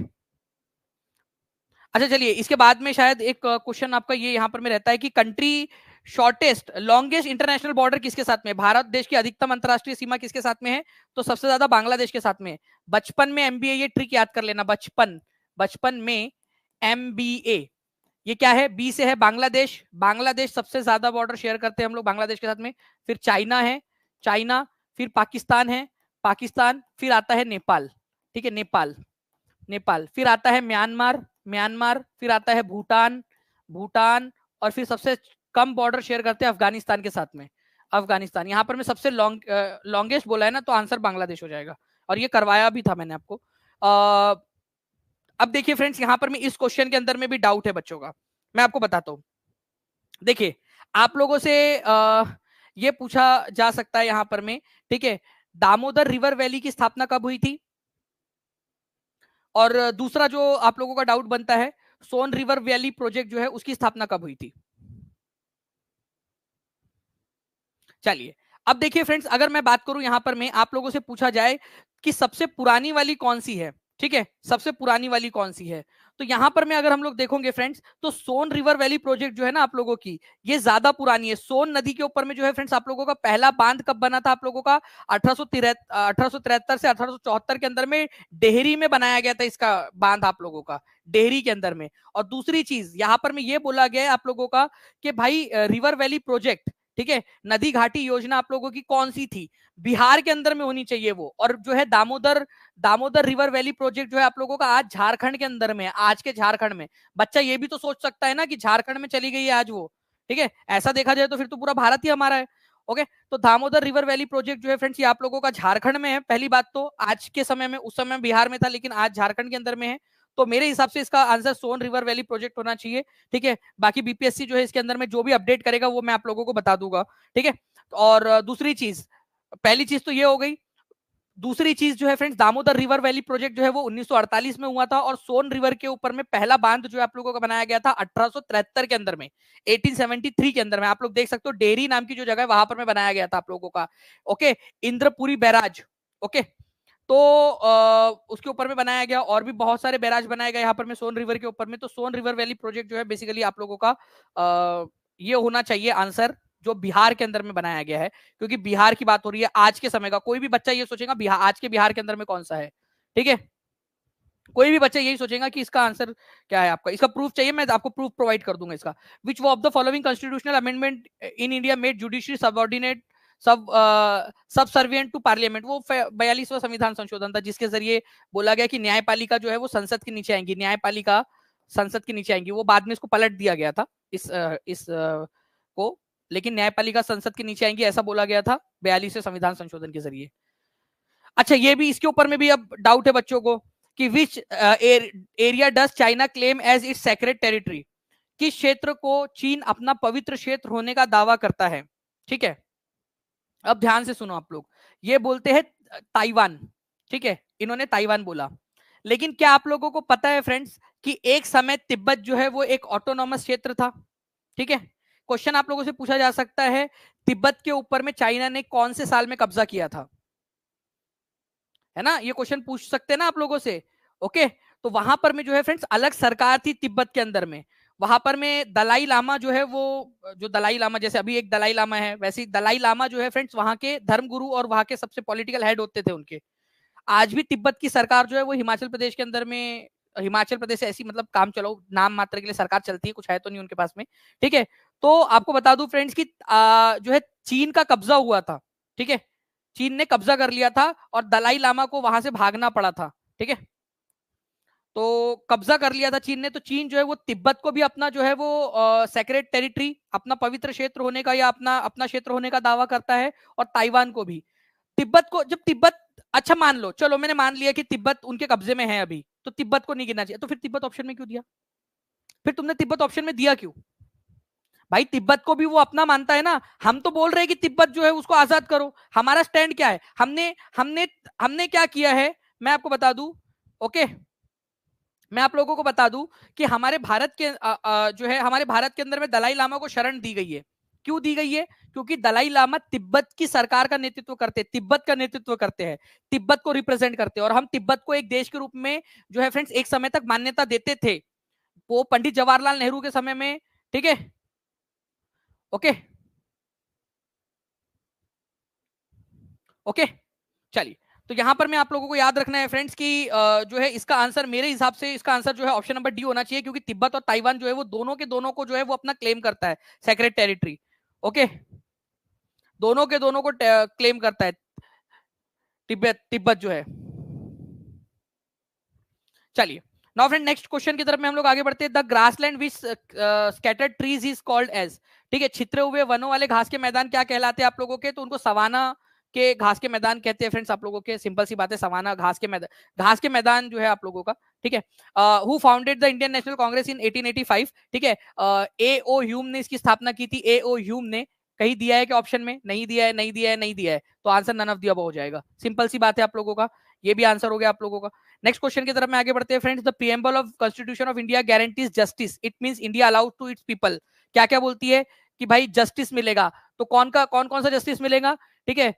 अच्छा चलिए, इसके बाद में शायद एक क्वेश्चन आपका ये यहाँ पर में रहता है कि country shortest longest international border किसके साथ में, भारत देश की अधिकतम अंतरराष्ट्रीय सीमा किसके साथ में है, तो सबसे ज्यादा बांग्लादेश के साथ में। बचपन में एमबीए, ये ट्रिक याद कर लेना, बचपन में एमबीए, ये क्या है, बी से है बांग्लादेश। बांग्लादेश सबसे ज्यादा बॉर्डर शेयर करते हैं हम लोग बांग्लादेश के साथ में। फिर चाइना है, चाइना, फिर पाकिस्तान है, पाकिस्तान, फिर आता है नेपाल। ठीक है, नेपाल, फिर आता है म्यांमार, फिर आता है भूटान, और फिर सबसे कम बॉर्डर शेयर करते हैं अफगानिस्तान के साथ में, अफगानिस्तान। यहाँ पर मैं सबसे लॉन्गेस्ट बोला है ना, तो आंसर बांग्लादेश हो जाएगा, और ये करवाया भी था मैंने आपको। अब देखिए फ्रेंड्स, यहाँ पर मैं इस क्वेश्चन के अंदर में भी डाउट है बच्चों का, मैं आपको बताता हूँ। देखिए, आप लोगों से ये पूछा जा सकता है यहाँ पर में, ठीक है, दामोदर रिवर वैली की स्थापना कब हुई थी। और दूसरा जो आप लोगों का डाउट बनता है, सोन रिवर वैली प्रोजेक्ट जो है उसकी स्थापना कब हुई थी। चलिए, अब देखिए फ्रेंड्स, अगर मैं बात करूं यहां पर में, आप लोगों से पूछा जाए कि सबसे पुरानी वाली कौन सी है, ठीक है, सबसे पुरानी वाली कौन सी है, तो यहां पर में अगर हम लोग देखोगे फ्रेंड्स, तो सोन रिवर वैली प्रोजेक्ट जो है ना आप लोगों की, ये ज्यादा पुरानी है। सोन नदी के ऊपर में जो है फ्रेंड्स, आप लोगों का पहला बांध कब बना था आप लोगों का, 1873 से 1874 के अंदर में डेहरी में बनाया गया था इसका बांध आप लोगों का, डेहरी के अंदर में। और दूसरी चीज यहां पर में ये बोला गया है आप लोगों का कि भाई रिवर वैली प्रोजेक्ट, ठीक है, नदी घाटी योजना आप लोगों की कौन सी थी, बिहार के अंदर में होनी चाहिए वो। और जो है दामोदर रिवर वैली प्रोजेक्ट जो है आप लोगों का आज झारखंड के अंदर में, आज के झारखंड में। बच्चा ये भी तो सोच सकता है ना कि झारखंड में चली गई है आज वो, ठीक है, ऐसा देखा जाए तो फिर तो पूरा भारत ही हमारा है। ओके, तो दामोदर रिवर वैली प्रोजेक्ट जो है फ्रेंड्स, ये आप लोगों का झारखंड में है। पहली बात तो आज के समय में, उस समय बिहार में था, लेकिन आज झारखंड के अंदर में है। तो मेरे हिसाब से इसका आंसर सोन रिवर वैली प्रोजेक्ट होना चाहिए। ठीक है, बाकी बीपीएससी जो है इसके अंदर में जो भी अपडेट करेगा वो मैं आप लोगों को बता दूंगा। ठीक है, और दूसरी चीज, पहली चीज तो ये हो गई। दूसरी चीज जो है friends, Damodar river valley project जो है वो 1948 में हुआ था, और सोन रिवर के ऊपर में पहला बांध जो है आप लोगों का बनाया गया था 1873 के अंदर में, 1873 के अंदर में। आप लोग देख सकते हो डेहरी नाम की जो जगह है वहां पर में बनाया गया था आप लोगों का। ओके, इंद्रपुरी बैराज, ओके, तो उसके ऊपर में बनाया गया, और भी बहुत सारे बैराज बनाए गए यहाँ पर में सोन रिवर के ऊपर में। तो सोन रिवर वैली प्रोजेक्ट जो है बेसिकली आप लोगों का ये होना चाहिए आंसर, जो बिहार के अंदर में बनाया गया है, क्योंकि बिहार की बात हो रही है आज के समय का। कोई भी बच्चा ये सोचेगा बिहार, आज के बिहार के अंदर में कौन सा है, ठीक है। कोई भी बच्चा यही सोचेगा कि इसका आंसर क्या है आपका, इसका प्रूफ चाहिए, मैं आपको प्रूफ प्रोवाइड कर दूंगा इसका। Which of the following constitutional amendment in India made judiciary subordinate subservient to parliament. वो 42वां संविधान संशोधन था जिसके जरिए बोला गया कि न्यायपालिका जो है वो संसद के नीचे आएंगी, न्यायपालिका संसद के नीचे आएंगी। वो बाद में इसको पलट दिया गया था इस को, लेकिन न्यायपालिका संसद के नीचे आएंगी ऐसा बोला गया था 42वें संविधान संशोधन के जरिए। अच्छा, ये भी इसके ऊपर में भी अब डाउट है बच्चों को कि which area does China claim as its secret territory. किस क्षेत्र को चीन अपना पवित्र क्षेत्र होने का दावा करता है। ठीक है, अब ध्यान से सुनो आप लोग, ये बोलते हैं ताइवान। ठीक है, इन्होंने ताइवान बोला, लेकिन क्या आप लोगों को पता है फ्रेंड्स कि एक समय तिब्बत जो है वो एक ऑटोनॉमस क्षेत्र था। ठीक है, क्वेश्चन आप लोगों से पूछा जा सकता है तिब्बत के ऊपर में चाइना ने कौन से साल में कब्जा किया था, है ना, ये क्वेश्चन पूछ सकते हैं ना आप लोगों से। ओके, तो वहां पर में जो है फ्रेंड्स अलग सरकार थी तिब्बत के अंदर में। वहां पर में दलाई लामा जो है वो, जो दलाई लामा, जैसे अभी एक दलाई लामा है वैसे ही दलाई लामा जो है फ्रेंड्स वहां के धर्मगुरु और वहां के सबसे पॉलिटिकल हेड होते थे उनके। आज भी तिब्बत की सरकार जो है वो हिमाचल प्रदेश के अंदर में, हिमाचल प्रदेश ऐसी मतलब काम चलो नाम मात्र के लिए सरकार चलती है, कुछ है तो नहीं उनके पास में। ठीक है, तो आपको बता दूं फ्रेंड्स कि जो है चीन का कब्जा हुआ था। ठीक है, चीन ने कब्जा कर लिया था और दलाई लामा को वहां से भागना पड़ा था। ठीक है, तो कब्जा कर लिया था चीन ने, तो चीन जो है वो तिब्बत को भी अपना जो है वो सेक्रेट टेरिटरी, अपना पवित्र क्षेत्र होने का या अपना अपना क्षेत्र होने का दावा करता है, और ताइवान को भी। तिब्बत को, जब तिब्बत, अच्छा मान लो, चलो मैंने मान लिया कि तिब्बत उनके कब्जे में है अभी, तो तिब्बत को नहीं गिनना चाहिए, तो फिर तिब्बत ऑप्शन में क्यों दिया? फिर तुमने तिब्बत ऑप्शन में दिया क्यों? भाई तिब्बत को भी वो अपना मानता है ना। हम तो बोल रहे हैं कि तिब्बत जो है उसको आजाद करो। हमारा स्टैंड क्या है, हमने हमने हमने क्या किया है, मैं आपको बता दूं। ओके, मैं आप लोगों को बता दूं कि हमारे भारत के जो है हमारे भारत के अंदर में दलाई लामा को शरण दी गई है। क्यों दी गई है? क्योंकि दलाई लामा तिब्बत की सरकार का नेतृत्व करते हैं, तिब्बत का नेतृत्व करते हैं, तिब्बत को रिप्रेजेंट करते हैं, और हम तिब्बत को एक देश के रूप में जो है फ्रेंड्स एक समय तक मान्यता देते थे, वो पंडित जवाहरलाल नेहरू के समय में। ठीक है, ओके ओके, चलिए, तो यहां पर मैं आप लोगों को याद रखना है फ्रेंड्स कि जो है इसका आंसर मेरे हिसाब से इसका आंसर जो है ऑप्शन नंबर डी होना चाहिए, क्योंकि तिब्बत और ताइवान जो है वो दोनों के दोनों को जो है वो अपना क्लेम करता है सेक्रेट टेरिटरी। ओके, दोनों के दोनों को क्लेम करता है तिब्बत तिब्बत जो है। चलिए, नाउ फ्रेंड नेक्स्ट क्वेश्चन की तरफ में हम लोग आगे बढ़ते हैं। The grassland which scattered trees is called as. ठीक है, छितरे हुए वनों वाले घास के मैदान क्या कहलाते हैं आप लोगों के? तो उनको सवाना के घास के मैदान कहते हैं फ्रेंड्स आप लोगों के। सिंपल सी बात है, सवाना घास के मैदान, घास के मैदान जो है आप लोगों का। ठीक है, who founded the Indian National Congress in 1885? ठीक है, ए ओ ह्यूम ने इसकी स्थापना की थी। ए ओ ह्यूम ने कहीं दिया है कि ऑप्शन में? नहीं दिया है, नहीं दिया है, नहीं दिया है, तो answer none of the above हो जाएगा। सिंपल सी बात है आप लोगों का, ये भी आंसर हो गया आप लोगों का। नेक्स्ट क्वेश्चन की तरफ में आगे बढ़ते हैं friends. The preamble of constitution of India guarantees justice, it means India allowed to its people. क्या क्या बोलती है कि भाई जस्टिस मिलेगा, तो कौन कौन सा जस्टिस मिलेगा? ठीक है,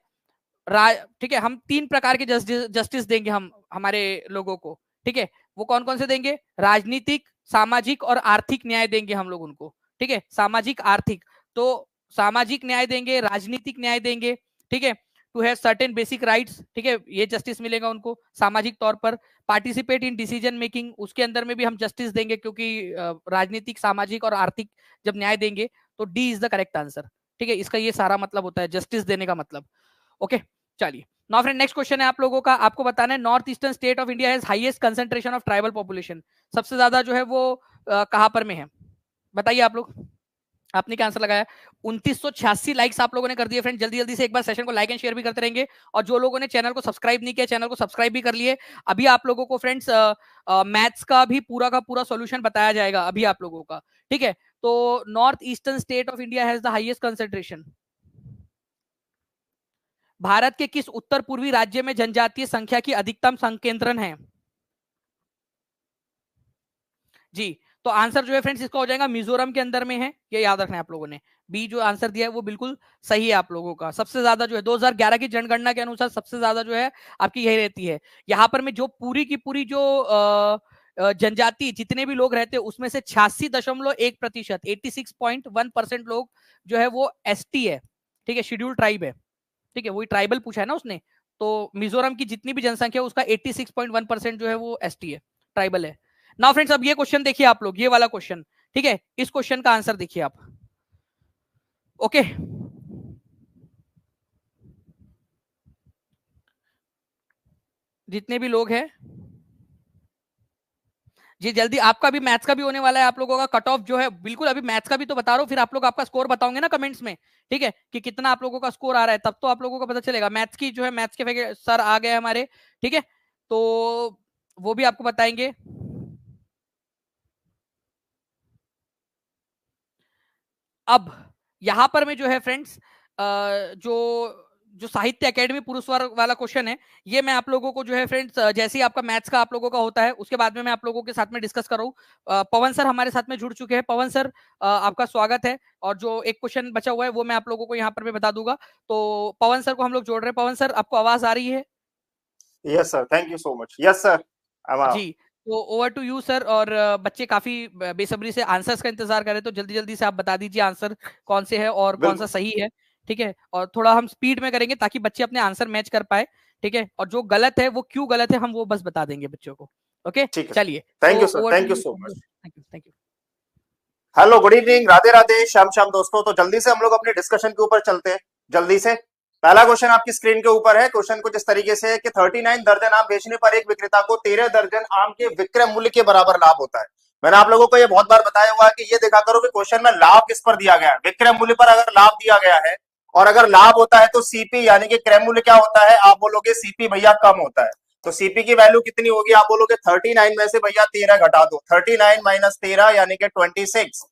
ठीक है, हम 3 प्रकार के जस्टिस देंगे हम हमारे लोगों को। ठीक है, वो कौन कौन से देंगे? राजनीतिक, सामाजिक और आर्थिक न्याय देंगे हम लोग उनको। ठीक है, सामाजिक आर्थिक, तो सामाजिक न्याय देंगे, राजनीतिक न्याय देंगे। ठीक है, to have certain basic rights. ठीक है, ये जस्टिस मिलेगा उनको सामाजिक तौर पर। पार्टिसिपेट इन डिसीजन मेकिंग, उसके अंदर में भी हम जस्टिस देंगे, क्योंकि राजनीतिक, सामाजिक और आर्थिक जब न्याय देंगे, तो D is the correct answer. ठीक है, इसका ये सारा मतलब होता है जस्टिस देने का मतलब। ओके, चलिए, नाउ फ्रेंड नेक्स्ट क्वेश्चन है आप लोगों का, आपको बताना है north eastern state of India has highest concentration of tribal population. सबसे ज्यादा जो है वो कहां पर में है? बताइए आप लोग, आपने क्या आंसर लगाया? 2986 लाइक्स आप लोगों ने कर दिए फ्रेंड। जल्दी जल्दी से एक बार सेशन को लाइक एंड शेयर भी करते रहेंगे, और जो लोगों ने चैनल को सब्सक्राइब नहीं किया चैनल को सब्सक्राइब भी कर लिए। अभी आप लोगों को फ्रेंड्स मैथ्स का भी पूरा का पूरा सॉल्यूशन बताया जाएगा अभी आप लोगों का। ठीक है, तो north eastern state of India has the highest concentration. Bharat के किस उत्तर पूर्वी राज्य में जनजातीय संख्या की अधिकतम संकेंद्रण है? जी, तो आंसर जो है फ्रेंड्स इसका हो जाएगा मिजोरम के अंदर में है, ये याद रखना है आप लोगों ने। बी जो आंसर दिया है वो बिल्कुल सही है आप लोगों का। सबसे ज्यादा जो है 2011 की जनगणना के अनुसार सबसे ज्यादा जो है आपकी यही रहती है। यहाँ पर में जो पूरी की पूरी जो जनजाति जितने भी लोग रहते हैं उसमें से 86.1%, 86.1% लोग जो है वो एसटी है। ठीक है, शेड्यूल ट्राइब है। ठीक है, वही ट्राइबल पूछा है ना उसने, तो मिजोरम की जितनी भी जनसंख्या है उसका 86.1% जो है वो एसटी है। ट्राइबल है। नाउ फ्रेंड्स अब ये क्वेश्चन देखिए आप लोग, ये वाला क्वेश्चन, ठीक है, इस क्वेश्चन का आंसर देखिए आप। ओके, जितने भी लोग हैं जी जल्दी, आपका भी मैथ्स का भी होने वाला है आप लोगों का कट ऑफ जो है, बिल्कुल अभी मैथ्स का भी तो बता रहा हूँ, फिर आप लोग आपका स्कोर बताओगे ना कमेंट्स में, ठीक है, कि कितना आप लोगों का स्कोर आ रहा है, तब तो आप लोगों को पता चलेगा। मैथ्स की जो है, मैथ्स के सर आ गए हमारे, ठीक है, तो वो भी आपको बताएंगे। अब यहां पर में जो है फ्रेंड्स, जो जो साहित्य एकेडमी पुरुष वर्ग वाला क्वेश्चन है, ये मैं आप लोगों को जो है फ्रेंड्स, जैसे ही आपका मैथ्स का आप लोगों का होता है, उसके बाद में मैं आप लोगों के साथ में डिस्कस कर रहा हूँ। पवन सर हमारे साथ में जुड़ चुके हैं। पवन सर आपका स्वागत है, और जो एक क्वेश्चन बचा हुआ है वो मैं आप लोगों को यहाँ पर मैं बता दूंगा। तो पवन सर को हम लोग जोड़ रहे हैं। पवन सर, आपको आवाज आ रही है? Yes sir, thank you so much. Yes sir, जी, तो ओवर टू यू सर। और बच्चे काफी बेसब्री से आंसर्स का इंतजार कर रहे हैं, तो जल्दी जल्दी से आप बता दीजिए आंसर कौन से है और कौन सा सही है, ठीक है, और थोड़ा हम स्पीड में करेंगे ताकि बच्चे अपने आंसर मैच कर पाए, ठीक है, और जो गलत है वो क्यों गलत है हम वो बस बता देंगे बच्चों को। ओके, चलिए, thank you sir, over thank to you you. So much. Thank you, thank you. Hello, good evening, Radhe Radhe, Shyam Shyam दोस्तों। तो जल्दी से हम लोग अपने डिस्कशन के ऊपर चलते हैं जल्दी से। पहला क्वेश्चन आपकी स्क्रीन के ऊपर है। क्वेश्चन कुछ इस तरीके से है कि 39 दर्जन आम बेचने पर एक विक्रेता को 13 दर्जन आम के विक्रय मूल्य के बराबर लाभ होता है। मैंने आप लोगों को ये बहुत बार बताया हुआ है कि ये देखा करो कि क्वेश्चन में लाभ किस पर दिया गया है। विक्रय मूल्य पर अगर लाभ दिया गया है, और अगर लाभ होता है तो सीपी यानी कि क्रय मूल्य क्या होता है, आप बोलोगे सीपी भैया कम होता है। तो सीपी की वैल्यू कितनी होगी, आप बोलोगे 39 में से भैया 13 घटा दो, 39 माइनस 13 यानी कि 26।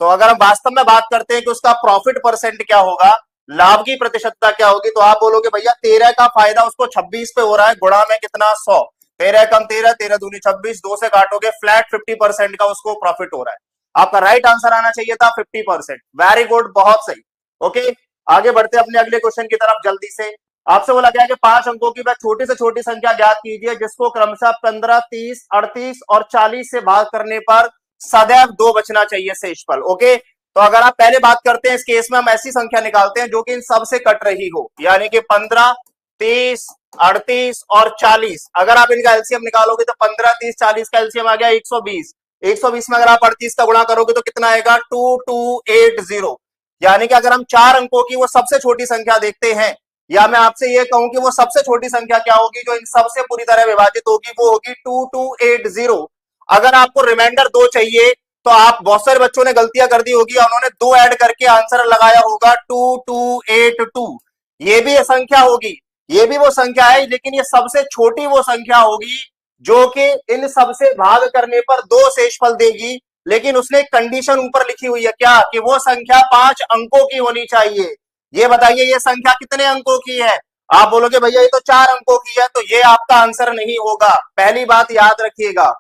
तो अगर हम वास्तव में बात करते हैं कि उसका प्रॉफिट परसेंट क्या होगा, लाभ की प्रतिशतता क्या होगी, तो आप बोलोगे भैया 13 का फायदा उसको 26 पे हो रहा है, गुणा में कितना 100, 13 कम 13, 13 दूनी 26, 2 से काटोगे फ्लैट 50% का उसको प्रॉफिट हो रहा है। आपका राइट आंसर आना चाहिए था 50%। वेरी गुड, बहुत सही। ओके, आगे बढ़ते अपने अगले क्वेश्चन की तरफ जल्दी से। आपसे बोला गया कि 5 अंकों की वह छोटी से छोटी संख्या ज्ञात कीजिए जिसको क्रमशः 15, 30, 38 और 40 से भाग करने पर सदैव 2 बचना चाहिए शेषफल। ओके, तो अगर आप पहले बात करते हैं इस केस में, हम ऐसी संख्या निकालते हैं जो कि इन सब से कट रही हो, यानी कि 15, 30, 38 और 40। अगर आप इनका एलसीएम निकालोगे तो 15, 30, 40 का एलसीएम आ गया 120। 120 में अगर आप 38 का गुणा करोगे तो कितना आएगा 2280। यानी कि अगर हम 4 अंकों की वो सबसे छोटी संख्या देखते हैं, या मैं आपसे ये कहूं कि वो सबसे छोटी संख्या क्या होगी जो इन सबसे पूरी तरह विभाजित होगी, वो होगी 2280। अगर आपको रिमाइंडर 2 चाहिए तो आप, बहुत सारे बच्चों ने गलतियां कर दी होगी, उन्होंने 2 ऐड करके आंसर लगाया होगा 2282। ये भी ये संख्या होगी, ये भी वो संख्या है, लेकिन ये सबसे छोटी वो संख्या होगी जो कि इन सबसे भाग करने पर 2 शेषफल देगी। लेकिन उसने एक कंडीशन ऊपर लिखी हुई है, क्या, कि वो संख्या 5 अंकों की होनी चाहिए। ये बताइए ये संख्या कितने अंकों की है, आप बोलोगे भैया ये तो 4 अंकों की है, तो ये आपका आंसर नहीं होगा। पहली बात याद रखिएगा,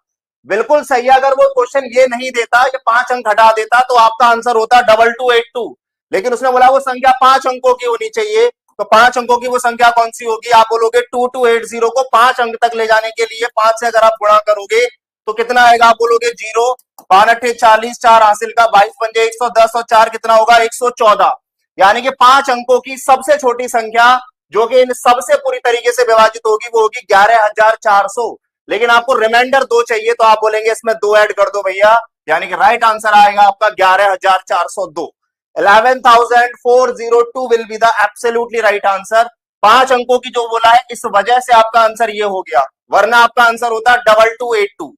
बिल्कुल सही है। अगर वो क्वेश्चन ये नहीं देता, ये 5 अंक हटा देता, तो आपका आंसर होता 2282। लेकिन उसने बोला वो संख्या 5 अंकों की होनी चाहिए, तो 5 अंकों की वो संख्या कौन सी होगी, आप बोलोगे 2280 को 5 अंक तक ले जाने के लिए 5 से अगर आप गुणा करोगे तो कितना आएगा, आप बोलोगे 0, 5 40, 4 हासिल का 22 पंजे 110 और 4 कितना होगा 114। यानी कि 5 अंकों की सबसे छोटी संख्या जो कि इन सबसे पूरी तरीके से विभाजित होगी वो होगी 11400। लेकिन आपको रिमाइंडर 2 चाहिए, तो आप बोलेंगे इसमें 2 ऐड कर दो भैया, यानी कि राइट आंसर आएगा आपका 11402। 11402 will be the absolutely right answer. 5 अंकों की जो बोला है इस वजह से आपका आंसर ये हो गया, वरना आपका आंसर होता 2282।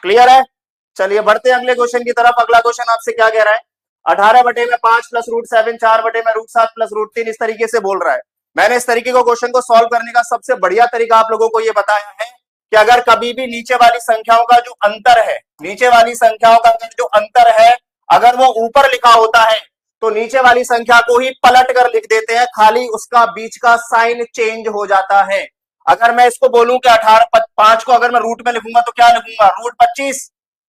क्लियर है? चलिए बढ़ते हैं अगले क्वेश्चन की तरफ। अगला क्वेश्चन आपसे क्या कह रहा है, 18 बटे में 5 प्लस रूट 7, 4 बटे में रूट 7 प्लस रूट 3, इस तरीके से बोल रहा है। मैंने इस तरीके को क्वेश्चन को सॉल्व करने का सबसे बढ़िया तरीका आप लोगों को यह बताया है कि अगर कभी भी नीचे वाली संख्याओं का जो अंतर है, नीचे वाली संख्याओं का जो अंतर है, अगर वो ऊपर लिखा होता है तो नीचे वाली संख्या को ही पलट कर लिख देते हैं, खाली उसका बीच का साइन चेंज हो जाता है। अगर मैं इसको बोलूं कि 18 5 को अगर मैं रूट में लिखूंगा तो क्या लिखूंगा, रूट 25।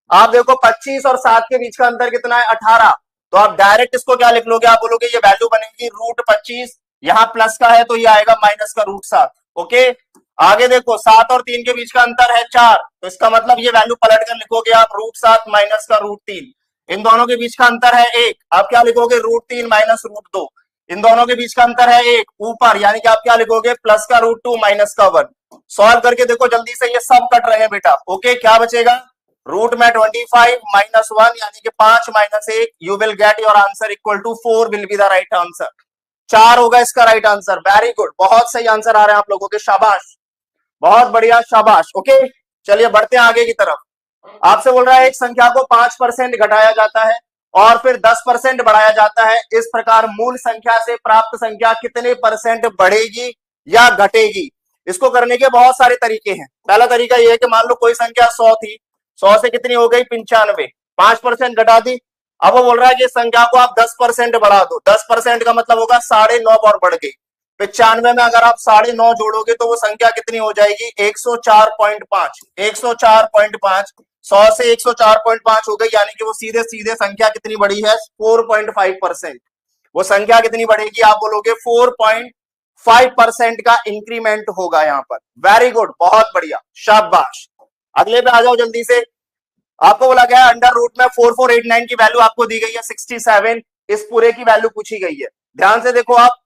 आप देखो 25 और 7 के बीच का अंतर कितना है 18, तो आप डायरेक्ट इसको क्या लिख लोगे, आप बोलोगे ये वैल्यू बनेगी रूट 25, यहां प्लस का है तो ये आएगा माइनस का रूट 7। ओके, आगे देखो 7 और 3 के बीच का अंतर है 4, तो इसका मतलब ये वैल्यू पलट कर लिखोगे आप रूट 7 माइनस का रूट 3। इन दोनों के बीच का अंतर है 1, आप क्या लिखोगे रूट 3 माइनस रूट 2। इन दोनों के बीच का अंतर है 1, ऊपर यानी कि आप क्या लिखोगे प्लस का √2 माइनस का 1। सॉल्व करके देखो जल्दी से, ये सब कट रहे हैं बेटा। ओके, क्या बचेगा, रूट में 25 माइनस 1 यानी कि 5 minus 1, you will get your answer equal to 4 will be the right answer. 4 होगा इसका राइट आंसर। वेरी गुड, बहुत सही आंसर आ रहे हैं आप लोगों के, शाबाश, बहुत बढ़िया, शाबाश। ओके, चलिए बढ़ते हैं आगे की तरफ। आपसे बोल रहा है एक संख्या को 5% घटाया जाता है और फिर 10% बढ़ाया जाता है, इस प्रकार मूल संख्या से प्राप्त संख्या कितने परसेंट बढ़ेगी या घटेगी। इसको करने के बहुत सारे तरीके हैं। पहला तरीका यह है कि मान लो कोई संख्या 100 थी, 100 से कितनी हो गई 95, 5% घटा दी। अब वो बोल रहा है कि संख्या को आप 10% बढ़ा दो। 10% का मतलब होगा 9.5 और बढ़ गई। 95 में अगर आप 9.5 जोड़ोगे तो वो संख्या कितनी हो जाएगी 104.5। 104.5, 100 से 104.5 हो गई, यानी कि वो सीधे सीधे संख्या कितनी बढ़ी है 4.5%। वो संख्या कितनी बढ़ेगी, आप बोलोगे 4.5% का इंक्रीमेंट होगा यहाँ पर। वेरी गुड, बहुत बढ़िया, शाबाश। अगले पे आ जाओ जल्दी से। आपको बोला गया अंडर रूट में 4489 की वैल्यू आपको दी गई है 67, इस पूरे की वैल्यू पूछी गई है। ध्यान से देखो, आप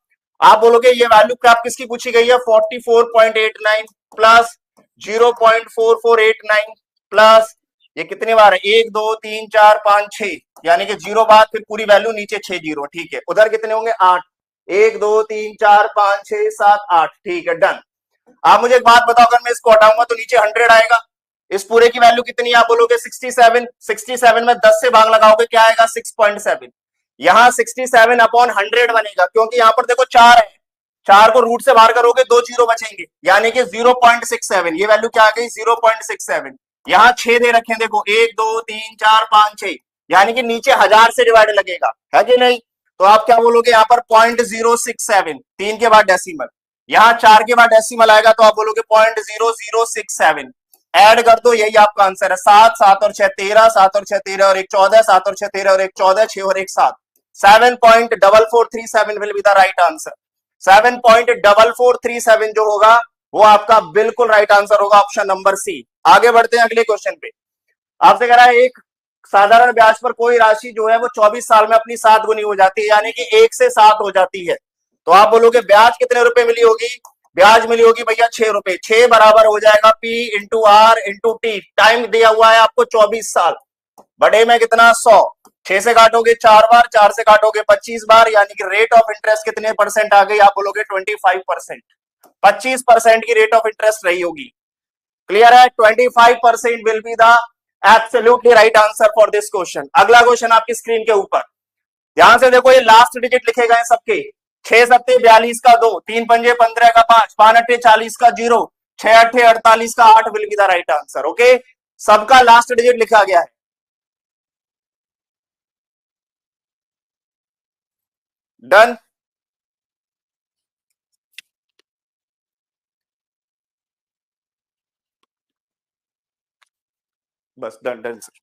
बोलोगे ये वैल्यू क्या किसकी पूछी गई है 44.89 प्लस 0.4489 प्लस ये कितनी बार है 1 2 3 4 5 6, यानी कि 0 बाद फिर पूरी वैल्यू नीचे 6 0। ठीक है, उधर कितने होंगे 8, 1 2 3 4 5 6 7 8। ठीक है, डन। आप मुझे एक बात बताओ, अगर मैं इसको हटाऊंगा तो नीचे 100 आएगा। इस पूरे की वैल्यू कितनी आप बोलोगे 67। 67 में 10 से भाग लगाओगे क्या आएगा 6.7। यहाँ 67 अपॉन 100 बनेगा, क्योंकि यहाँ पर देखो 4 है, 4 को रूट से बाहर करोगे 2 0 बचेंगे, यानी कि 0.67। ये वैल्यू क्या आ गई 0.67। यहाँ 6 दे रखे हैं, देखो 1 2 3 4 5 6, यानी कि नीचे 1000 से डिवाइड लगेगा, है कि नहीं। तो आप क्या बोलोगे यहाँ पर 0.067, 3 के बाद डेसिमल, यहाँ 4 के बाद डेसिमल आएगा तो आप बोलोगे 0.0067। ऐड कर दो, यही आपका आंसर है। 7 7 और 6 13, 7 और 6 13 और 1 14, 7 और 6 13 और 1 14, 6 और 1 7, 7.4437 will be the right answer. 7.4437 जो होगा वो आपका बिल्कुल राइट आंसर होगा, ऑप्शन नंबर सी। आगे बढ़ते हैं अगले क्वेश्चन पे। आपसे कह रहा है एक साधारण ब्याज पर कोई राशि जो है वो 24 साल में अपनी 7 गुनी हो जाती है, यानी कि 1 से 7 हो जाती है। तो आप बोलोगे ब्याज कितने रुपए मिली होगी, ब्याज मिली होगी भैया 6 रुपए। 6 बराबर हो जाएगा P into R into T. Time दिया हुआ है आपको 24 साल, बड़े में कितना 100। 6 से काटोगे 4 बार, 4 से काटोगे 25 बार, यानी कि रेट ऑफ इंटरेस्ट कितने परसेंट आ गई, आप बोलोगे 25%। 25% की रेट ऑफ इंटरेस्ट रही होगी। क्लियर है, 25% will be the absolutely right answer for this question. अगला क्वेश्चन आपकी स्क्रीन के ऊपर, ध्यान से देखो, ये लास्ट डिजिट लिखे गए सबके। 6 सत्ते 42 का 2, 3 पंजे 15 का 5, 5 अट्ठे 40 का 0, 6 अट्ठे 48 का 8 will be the right answer. Okay, सबका लास्ट डिजिट लिखा गया है। डन, बस done done sir.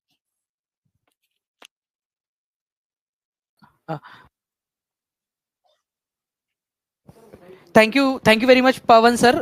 Thank you very much Pawan sir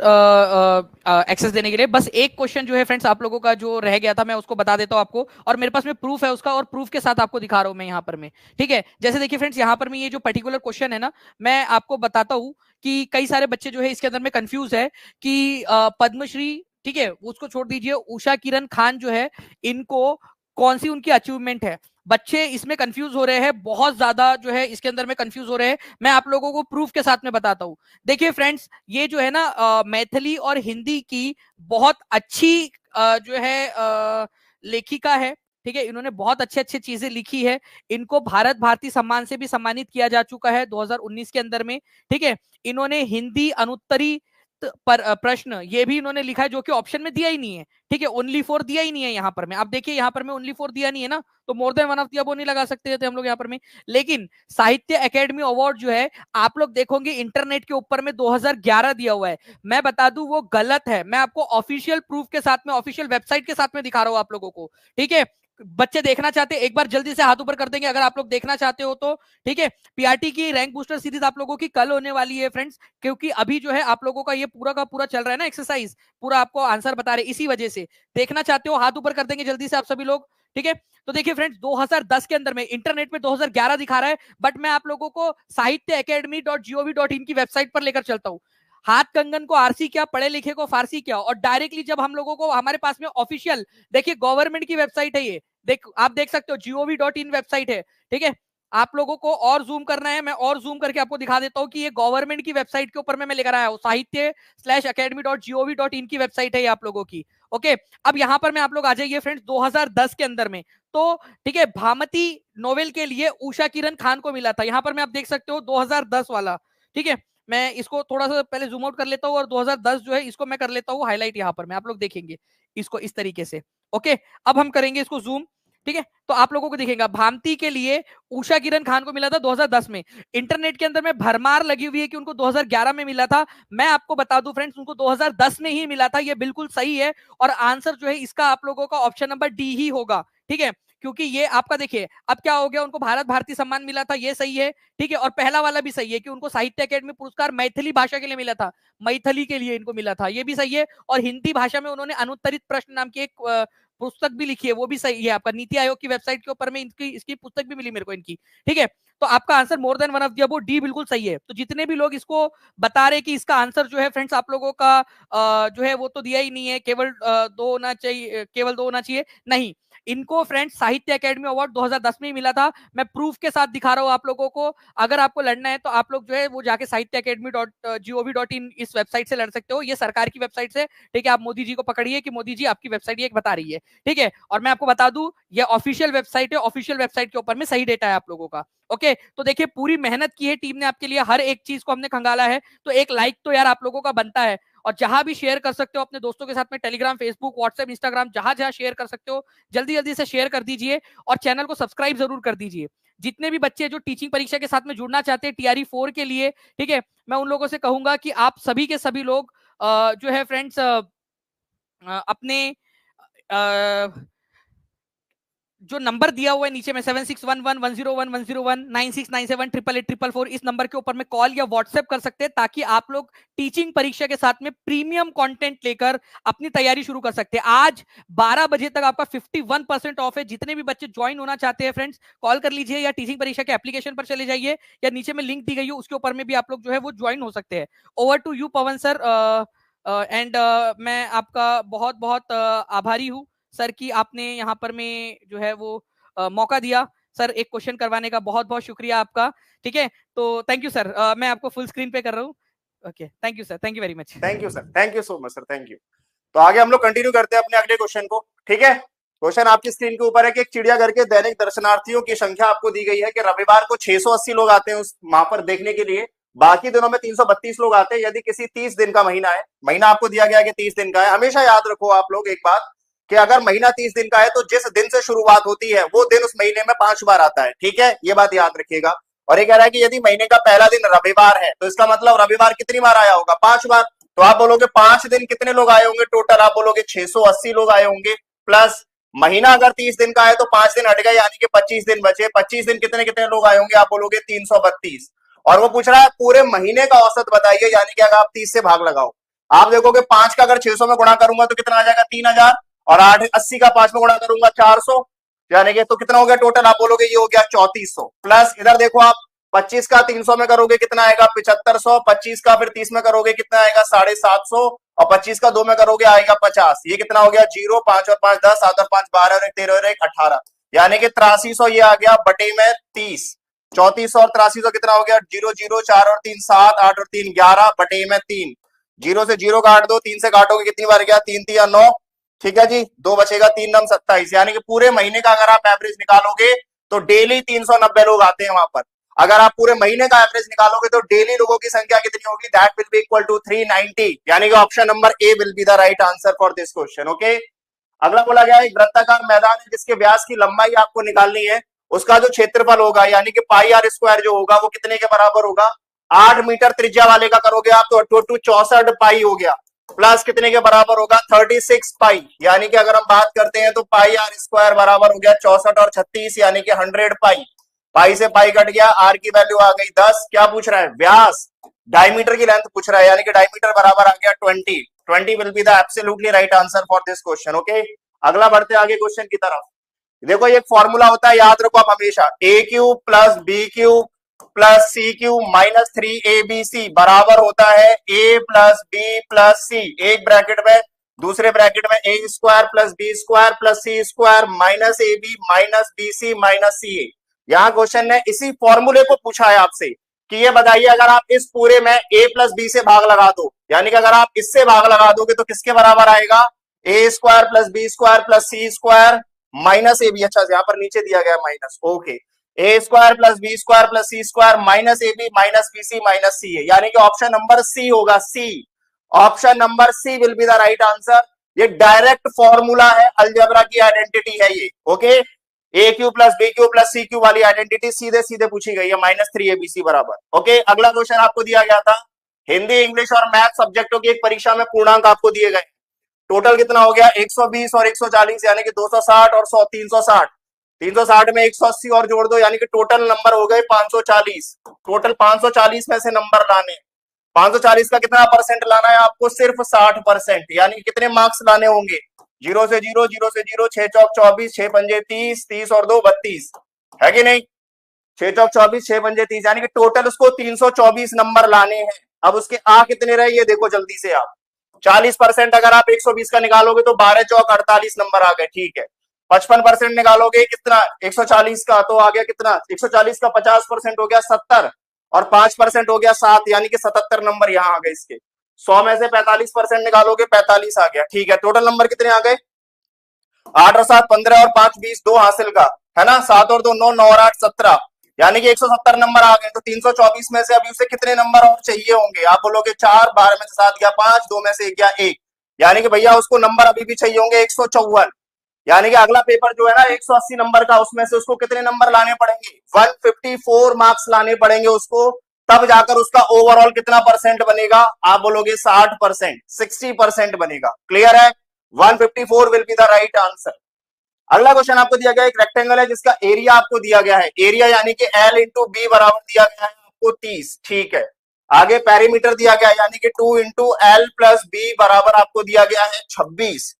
access देने के लिए। बस एक क्वेश्चन जो है फ्रेंड्स आप लोगों का जो रह गया था मैं उसको बता देता हूं आपको, और मेरे पास में प्रूफ है उसका, और प्रूफ के साथ आपको दिखा रहा हूं मैं यहाँ पर में। ठीक है, जैसे देखिए फ्रेंड्स यहाँ पर में ये जो पर्टिकुलर क्वेश्चन है ना, मैं आपको बताता हूँ कि कई सारे बच्चे जो है इसके अंदर में कंफ्यूज है कि पद्मश्री, ठीक है उसको छोड़ दीजिए, उषा किरण खान जो है इनको कौन सी उनकी अचीवमेंट है। बच्चे इसमें कंफ्यूज हो रहे हैं, बहुत ज्यादा जो है इसके अंदर में कंफ्यूज हो रहे हैं। मैं आप लोगों को प्रूफ के साथ में बताता हूं। देखिए फ्रेंड्स, ये जो है ना मैथिली और हिंदी की बहुत अच्छी जो है लेखिका है। ठीक है, इन्होंने बहुत अच्छे अच्छे चीजें लिखी है। इनको भारत भारती सम्मान से भी सम्मानित किया जा चुका है 2019 के अंदर में। ठीक है, इन्होंने हिंदी अनुत्तरी पर प्रश्न ये भी इन्होंने लिखा है, जो कि ऑप्शन में दिया ही नहीं है। ठीक है, ओनली फॉर दिया ही नहीं है यहाँ पर में। आप देखिए यहाँ पर में ओनली फॉर दिया नहीं है ना, तो मोर देन वन ऑफ दिया वो नहीं लगा सकते थे हम लोग यहाँ पर में। लेकिन साहित्य एकेडमी अवार्ड जो है आप लोग देखोगे इंटरनेट के ऊपर में 2011 दिया हुआ है। मैं बता दूं वो गलत है। मैं आपको ऑफिशियल प्रूफ के साथ में, ऑफिशियल वेबसाइट के साथ में दिखा रहा हूं आप लोगों को। ठीक है, बच्चे देखना चाहते हैं एक बार जल्दी से हाथ ऊपर कर देंगे अगर आप लोग देखना चाहते हो तो। ठीक है, पीआरटी की रैंक बूस्टर सीरीज आप लोगों की कल होने वाली है फ्रेंड्स, क्योंकि अभी जो है आप लोगों का ये पूरा का पूरा चल रहा है ना एक्सरसाइज, पूरा आपको आंसर बता रहे, इसी वजह से। देखना चाहते हो हाथ ऊपर कर देंगे जल्दी से आप सभी लोग। ठीक है। तो देखिए फ्रेंड्स 2010 के अंदर में, इंटरनेट पे 2011 दिखा रहा है, बट मैं आप लोगों को sahityacademy.gov.in की वेबसाइट पर लेकर चलता हूं। हाथ कंगन को आरसी क्या, पढ़े लिखे को फारसी क्या, और डायरेक्टली जब हम लोगों को हमारे पास में ऑफिशियल, देखिए गवर्नमेंट की वेबसाइट है ये, आप देख सकते हो gov.in वेबसाइट है, ठीक है। आप लोगों को और जूम करना है, मैं और जूम करके आपको दिखा देता हूं कि ये गवर्नमेंट की वेबसाइट के ऊपर में मैं लेकर आया हूं, साहित्य/academy.gov.in की वेबसाइट है ये आप लोगों की। ओके, अब यहां पर मैं आप लोग आ जाइए फ्रेंड्स 2010 के अंदर में, तो ठीक है, भामती नोवेल के लिए उषा किरण खान को मिला था। यहां पर मैं आप देख सकते हो 2010 वाला, ठीक है। मैं इसको थोड़ा सा पहले जूम आउट कर लेता हूं और 2010 जो है इसको मैं कर लेता हूं हाईलाइट, यहां पर मैं आप लोग देखेंगे इसको इस तरीके से। ओके, अब हम करेंगे इसको जूम, ठीक है। तो आप लोगों को दिखेगा भामती के लिए उषा किरण खान को मिला था 2010 में। इंटरनेट के अंदर में भरमार लगी हुई है कि उनको 2011 में मिला था। मैं आपको बता दूं फ्रेंड्स, उनको 2010 में ही मिला था, ये बिल्कुल सही है। और आंसर जो है इसका आप लोगों का ऑप्शन नंबर डी ही होगा, ठीक है। क्योंकि ये आपका देखिए अब क्या हो गया, उनको भारत भारती सम्मान मिला था, ये सही है, ठीक है। और पहला वाला भी सही है कि उनको साहित्य अकेडमी पुरस्कार मैथिली भाषा के लिए मिला था, मैथिली के लिए इनको मिला था, ये भी सही है। और हिंदी भाषा में उन्होंने अनुत्तरित प्रश्न नाम की एक पुस्तक भी लिखी है, वो भी सही है। आपका नीति आयोग की वेबसाइट के ऊपर में इसकी पुस्तक भी मिली मेरे को इनकी, ठीक है। तो आपका answer more than one of the above, D बिल्कुल सही है। तो जितने भी लोग इसको बता रहे कि इसका आंसर जो है फ्रेंड्स आप लोगों का जो है वो तो दिया ही नहीं है, केवल दो होना चाहिए, केवल दो होना चाहिए, नहीं, इनको फ्रेंड्स साहित्य अकेडमी अवार्ड 2010 में ही मिला था। मैं प्रूफ के साथ दिखा रहा हूं आप लोगों को। अगर आपको लड़ना है तो आप लोग जो है वो जाके sahityacademy.gov.in इस वेबसाइट से लड़ सकते हो, ये सरकार की वेबसाइट से, ठीक है। आप मोदी जी को पकड़िए कि मोदी जी आपकी वेबसाइट ये बता रही है, ठीक है। और मैं आपको बता दूं ये ऑफिशियल वेबसाइट है, ऑफिशियल वेबसाइट के ऊपर में सही डेटा है आप लोगों का। ओके, तो देखिए पूरी मेहनत की है टीम ने आपके लिए, हर एक चीज को हमने खंगाला है, तो एक लाइक तो यार आप लोगों का बनता है। और जहां भी शेयर कर सकते हो अपने दोस्तों के साथ में, टेलीग्राम, फेसबुक, व्हाट्सएप, इंस्टाग्राम, जहां जहां शेयर कर सकते हो जल्दी जल्दी से शेयर कर दीजिए। और चैनल को सब्सक्राइब जरूर कर दीजिए। जितने भी बच्चे जो टीचिंग परीक्षा के साथ में जुड़ना चाहते हैं TRE 4 के लिए, ठीक है, मैं उन लोगों से कहूंगा कि आप सभी के सभी लोग जो है फ्रेंड्स अपने जो नंबर दिया हुआ है नीचे में 7611101101 9697888844 इस नंबर के ऊपर में कॉल या व्हाट्सएप कर सकते हैं, ताकि आप लोग टीचिंग परीक्षा के साथ में प्रीमियम कंटेंट लेकर अपनी तैयारी शुरू कर सकते हैं। आज 12 बजे तक आपका 51% ऑफ है। जितने भी बच्चे ज्वाइन होना चाहते हैं फ्रेंड्स कॉल कर लीजिए, या टीचिंग परीक्षा के एप्लीकेशन पर चले जाइए, या नीचे में लिंक दी गई है उसके ऊपर में भी आप लोग जो है वो ज्वाइन हो सकते हैं। Over to you Pawan sir, and मैं आपका बहुत बहुत आभारी हूँ सर कि आपने यहाँ पर में जो है वो मौका दिया। सर एक क्वेश्चन करवाने का बहुत बहुत शुक्रिया आपका, ठीक है। तो थैंक यू सर, मैं आपको फुल स्क्रीन पे कर रहा हूँ। Okay, thank you sir, thank you very much. Thank you sir, thank you so much sir, thank you. तो आगे हम लोग कंटिन्यू करते हैं अपने अगले क्वेश्चन को, ठीक है। क्वेश्चन आपकी स्क्रीन के ऊपर है कि एक चिड़ियाघर के दैनिक दर्शनार्थियों की संख्या आपको दी गई है कि रविवार को 680 लोग आते हैं उस वहां पर देखने के लिए, बाकी दिनों में 332 लोग आते हैं। यदि किसी 30 दिन का महीना है, महीना आपको दिया गया है कि 30 दिन का है, हमेशा याद रखो आप लोग एक बात कि अगर महीना 30 दिन का है तो जिस दिन से शुरुआत होती है वो दिन उस महीने में 5 बार आता है, ठीक है, ये बात याद रखिएगा। और ये कह रहा है कि यदि महीने का पहला दिन रविवार है तो इसका मतलब रविवार कितनी बार आया होगा, 5 बार। तो आप बोलोगे 5 दिन कितने लोग आए होंगे टोटल, आप बोलोगे 680 लोग आए होंगे, प्लस महीना अगर 30 दिन का है तो 5 दिन हट गए, यानी कि 25 दिन बचे। 25 दिन कितने कितने लोग आए होंगे, आप बोलोगे 332। और वो पूछ रहा है पूरे महीने का औसत बताइए, यानी कि अगर आप 30 से भाग लगाओ, आप देखोगे 5 का अगर 600 में गुणा करूंगा तो कितना आ जाएगा, 3000। और 80 का 5 में गुणा करूंगा 400, यानी कि तो कितना हो गया टोटल, आप बोलोगे ये हो गया 3400। प्लस इधर देखो आप 25 का 300 में करोगे कितना आएगा, 7500। 25 का फिर 30 में करोगे कितना आएगा, 750। और 25 का 2 में करोगे आएगा 50। ये कितना हो गया, 0, 5 और 5 10, 7 और 5 12 और 1 13 और 1 18, यानी कि 8300 ये आ गया बटे में 30। 3400 और 8300 कितना हो गया, 0 0 4 और 3 7 8 और 3 11 बटे में 3। 0 से 0 काट दो, 3 से काटोगे कितनी बार गया, 3 3 9, ठीक है जी, 2 बचेगा, 3 9 27, यानी कि पूरे महीने का अगर आप एवरेज निकालोगे तो डेली 390 लोग आते हैं वहां पर। अगर आप पूरे महीने का एवरेज निकालोगे तो डेली लोगों की संख्या कितनी होगी, that will be equal to 390, यानी कि option number A will be the right answer for this question. Okay, अगला बोला गया एक वृत्ताकार मैदान है जिसके व्यास की लंबाई आपको निकालनी है, उसका जो क्षेत्रफल होगा यानी कि पाई आर स्क्वायर जो होगा वो कितने के बराबर होगा, 8 मीटर त्रिज्या वाले का करोगे आप तो 64 पाई हो गया, प्लस कितने के बराबर होगा, 36 पाई, यानी कि अगर हम बात करते हैं तो पाई आर स्क्वायर बराबर हो गया 64 और 36, यानी कि 100 पाई। पाई से पाई कट गया, आर की वैल्यू आ गई 10। क्या पूछ रहा है, व्यास, डायमीटर की लेंथ पूछ रहा है, यानी कि डायमीटर बराबर आ गया 20। 20 will be the absolutely right answer for this question. Okay, अगला बढ़ते आगे क्वेश्चन की तरफ। देखो ये फॉर्मूला होता है, याद रखो आप हमेशा, A cube plus B cube plus C cube minus 3abc बराबर होता है A plus B plus C, एक ब्रैकेट में, दूसरे ब्रैकेट में A square plus B square plus C square minus A B minus B C minus C A. यहाँ question ने इसी फॉर्मूले को पूछा है आपसे कि ये बताइए अगर आप इस पूरे में a प्लस बी से भाग लगा दो, यानी कि अगर आप इससे भाग लगा दोगे तो किसके बराबर आएगा, A square plus B square plus C square minus A B, अच्छा यहाँ पर नीचे दिया गया minus, okay, A square plus B square plus C square minus A B minus B C minus C है, यानी कि ऑप्शन नंबर सी होगा, C, option number C will be the right answer. ये डायरेक्ट फॉर्मूला है, algebra की identity है ये, okay, A cube plus B Q plus C Q वाली आइडेंटिटी सीधे सीधे पूछी गई है, -3abc बराबर। ओके, अगला क्वेश्चन आपको दिया गया था, हिंदी इंग्लिश और मैथ सब्जेक्टों की एक परीक्षा में पूर्णांक आपको दिए गए, टोटल कितना हो गया 120 और 140, यानी कि 260 और 100 360, 360 में 180 और जोड़ दो, यानी कि टोटल नंबर हो गए 540, टोटल 540 में से नंबर लाने, 540 का कितना परसेंट लाना है आपको, सिर्फ 60%, यानी कि कितने मार्क्स लाने होंगे, 0 से 0, 0 से 0, 6 चौक 24, 6 पंजे 30, 30 और 2 32, है कि नहीं, 6 चौक 24, 6 पंजे 30, यानी कि टोटल उसको 324 नंबर लाने हैं। अब उसके आ कितने रहे ये देखो जल्दी से आप, 40% अगर आप 120 का निकालोगे तो 12 चौक 48 नंबर आ गए, ठीक है, 55% निकालोगे कितना 140 का, तो आ गया कितना 140 का 50% हो गया 70 और 5% हो गया 7, यानी कि 77 नंबर यहाँ आ गए इसके। 100 में से 45% निकालोगे 45 आ गया, ठीक है, टोटल नंबर कितने आ गए, 8 और 7 15 और 5 20, 2 हासिल का है ना, 7 और 2 9, 9 और 8 17, यानी कि 170 नंबर आ गए। तो 324 में से अभी उसे कितने नंबर और चाहिए होंगे, आप बोलोगे 4, 12 में से 7 गया 5, 2 में से 1 गया 1, यानी कि भैया उसको नंबर अभी भी चाहिए होंगे 154, यानी कि अगला पेपर जो है ना 180 नंबर का, उसमें से उसको कितने नंबर लाने पड़ेंगे, 154 मार्क्स लाने पड़ेंगे उसको, तब जाकर उसका ओवरऑल कितना परसेंट बनेगा, आप बोलोगे 60%, 60% बनेगा। क्लियर है, 154 will be the right answer. अगला क्वेश्चन आपको दिया गया, एक रेक्टेंगल है जिसका एरिया आपको दिया गया है, एरिया यानी कि L इंटू बी बराबर दिया गया है आपको 30, ठीक है, आगे पेरीमीटर दिया गया है यानी कि 2 इंटू एल प्लस बी बराबर आपको दिया गया है 26,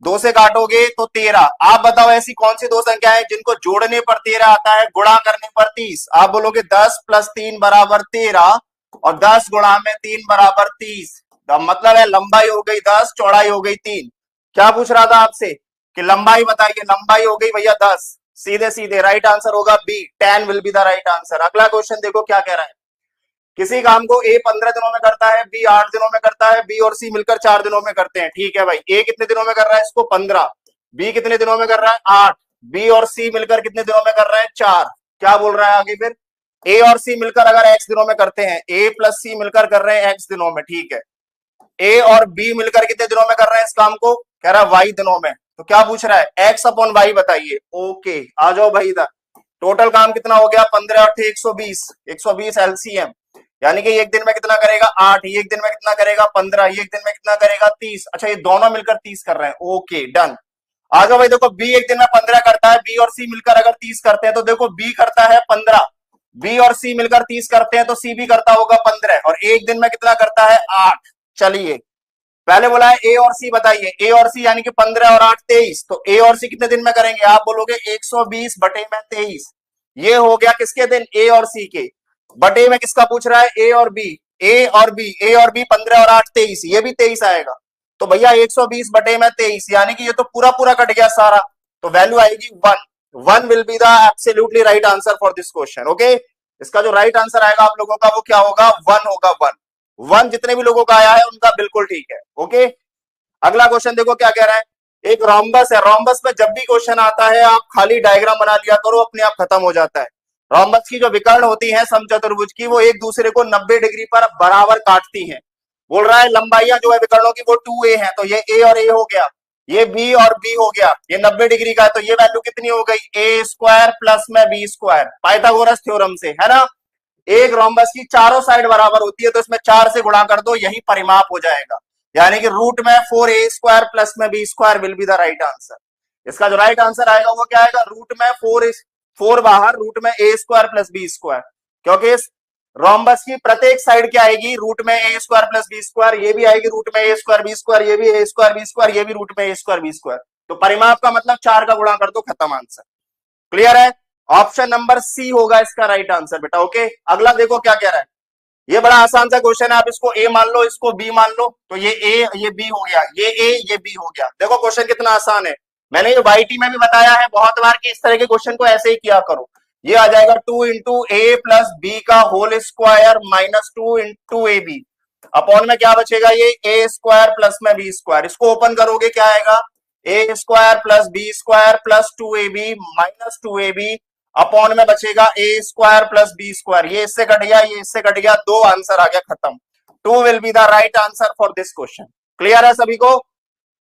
2 से काटोगे तो 13, आप बताओ ऐसी कौन सी दो संख्या है जिनको जोड़ने पर 13 आता है, गुणा करने पर 30, आप बोलोगे 10 प्लस 3 बराबर 13 और 10 गुणा में 3 बराबर 30, मतलब है लंबाई हो गई 10, चौड़ाई हो गई 3। क्या पूछ रहा था आपसे कि लंबाई बताइए, लंबाई हो गई भैया 10, सीधे सीधे राइट आंसर होगा B, 10 will be the right answer. अगला क्वेश्चन देखो क्या कह रहा है, किसी काम को ए 15 दिनों में करता है, बी 8 दिनों में करता है, बी और सी मिलकर 4 दिनों में करते हैं, ठीक है भाई, ए कितने दिनों में कर रहा है इसको 15, बी कितने दिनों में कर रहा है 8, बी और सी मिलकर कितने दिनों में कर रहे हैं 4, क्या बोल रहा है आगे फिर, ए और सी मिलकर अगर एक्स दिनों में करते हैं, ए प्लस सी मिलकर कर रहे हैं एक्स दिनों में, ठीक है, ए और बी मिलकर कितने दिनों में कर रहे हैं इस काम को, कह रहा है वाई दिनों में, तो क्या पूछ रहा है एक्स अपॉन वाई बताइए, ओके आ जाओ भाई इधर, टोटल काम कितना हो गया 15 और 120, 120 एलसीएम, यानी कि एक दिन में कितना करेगा 8, एक दिन में कितना करेगा 15, एक दिन में कितना करेगा 30, अच्छा ये दोनों मिलकर 30 कर रहे हैं, ओके डन। आ जाओ भाई देखो, बी एक दिन में 15 करता है, बी और सी मिलकर अगर 30 करते हैं तो देखो बी करता है 15, बी और सी मिलकर 30 करते हैं तो सी भी करता होगा 15, और एक दिन में कितना करता है 8। चलिए पहले बोला है ए और सी बताइए, ए और सी यानी कि 15 और 8 23, तो ए और सी कितने दिन में करेंगे, आप बोलोगे 120 बटे में 23, ये हो गया किसके दिन ए और सी के, बटे में किसका पूछ रहा है ए और बी, ए और बी, ए और बी 15 और 8 23, ये भी 23 आएगा, तो भैया 120 बटे में 23, यानी कि ये तो पूरा पूरा कट गया सारा, तो वैल्यू आएगी 1, 1 will be the absolutely right answer for this question. Okay, इसका जो राइट आंसर आएगा आप लोगों का वो क्या होगा 1 होगा, 1 जितने भी लोगों का आया है उनका बिल्कुल ठीक है। ओके, अगला क्वेश्चन देखो क्या कह रहा है, एक रोम्बस है, रोम्बस में जब भी क्वेश्चन आता है आप खाली डायग्राम बना लिया करो, अपने आप खत्म हो जाता है। रोम्बस की जो विकर्ण होती है समचतुर्भुज की, वो एक दूसरे को 90 डिग्री पर बराबर काटती हैं। बोल रहा है लंबाइयां जो है विकर्णों की वो 2a है, तो ये a और a हो गया, ये b और b हो गया, ये 90 डिग्री का है, तो ये वैल्यू कितनी हो गई a स्क्वायर प्लस में b स्क्वायर, पाइथागोरस थ्योरम से, है ना। एक रोम्बस की चारों साइड बराबर होती है तो इसमें 4 से गुणा कर दो, यही परिमाप हो जाएगा, यानी कि रूट में 4a स्क्वायर प्लस में b square will be the right answer. इसका जो राइट आंसर आएगा वो क्या आएगा, रूट में 4 बाहर, रूट में a square plus b square, क्योंकि इस रोम्बस की प्रत्येक साइड क्या आएगी, रूट में a square plus b square, ये भी आएगी रूट में a स्क्वायर b स्क्वायर, ये भी a स्क्वायर b स्क्वायर, ये भी रूट में a स्क्वायर b स्क्वायर, तो परिमाप का मतलब 4 का गुणा कर दो, खत्म आंसर। क्लियर है? ऑप्शन नंबर सी होगा इसका राइट आंसर बेटा। ओके, अगला देखो क्या कह रहा है। ये बड़ा आसान सा क्वेश्चन है, आप इसको ए मान लो, इसको बी मान लो, तो ये ए ये बी हो गया, ये ए ये बी हो गया। देखो क्वेश्चन कितना आसान है, मैंने ये वाईटी में भी बताया है बहुत बार कि इस तरह के क्वेश्चन को ऐसे ही किया करो। ये आ जाएगा 2 इंटू ए प्लस बी का whole square minus 2 into A B, upon में क्या बचेगा, ये ए स्क्वायर प्लस में बी स्क्वायर। इसको ओपन करोगे क्या आएगा, A square plus B square plus 2ab minus 2ab, upon में बचेगा A square plus B square. ये इससे कट गया, ये इससे कट गया, 2 आंसर आ गया, खत्म। 2 will be the right answer for this question. Clear है सभी को?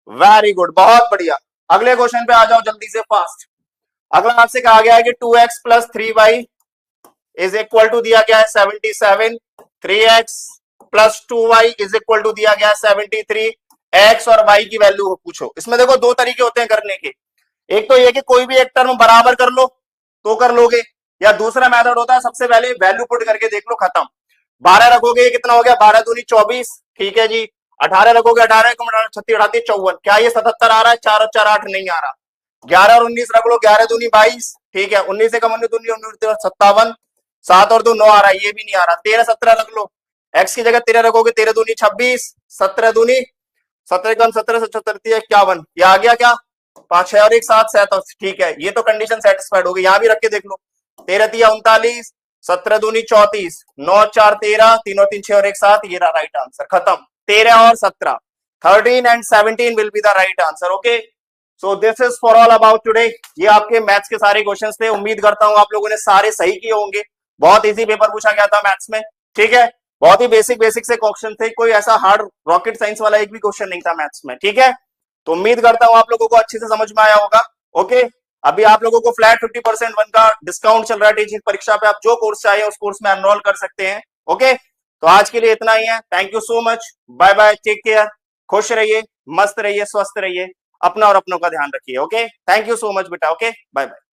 वेरी गुड, बहुत बढ़िया। अगले क्वेश्चन पे आ जाओ जल्दी से, फास्ट। अगला आपसे कहा गया है कि 2x plus 3y is equal to दिया गया है 77, 3x plus 2y is equal to दिया गया है 73, x और y की वैल्यू पूछो। इसमें देखो दो तरीके होते हैं करने के, एक तो ये कि कोई भी एक टर्म बराबर कर लो तो कर लोगे, या दूसरा मेथड होता है सबसे पहले वैल्यू पुट करके देख लो, खत्म। 12 रखोगे, ये कितना हो गया, 12 दूनी 24, ठीक है जी। 18 रखोगे, 18 36 38 54, क्या ये 77 आ रहा है? 4 और 4 8 नहीं आ रहा। 11 और 19 रख लो, 11 दूनी 22, ठीक है। 19 से कम 19 दूनी 57, 7 और 2 9 आ रहा है, ये भी नहीं आ रहा। 13 17 रख लो, x की जगह 13 रखोगे, 13 दूनी 26, 17 दूनी 17 कम 17 से 74 51, ये आ गया क्या, 5 6 और 1 7 7, ठीक है। ये तो कंडीशन सेटिस्फाइड होगी, यहां भी रख के देख लो, 13 3 39, 17 दूनी 34, 9 4 13, 3 और 3 6 और 1 7, ये रहा राइट आंसर, खत्म। 13 और 17, 13 and 17 will be the right answer. Okay, so this is for all about today. ये आपके मैथ्स के सारे क्वेश्चंस थे, उम्मीद करता हूं आप लोगों ने सारे सही किए होंगे। बहुत इजी पेपर पूछा गया था मैथ्स में, ठीक है। बहुत ही बेसिक से क्वेश्चन थे, कोई ऐसा हार्ड रॉकेट साइंस वाला एक भी क्वेश्चन नहीं था मैथ्स में, ठीक है। तो उम्मीद करता हूं आप लोगों को अच्छे से समझ में आया होगा। ओके, अभी आप लोगों को फ्लैट 50% वन का डिस्काउंट चल रहा है टीचिंग परीक्षा पे, आप जो कोर्स चाहिए उस कोर्स में एनरोल कर सकते हैं। ओके, तो आज के लिए इतना ही है। Thank you so much, bye bye, take care, खुश रहिए, मस्त रहिए, स्वस्थ रहिए, अपना और अपनों का ध्यान रखिए। Okay, thank you so much बेटा। Okay, bye bye.